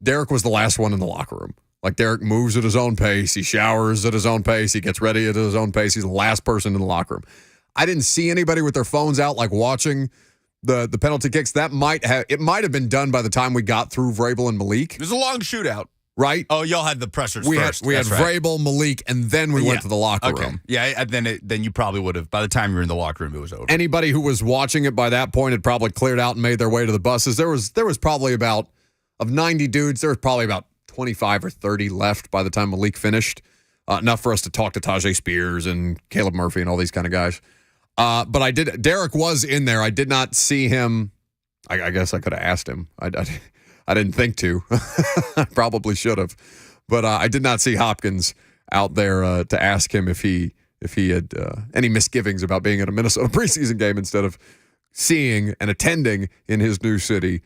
Derrick was the last one in the locker room. Like, Derrick moves at his own pace. He showers at his own pace. He gets ready at his own pace. He's the last person in the locker room. I didn't see anybody with their phones out, like, watching the penalty kicks. It might have been done by the time we got through Vrabel and Malik. It was a long shootout. Right? Oh, y'all had the pressures first. We had Vrabel, Malik, and then we went to the locker room. Yeah, and then you probably would have, by the time you were in the locker room, it was over. Anybody who was watching it by that point had probably cleared out and made their way to the buses. There was probably about, of 90 dudes, there was probably about 25 or 30 left by the time Malik finished. Enough for us to talk to Tajay Spears and Caleb Murphy and all these kind of guys. But Derrick was in there. I did not see him. I guess I could have asked him. I didn't think to. I probably should have. But I did not see Hopkins out there to ask him if he had any misgivings about being at a Minnesota preseason game instead of seeing and attending in his new city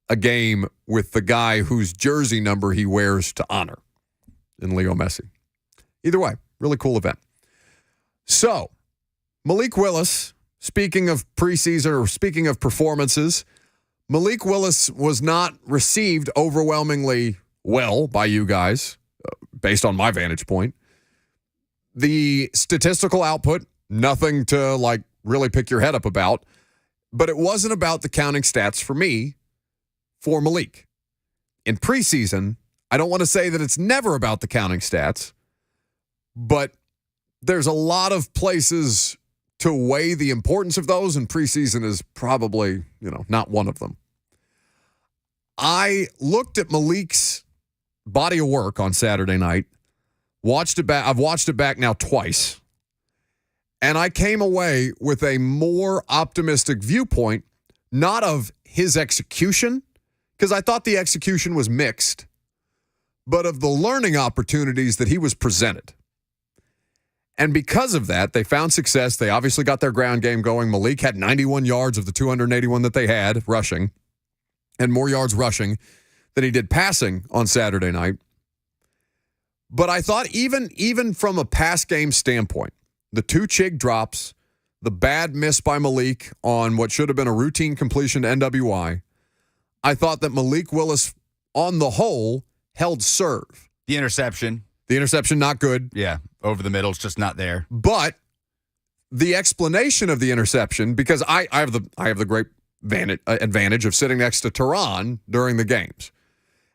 a game with the guy whose jersey number he wears to honor in Leo Messi. Either way, really cool event. So, Malik Willis, speaking of preseason or speaking of performances, Malik Willis was not received overwhelmingly well by you guys, based on my vantage point. The statistical output, nothing to like really pick your head up about, but it wasn't about the counting stats for me for Malik. In preseason, I don't want to say that it's never about the counting stats, but there's a lot of places to weigh the importance of those, and preseason is probably, not one of them. I looked at Malik's body of work on Saturday night, watched it back. I've watched it back now twice, and I came away with a more optimistic viewpoint, not of his execution, because I thought the execution was mixed, but of the learning opportunities that he was presented. And because of that, they found success. They obviously got their ground game going. Malik had 91 yards of the 281 that they had rushing, and more yards rushing than he did passing on Saturday night. But I thought even from a pass game standpoint, the two Chig drops, the bad miss by Malik on what should have been a routine completion to NWI, I thought that Malik Willis, on the whole, held serve. The interception, not good. Yeah, over the middle, it's just not there. But the explanation of the interception, because I have the great advantage of sitting next to Tehran during the games.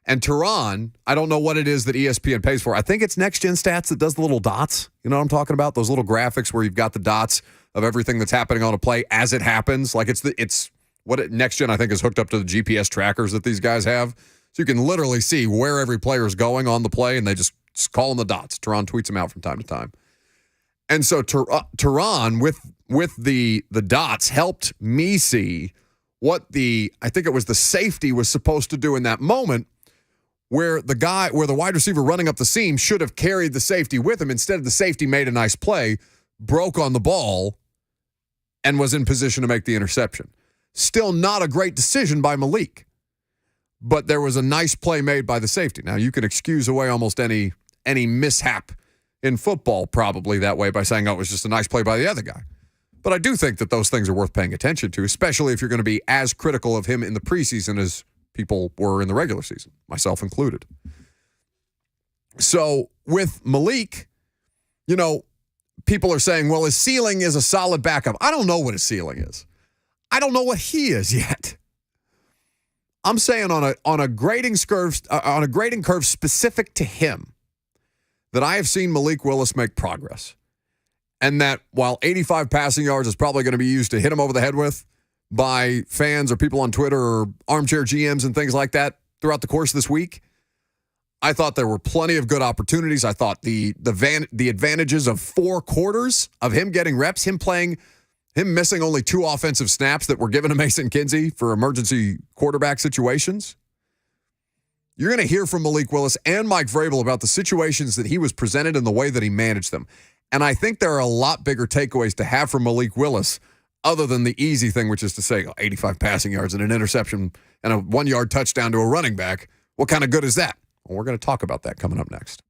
And Tehran, I don't know what it is that ESPN pays for. I think it's Next Gen Stats that does the little dots. You know what I'm talking about? Those little graphics where you've got the dots of everything that's happening on a play as it happens. Like Next Gen, I think, is hooked up to the GPS trackers that these guys have. So you can literally see where every player is going on the play, and they just call them the dots. Tehran tweets them out from time to time. And so Tehran, with the dots, helped me see I think it was the safety was supposed to do in that moment, where the wide receiver running up the seam should have carried the safety with him. Instead, the safety made a nice play, broke on the ball, and was in position to make the interception. Still not a great decision by Malik, but there was a nice play made by the safety. Now, you can excuse away almost any mishap in football probably that way by saying, oh, it was just a nice play by the other guy. But I do think that those things are worth paying attention to, especially if you're going to be as critical of him in the preseason as people were in the regular season, myself included. So with Malik, people are saying, well, his ceiling is a solid backup. I don't know what his ceiling is. I don't know what he is yet. I'm saying on a grading curve specific to him, that I have seen Malik Willis make progress. And that while 85 passing yards is probably going to be used to hit him over the head with by fans or people on Twitter or armchair GMs and things like that throughout the course of this week, I thought there were plenty of good opportunities. I thought the advantages of 4 quarters of him getting reps, him missing only 2 offensive snaps that were given to Mason Kinsey for emergency quarterback situations. You're going to hear from Malik Willis and Mike Vrabel about the situations that he was presented and the way that he managed them. And I think there are a lot bigger takeaways to have from Malik Willis other than the easy thing, which is to say 85 passing yards and an interception and a 1-yard touchdown to a running back. What kind of good is that? Well, we're going to talk about that coming up next.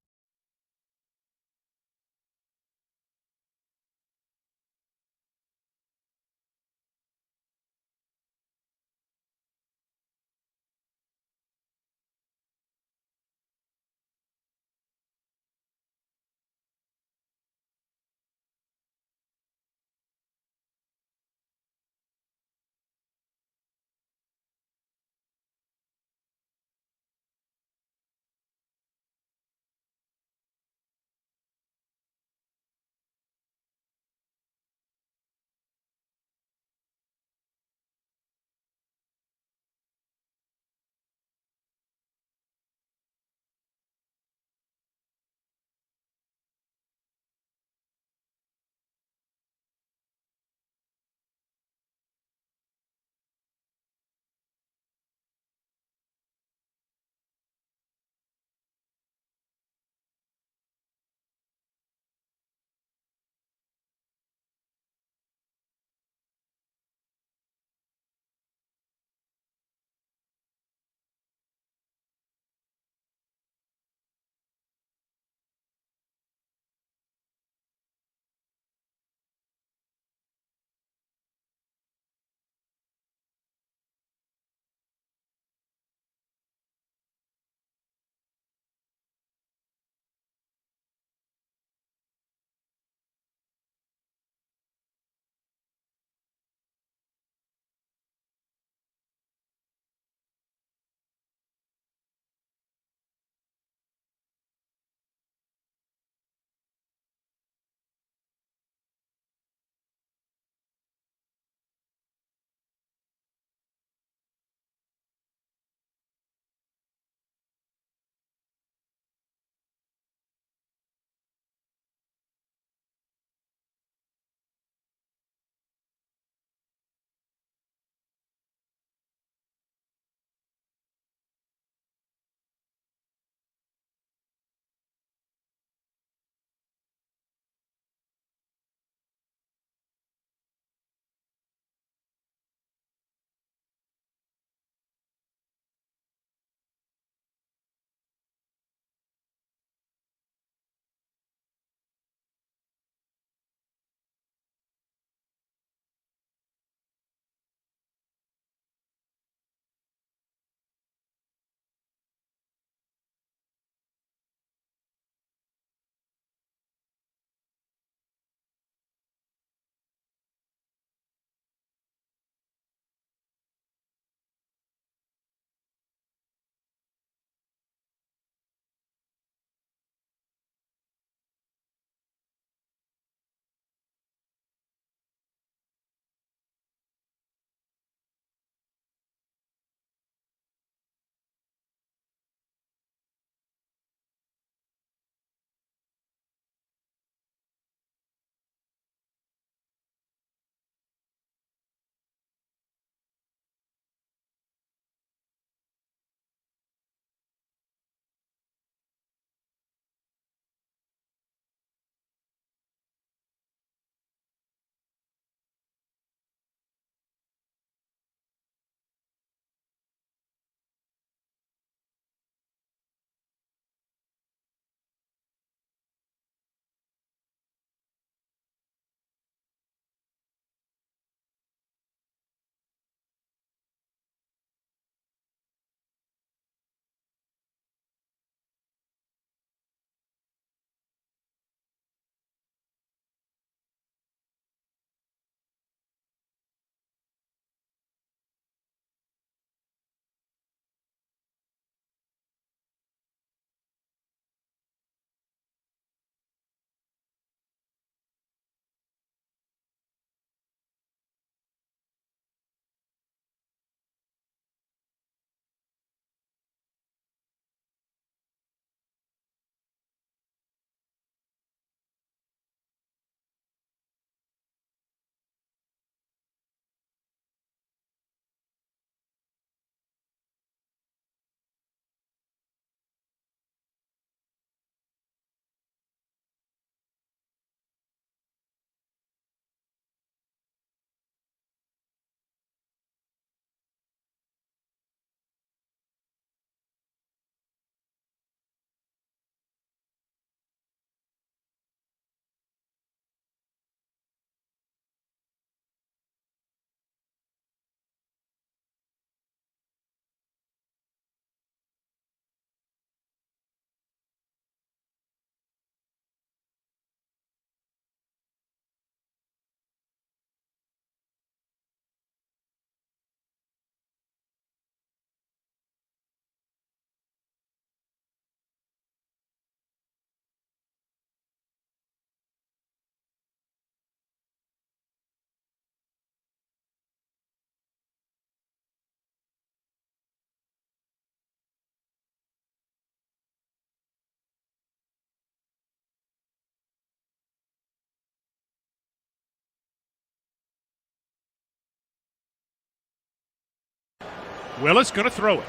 Willis going to throw it.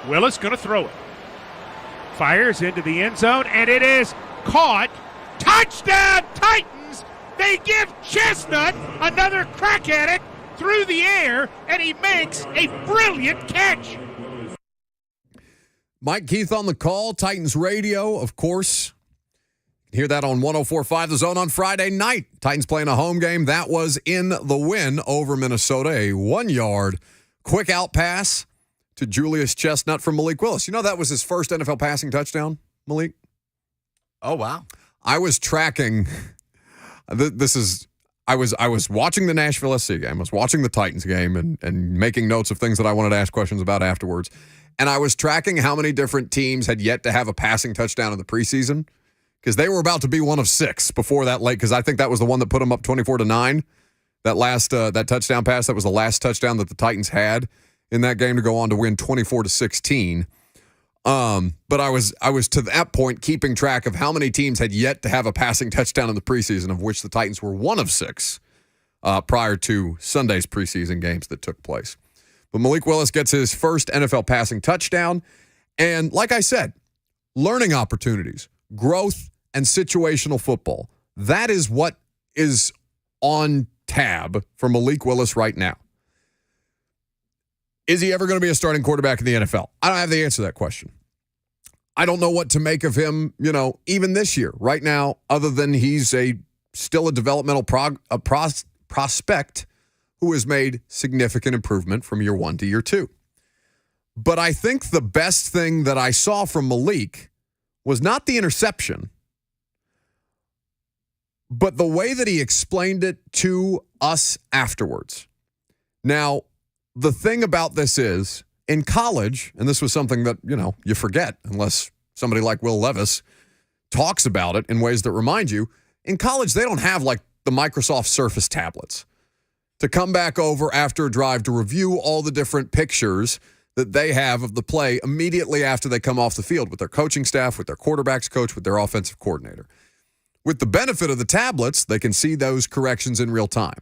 Willis going to throw it. Fires into the end zone, and it is caught. Touchdown, Titans! They give Chestnut another crack at it through the air, and he makes a brilliant catch. Mike Keith on the call, Titans radio, of course. You can hear that on 104.5 The Zone on Friday night. Titans playing a home game. That was in the win over Minnesota. A 1-yard quick out pass to Julius Chestnut from Malik Willis. You know that was his first NFL passing touchdown, Malik? Oh, wow. I was tracking. I was watching the Nashville SC game. I was watching the Titans game and making notes of things that I wanted to ask questions about afterwards. And I was tracking how many different teams had yet to have a passing touchdown in the preseason because they were about to be one of 6 before that late, because I think that was the one that put them up 24-9. That last that touchdown pass, that was the last touchdown that the Titans had in that game to go on to win 24-16. But I was to that point keeping track of how many teams had yet to have a passing touchdown in the preseason, of which the Titans were one of 6 prior to Sunday's preseason games that took place. But Malik Willis gets his first NFL passing touchdown. And like I said, learning opportunities, growth, and situational football. That is what is on tab for Malik Willis right now. Is he ever going to be a starting quarterback in the NFL? I don't have the answer to that question. I don't know what to make of him, even this year, right now, other than he's still a developmental prospect who has made significant improvement from year 1 to year 2. But I think the best thing that I saw from Malik was not the interception, but the way that he explained it to us afterwards. Now, the thing about this is, in college, and this was something that, you forget unless somebody like Will Levis talks about it in ways that remind you, in college, they don't have like the Microsoft Surface tablets to come back over after a drive to review all the different pictures that they have of the play immediately after they come off the field with their coaching staff, with their quarterback's coach, with their offensive coordinator. With the benefit of the tablets, they can see those corrections in real time.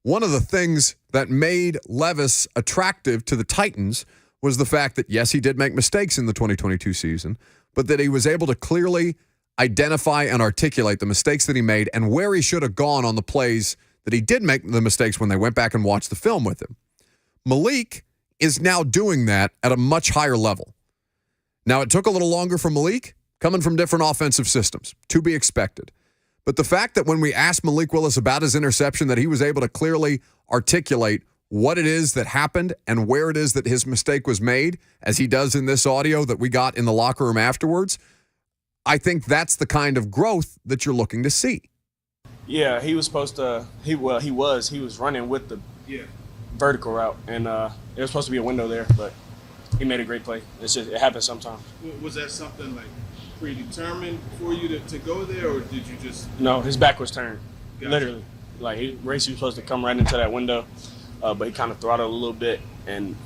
One of the things that made Levis attractive to the Titans was the fact that, yes, he did make mistakes in the 2022 season, but that he was able to clearly identify and articulate the mistakes that he made and where he should have gone on the plays that he did make the mistakes when they went back and watched the film with him. Malik is now doing that at a much higher level. Now, it took a little longer for Malik, coming from different offensive systems, to be expected. But the fact that when we asked Malik Willis about his interception, that he was able to clearly articulate what it is that happened and where it is that his mistake was made, as he does in this audio that we got in the locker room afterwards, I think that's the kind of growth that you're looking to see. Yeah, he was supposed to. He was running with the vertical route, and there was supposed to be a window there, but he made a great play. It happens sometimes. Was that something like predetermined for you to go there, or did you just? No, his back was turned, Gotcha. literally. Like Race was supposed to come right into that window, but he kind of throttled a little bit, and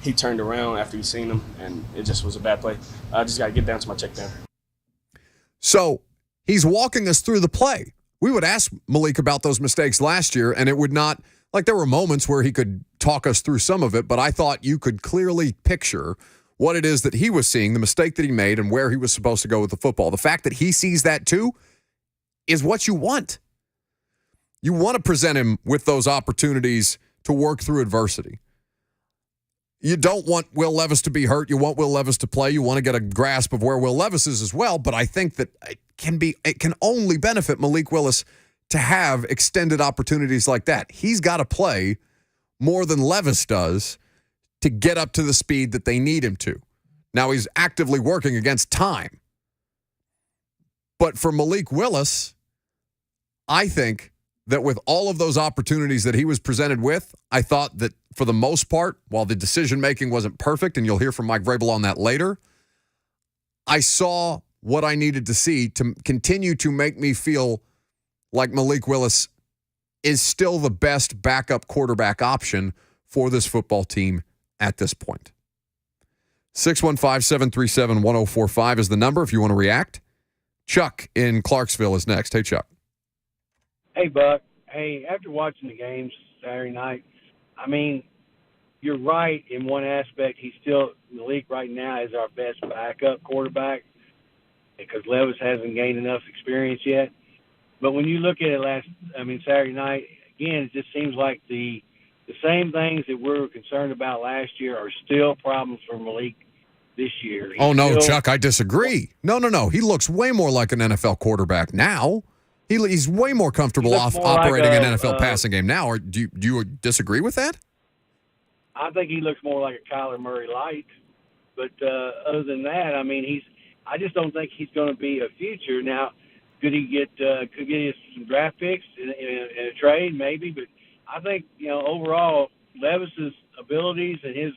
he turned around after he seen him, and it just was a bad play. I just got to get down to my check down. So he's walking us through the play. We would ask Malik about those mistakes last year, and it would not, like there were moments where he could talk us through some of it, but I thought you could clearly picture what it is that he was seeing, the mistake that he made, and where he was supposed to go with the football. The fact that he sees that too is what you want. You want to present him with those opportunities to work through adversity. You don't want Will Levis to be hurt. You want Will Levis to play. You want to get a grasp of where Will Levis is as well, but I think that it can only benefit Malik Willis to have extended opportunities like that. He's got to play more than Levis does to get up to the speed that they need him to. Now, he's actively working against time. But for Malik Willis, I think that with all of those opportunities that he was presented with, I thought that for the most part, while the decision-making wasn't perfect, and you'll hear from Mike Vrabel on that later, I saw what I needed to see to continue to make me feel like Malik Willis is still the best backup quarterback option for this football team at this point. 615-737-1045 is the number if you want to react. Chuck in Clarksville is next. Hey, Chuck. Hey, Buck. Hey, after watching the games Saturday night, I mean, you're right in one aspect. Malik right now is our best backup quarterback because Levis hasn't gained enough experience yet. But when you look at it Saturday night, again, it just seems like the same things that we were concerned about last year are still problems for Malik this year. Chuck, I disagree. No. He looks way more like an NFL quarterback now. He's way more comfortable operating an NFL passing game now. Or do you disagree with that? I think he looks more like a Kyler Murray light. But other than that, I mean, I just don't think he's going to be a future. Now, could he get some draft picks in a trade? Maybe. But I think, overall, Levis's abilities and his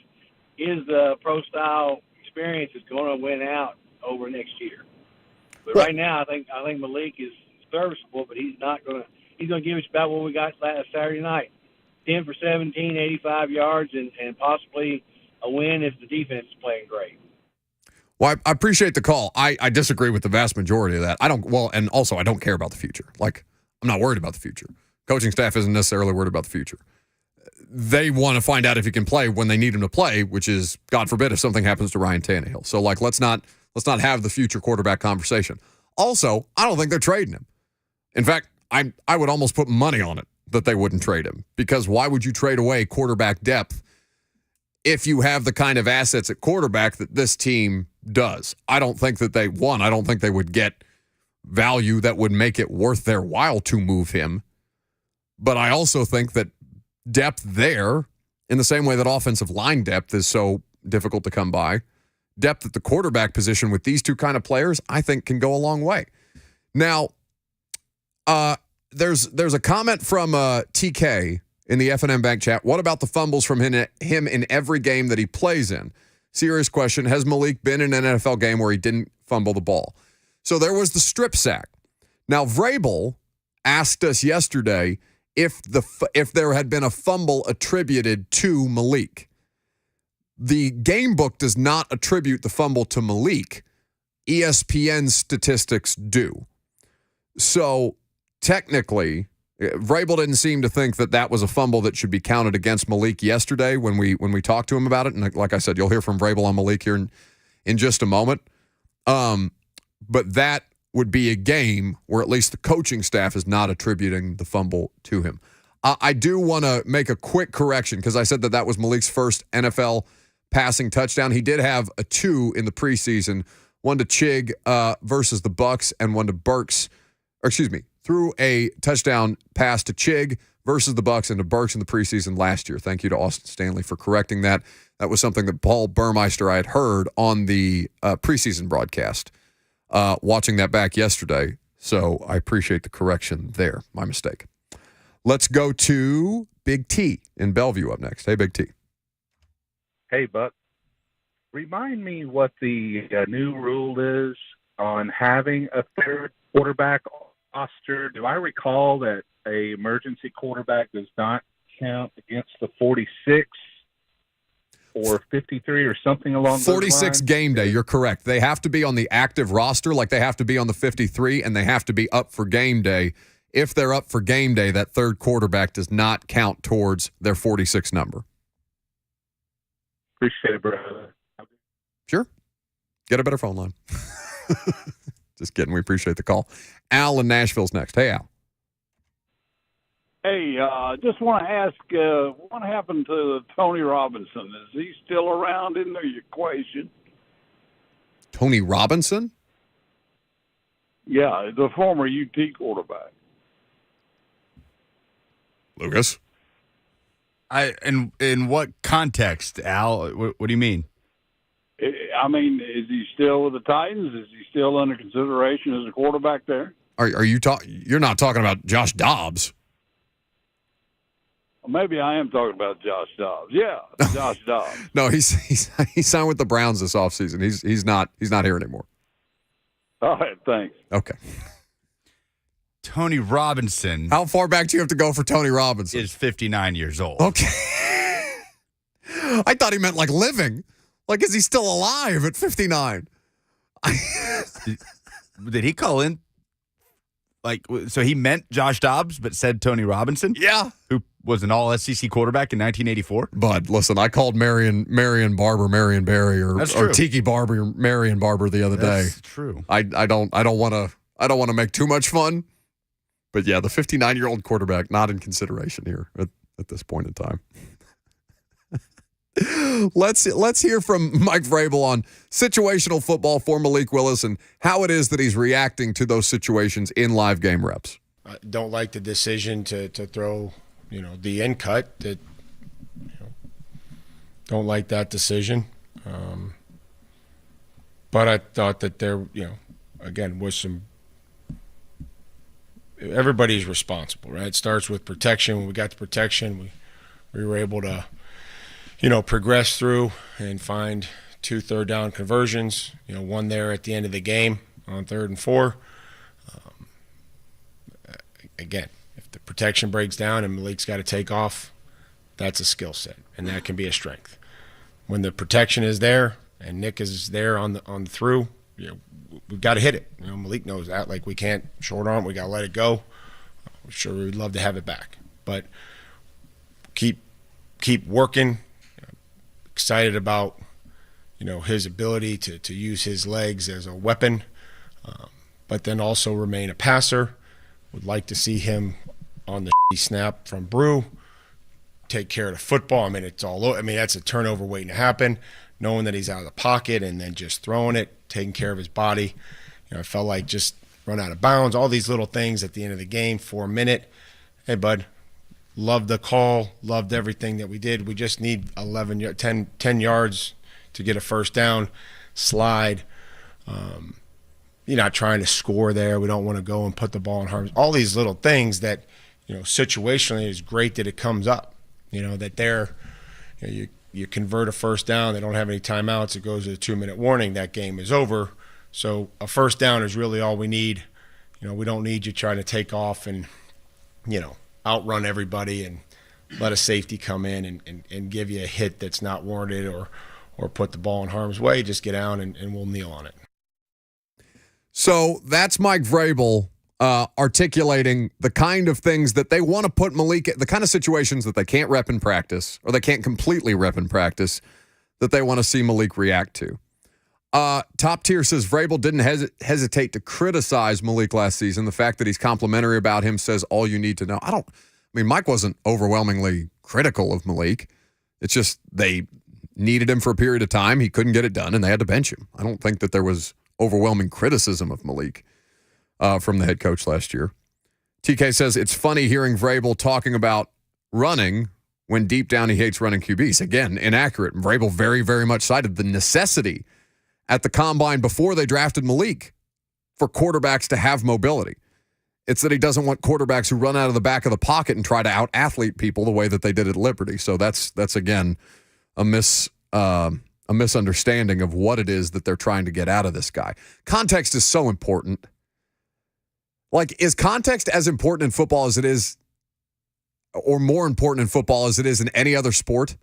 pro-style experience is going to win out over next year. But right now, I think Malik is serviceable, but he's going to give us about what we got last Saturday night. 10 for 17, 85 yards, and possibly a win if the defense is playing great. Well, I appreciate the call. I disagree with the vast majority of that. And also I don't care about the future. Like, I'm not worried about the future. Coaching staff isn't necessarily worried about the future. They want to find out if he can play when they need him to play, which is, God forbid, if something happens to Ryan Tannehill. So, let's not have the future quarterback conversation. Also, I don't think they're trading him. In fact, I would almost put money on it that they wouldn't trade him, because why would you trade away quarterback depth if you have the kind of assets at quarterback that this team does? I don't think that I don't think they would get value that would make it worth their while to move him. But I also think that depth there, in the same way that offensive line depth is so difficult to come by, depth at the quarterback position with these two kind of players, I think can go a long way. Now, there's a comment from TK in the F&M Bank chat. What about the fumbles from him in every game that he plays in? Serious question. Has Malik been in an NFL game where he didn't fumble the ball? So there was the strip sack. Now, Vrabel asked us yesterday if there had been a fumble attributed to Malik. The game book does not attribute the fumble to Malik. ESPN statistics do. So technically, Vrabel didn't seem to think that was a fumble that should be counted against Malik yesterday when we talked to him about it. And like I said, you'll hear from Vrabel on Malik here in just a moment. But that would be a game where at least the coaching staff is not attributing the fumble to him. I do want to make a quick correction because I said that was Malik's first NFL passing touchdown. He did have a 2 in the preseason, one to Chig versus the Bucks and one to Burks. Threw a touchdown pass to Chig versus the Bucks and to Burks in the preseason last year. Thank you to Austin Stanley for correcting that. That was something that Paul Burmeister I had heard on the preseason broadcast, watching that back yesterday. So I appreciate the correction there. My mistake. Let's go to Big T in Bellevue up next. Hey, Big T. Hey, Buck. Remind me what the new rule is on having a third quarterback roster. Do I recall that a emergency quarterback does not count against the 46 or 53 or something along those lines? 46 game day, you're correct. They have to be on the active roster, like they have to be on the 53, and they have to be up for game day. If they're up for game day, that third quarterback does not count towards their 46 number. Appreciate it, brother. Sure. Get a better phone line. Just kidding. We appreciate the call. Al in Nashville's next. Hey, Al. Hey, just want to ask, what happened to Tony Robinson? Is he still around in the equation? Tony Robinson? Yeah, the former UT quarterback. Lucas? In what context, Al? What do you mean? I mean, is he still with the Titans? Is he still under consideration as a quarterback there? Are you You're not talking about Josh Dobbs? Maybe I am talking about Josh Dobbs. Yeah, Josh Dobbs. No, he signed with the Browns this offseason. He's not here anymore. All right, thanks. Okay. Tony Robinson. How far back do you have to go for Tony Robinson? Is 59 years old. Okay. I thought he meant like living. Like, is he still alive at 59? Did he call in? Like, so he meant Josh Dobbs, but said Tony Robinson? Yeah. Who was an all-SEC quarterback in 1984? Bud, listen, I called Marion Barber Marion Barry or Tiki Barber Marion Barber the other day. That's true. I don't want to make too much fun, but yeah, the 59-year-old quarterback not in consideration here at this point in time. Let's hear from Mike Vrabel on situational football for Malik Willis and how it is that he's reacting to those situations in live game reps. I don't like the decision to throw, the end cut. That don't like that decision. But I thought that there, again, was some. Everybody's responsible, right? It starts with protection. When we got the protection, we were able to, progress through and find 2 third-down conversions. One there at the end of the game on 3rd and 4. Again, if the protection breaks down and Malik's got to take off, that's a skill set, and that can be a strength. When the protection is there and Nick is there on the through, we've got to hit it. Malik knows that. Like, we can't short arm. We got to let it go. Sure, we'd love to have it back, but keep working. Excited about his ability to use his legs as a weapon, but then also remain a passer. Would like to see him on the snap from Brew take care of the football. I mean, it's all over. I mean, that's a turnover waiting to happen, knowing that he's out of the pocket and then just throwing it, taking care of his body. I felt like just run out of bounds, all these little things at the end of the game for a minute. Hey, bud, loved the call, loved everything that we did. We just need 10 yards to get a first down, slide. You're not trying to score there. We don't want to go and put the ball in harm's. All these little things that, situationally is great that it comes up. That they're, you convert a first down. They don't have any timeouts. It goes to a 2-minute warning. That game is over. So a first down is really all we need. We don't need you trying to take off and, outrun everybody and let a safety come in and give you a hit that's not warranted or put the ball in harm's way. Just get down and we'll kneel on it. So that's Mike Vrabel articulating the kind of things that they want to put Malik, the kind of situations that they can't rep in practice or they can't completely rep in practice that they want to see Malik react to. Top Tier says Vrabel didn't hesitate to criticize Malik last season. The fact that he's complimentary about him says all you need to know. Mike wasn't overwhelmingly critical of Malik. It's just they needed him for a period of time. He couldn't get it done, and they had to bench him. I don't think that there was overwhelming criticism of Malik from the head coach last year. TK says it's funny hearing Vrabel talking about running when deep down he hates running QBs. Again, inaccurate. Vrabel very, very much cited the necessity at the combine before they drafted Malik for quarterbacks to have mobility. It's that he doesn't want quarterbacks who run out of the back of the pocket and try to out-athlete people the way that they did at Liberty. So that's again, a misunderstanding of what it is that they're trying to get out of this guy. Context is so important. Like, is context as important in football as it is, or more important in football as it is in any other sport?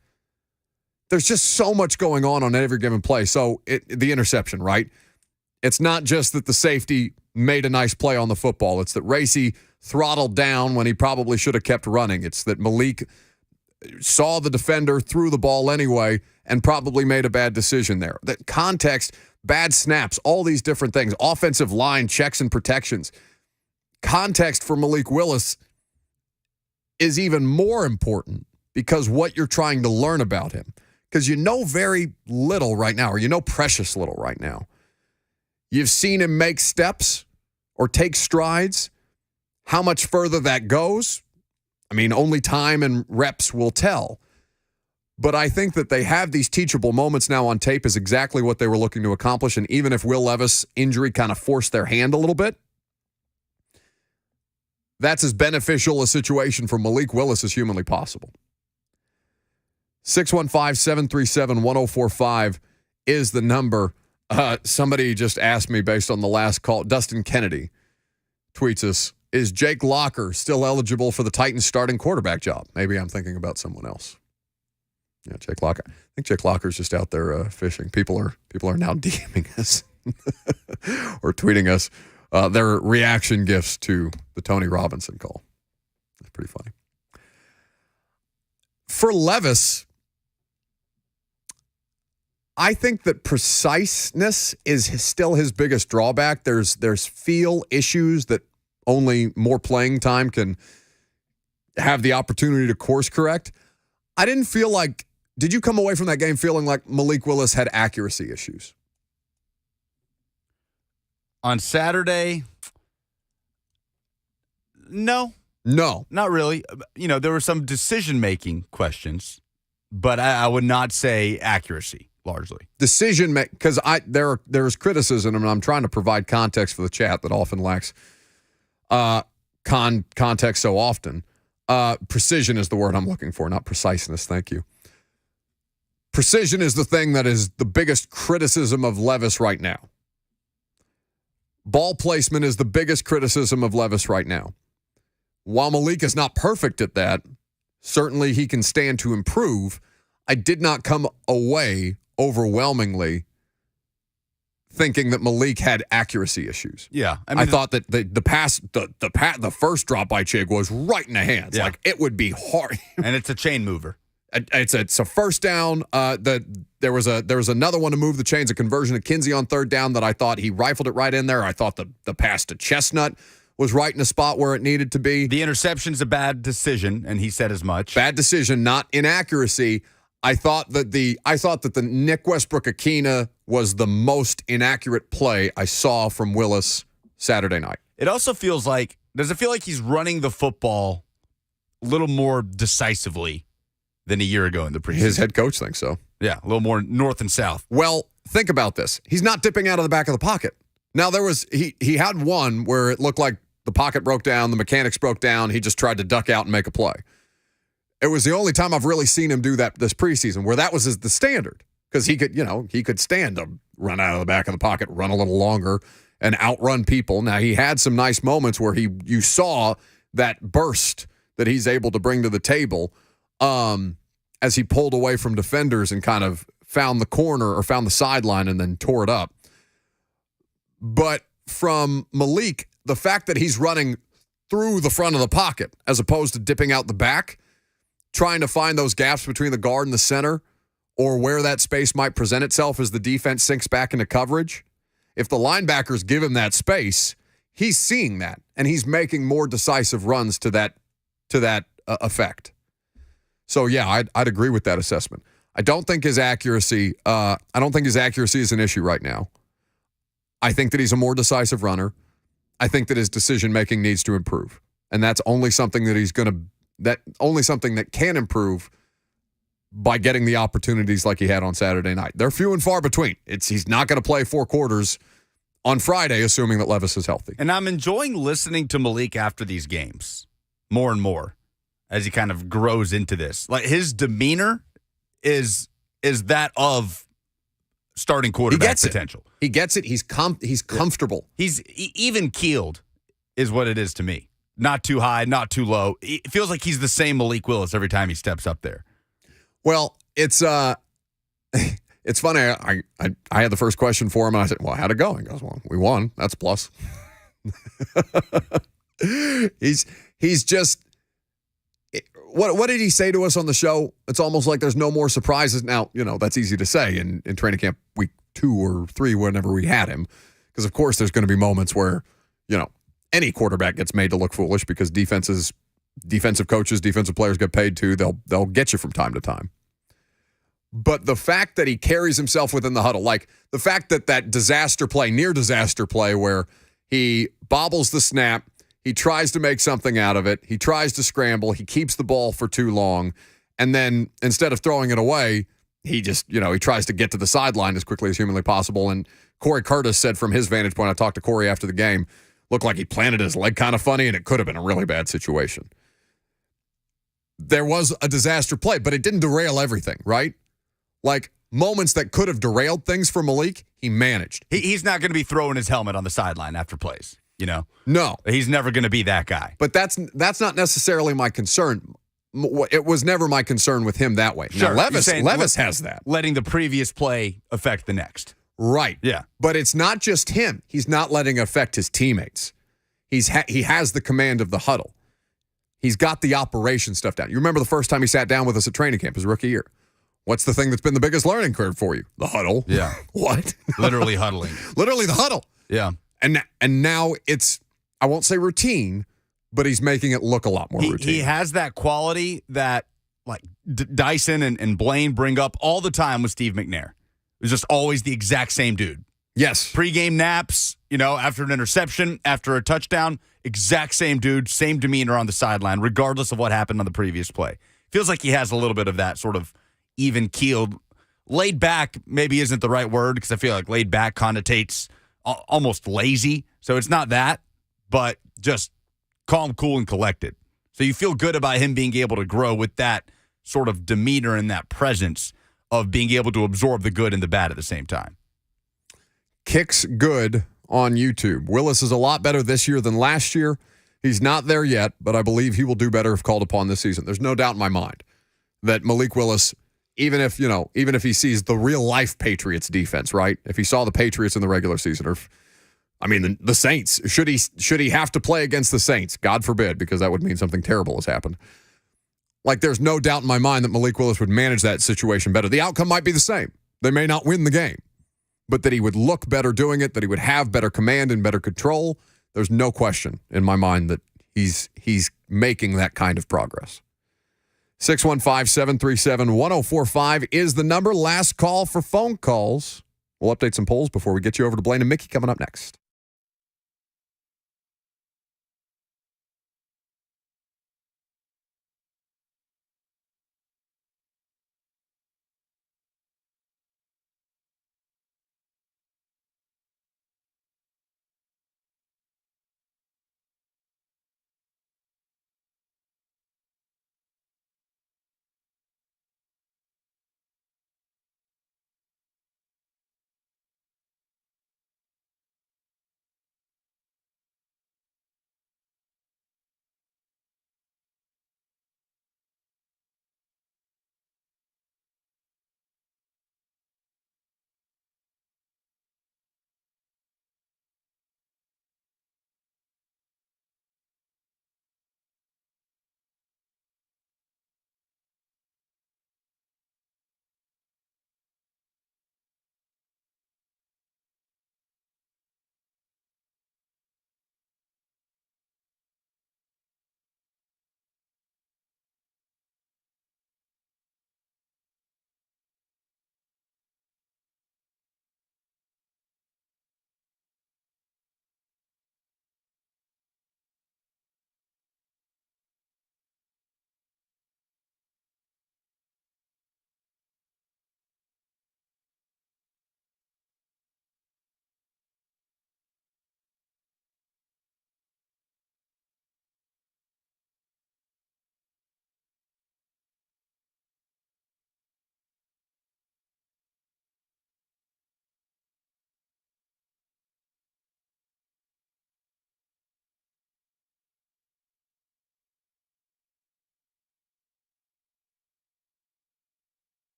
There's just so much going on every given play. So the interception, right? It's not just that the safety made a nice play on the football. It's that Racy throttled down when he probably should have kept running. It's that Malik saw the defender, threw the ball anyway, and probably made a bad decision there. That context, bad snaps, all these different things, offensive line, checks and protections. Context for Malik Willis is even more important because what you're trying to learn about him. Because you know very little right now, or you know precious little right now. You've seen him make steps or take strides. How much further that goes, I mean, only time and reps will tell. But I think that they have these teachable moments now on tape is exactly what they were looking to accomplish. And even if Will Levis' injury kind of forced their hand a little bit, that's as beneficial a situation for Malik Willis as humanly possible. 615-737-1045 is the number. Somebody just asked me based on the last call. Dustin Kennedy tweets us, is Jake Locker still eligible for the Titans starting quarterback job? Maybe I'm thinking about someone else. Yeah, Jake Locker. I think Jake Locker's just out there fishing. People are now DMing us or tweeting us their reaction gifts to the Tony Robinson call. That's pretty funny. For Levis, I think that preciseness is still his biggest drawback. There's feel issues that only more playing time can have the opportunity to course correct. I didn't feel like, did you come away from that game feeling like Malik Willis had accuracy issues? On Saturday, no. No. Not really. You know, there were some decision-making questions, but I would not say accuracy. Largely decision make because there's criticism and I'm trying to provide context for the chat that often lacks context so often. Precision is the word I'm looking for, not preciseness. Thank you. Precision is the thing that is the biggest criticism of Levis right now. Ball placement is the biggest criticism of Levis right now. While Malik is not perfect at that, certainly he can stand to improve. I did not come away overwhelmingly thinking that Malik had accuracy issues. Yeah. I thought that the first drop by Chig was right in the hands. Yeah. Like it would be hard. And it's a chain mover. It's a first down. There was another one to move the chains, a conversion to Kinsey on third down that I thought he rifled it right in there. I thought the pass to Chestnut was right in the spot where it needed to be. The interception's a bad decision, and he said as much. Bad decision, not inaccuracy. I thought that the Nick Westbrook-Akina was the most inaccurate play I saw from Willis Saturday night. It also feels like, does it feel like he's running the football a little more decisively than a year ago in the preseason? His head coach thinks so. Yeah, a little more north and south. Well, think about this. He's not dipping out of the back of the pocket. Now, he had one where it looked like the pocket broke down, the mechanics broke down, he just tried to duck out and make a play. It was the only time I've really seen him do that this preseason, where that was the standard. Because he could stand to run out of the back of the pocket, run a little longer, and outrun people. Now, he had some nice moments where you saw that burst that he's able to bring to the table as he pulled away from defenders and kind of found the corner or found the sideline and then tore it up. But from Malik, the fact that he's running through the front of the pocket as opposed to dipping out the back, trying to find those gaps between the guard and the center or where that space might present itself as the defense sinks back into coverage. If the linebackers give him that space, he's seeing that, and he's making more decisive runs to that effect. So, yeah, I'd agree with that assessment. I don't think his accuracy is an issue right now. I think that he's a more decisive runner. I think that his decision-making needs to improve, and that's only something that can improve by getting the opportunities like he had on Saturday night. They're few and far between. He's not going to play 4 quarters on Friday, assuming that Levis is healthy. And I'm enjoying listening to Malik after these games more and more as he kind of grows into this. Like his demeanor is that of starting quarterback potential. He gets it. He's comfortable. He's even keeled is what it is to me. Not too high, not too low. It feels like he's the same Malik Willis every time he steps up there. Well, it's funny. I had the first question for him, and I said, "Well, how'd it go?" He goes, "Well, we won. That's a plus." He's just what did he say to us on the show? It's almost like there's no more surprises. Now, that's easy to say in training camp week 2 or 3, whenever we had him. Because, of course, there's going to be moments where, any quarterback gets made to look foolish because defensive coaches, defensive players get paid too. They'll get you from time to time. But the fact that he carries himself within the huddle, like the fact that near disaster play where he bobbles the snap, he tries to make something out of it, he tries to scramble, he keeps the ball for too long, and then instead of throwing it away, he just, he tries to get to the sideline as quickly as humanly possible. And Corey Curtis said from his vantage point, I talked to Corey after the game, looked like he planted his leg kind of funny, and it could have been a really bad situation. There was a disaster play, but it didn't derail everything, right? Like, moments that could have derailed things for Malik, he managed. He's not going to be throwing his helmet on the sideline after plays, No. He's never going to be that guy. But that's not necessarily my concern. It was never my concern with him that way. Sure. Now, Levis has that. Letting the previous play affect the next. Right. Yeah. But it's not just him. He's not letting it affect his teammates. He has the command of the huddle. He's got the operation stuff down. You remember the first time he sat down with us at training camp his rookie year. What's the thing that's been the biggest learning curve for you? The huddle. Yeah. What? Literally huddling. Literally the huddle. Yeah. And now it's, I won't say routine, but he's making it look a lot more routine. He has that quality that like Dyson and Blaine bring up all the time with Steve McNair. It was just always the exact same dude. Yes. Pre-game naps, after an interception, after a touchdown, exact same dude, same demeanor on the sideline, regardless of what happened on the previous play. Feels like he has a little bit of that sort of even-keeled. Laid back maybe isn't the right word because I feel like laid back connotates almost lazy. So it's not that, but just calm, cool, and collected. So you feel good about him being able to grow with that sort of demeanor and that presence of being able to absorb the good and the bad at the same time. Kicks good on YouTube. Willis is a lot better this year than last year. He's not there yet, but I believe he will do better if called upon this season. There's no doubt in my mind that Malik Willis, even if he sees the real life Patriots defense, right? If he saw the Patriots in the regular season, or the Saints, should he have to play against the Saints? God forbid, because that would mean something terrible has happened. Like, there's no doubt in my mind that Malik Willis would manage that situation better. The outcome might be the same. They may not win the game, but that he would look better doing it, that he would have better command and better control. There's no question in my mind that he's making that kind of progress. 615-737-1045 is the number. Last call for phone calls. We'll update some polls before we get you over to Blaine and Mickey coming up next.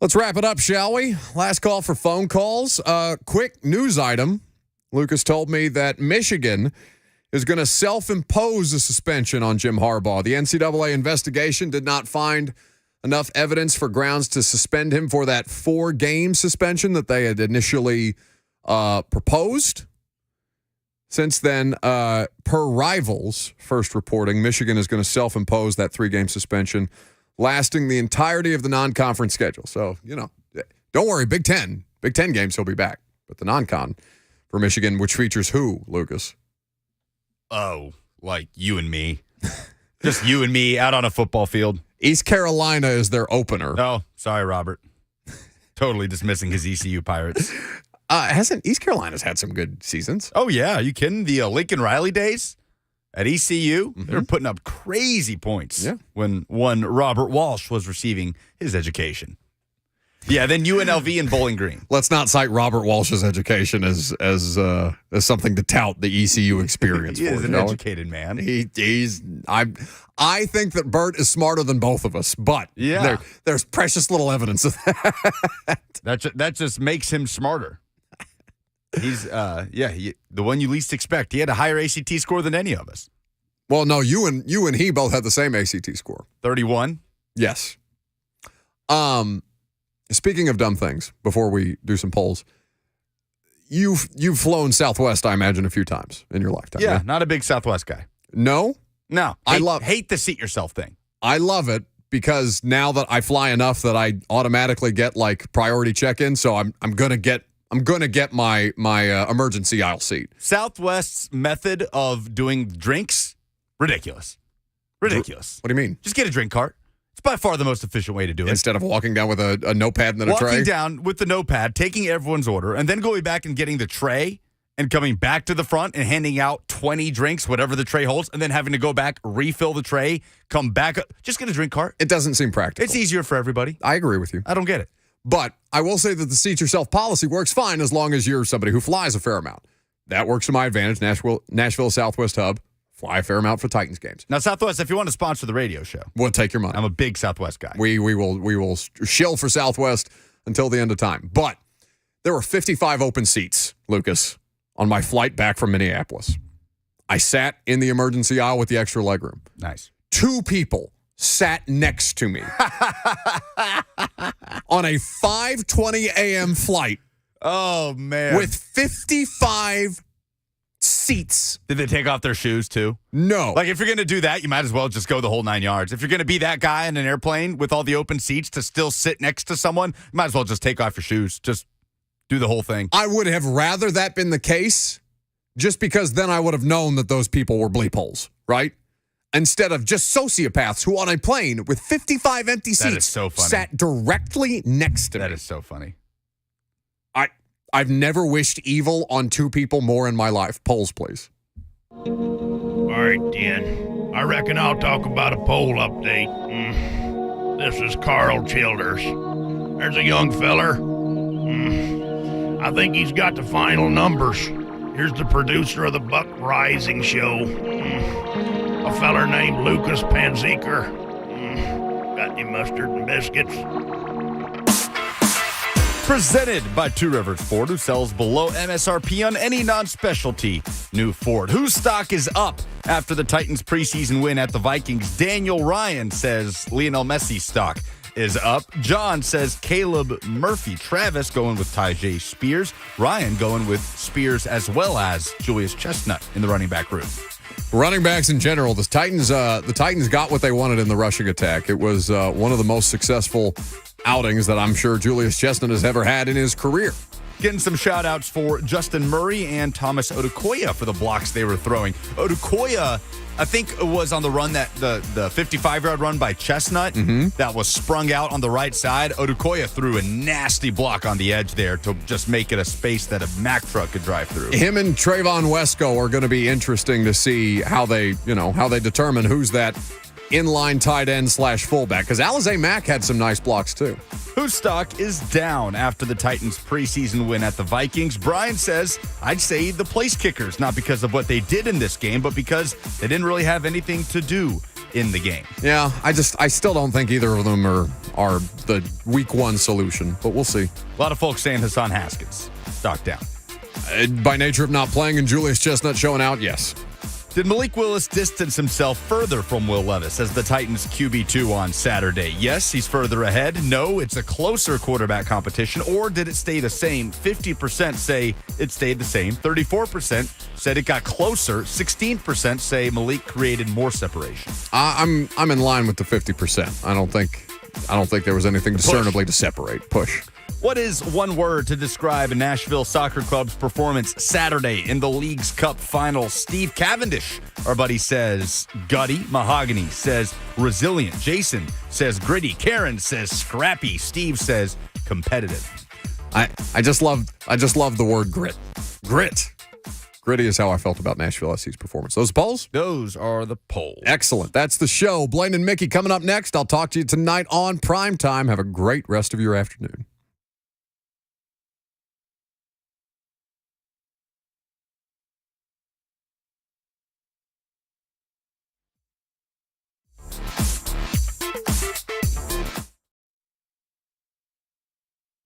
Let's wrap it up, shall we? Last call for phone calls. Quick news item. Lucas told me that Michigan is going to self-impose a suspension on Jim Harbaugh. The NCAA investigation did not find enough evidence for grounds to suspend him for that 4-game suspension that they had initially proposed. Since then, per Rivals' first reporting, Michigan is going to self-impose that 3-game suspension, lasting the entirety of the non-conference schedule. So, don't worry, Big Ten games he'll be back. But the non-con for Michigan, which features who, Lucas? Oh, like you and me. Just you and me out on a football field. East Carolina is their opener. Oh, sorry, Robert. Totally dismissing his ECU Pirates. Hasn't East Carolina's had some good seasons? Oh, yeah. Are you kidding? The Lincoln Riley days at ECU, they're putting up crazy points when one Robert Walsh was receiving his education. Yeah, then UNLV and Bowling Green. Let's not cite Robert Walsh's education as something to tout the ECU experience. He is an educated man. I think that Bert is smarter than both of us, but there's precious little evidence of that. That just makes him smarter. He's the one you least expect. He had a higher ACT score than any of us. Well, no, you and he both had the same ACT score. 31? Yes. Speaking of dumb things, before we do some polls, you've flown Southwest, I imagine, a few times in your lifetime. Yeah, not a big Southwest guy. No? No. Hate the seat yourself thing. I love it because now that I fly enough that I automatically get like priority check-in, so I'm gonna get my emergency aisle seat. Southwest's method of doing drinks, ridiculous. Ridiculous. What do you mean? Just get a drink cart. It's by far the most efficient way to do it. Instead of walking down with a notepad and then a tray? Walking down with the notepad, taking everyone's order, and then going back and getting the tray and coming back to the front and handing out 20 drinks, whatever the tray holds, and then having to go back, refill the tray, come back. Just get a drink cart. It doesn't seem practical. It's easier for everybody. I agree with you. I don't get it. But I will say that the seat yourself policy works fine as long as you're somebody who flies a fair amount. That works to my advantage. Nashville Southwest hub. Fly a fair amount for Titans games. Now, Southwest, if you want to sponsor the radio show, we'll take your money. I'm a big Southwest guy. We will shill for Southwest until the end of time. But there were 55 open seats, Lucas, on my flight back from Minneapolis. I sat in the emergency aisle with the extra legroom. Nice. 2 people sat next to me on a 5:20 a.m. flight. Oh, man. With 55 seats. Did they take off their shoes too? No. Like if you're going to do that, you might as well just go the whole 9 yards. If you're going to be that guy in an airplane with all the open seats to still sit next to someone, you might as well just take off your shoes. Just do the whole thing. I would have rather that been the case just because then I would have known that those people were bleep holes, right? Instead of just sociopaths who on a plane with 55 empty seats sat directly next to me. That is so funny. I've never wished evil on 2 people more in my life. Polls, please. All right, Dan. I reckon I'll talk about a poll update. This is Carl Childers. There's a young feller. I think he's got the final numbers. Here's the producer of the Buck Rising show. A feller named Lucas Panzeker. Got any mustard and biscuits? Presented by Two Rivers Ford, who sells below MSRP on any non-specialty new Ford. Whose stock is up after the Titans' preseason win at the Vikings? Daniel Ryan says Lionel Messi's stock is up. John says Caleb Murphy. Travis going with Tyjae Spears. Ryan going with Spears as well as Julius Chestnut in the running back room. Running backs in general, the Titans got what they wanted in the rushing attack. It was one of the most successful outings that I'm sure Julius Chestnut has ever had in his career. Getting some shout-outs for Justin Murray and Thomas Odukoya for the blocks they were throwing. Odukoya, I think, was on the run that the 55-yard run by Chestnut that was sprung out on the right side. Odukoya threw a nasty block on the edge there to just make it a space that a Mack truck could drive through. Him and Trayvon Wesco are going to be interesting to see how they determine who's that inline tight end / fullback, because Alizé Mack had some nice blocks too. Whose stock is down after the Titans' preseason win at the Vikings? Brian says, I'd say the place kickers, not because of what they did in this game, but because they didn't really have anything to do in the game. Yeah, I still don't think either of them are are the week one solution, but we'll see. A lot of folks saying Hassan Haskins stock down. By nature of not playing and Julius Chestnut showing out, yes. Did Malik Willis distance himself further from Will Levis as the Titans QB2 on Saturday? Yes, he's further ahead. No, it's a closer quarterback competition. Or did it stay the same? 50% say it stayed the same. 34% said it got closer. 16% say Malik created more separation. I'm in line with the 50%. I don't think there was anything discernibly to separate. Push. What is one word to describe Nashville Soccer Club's performance Saturday in the League's Cup final? Steve Cavendish, our buddy, says gutty. Mahogany says resilient. Jason says gritty. Karen says scrappy. Steve says competitive. I just love the word grit. Grit. Gritty is how I felt about Nashville SC's performance. Those polls? Those are the polls. Excellent. That's the show. Blaine and Mickey coming up next. I'll talk to you tonight on Primetime. Have a great rest of your afternoon.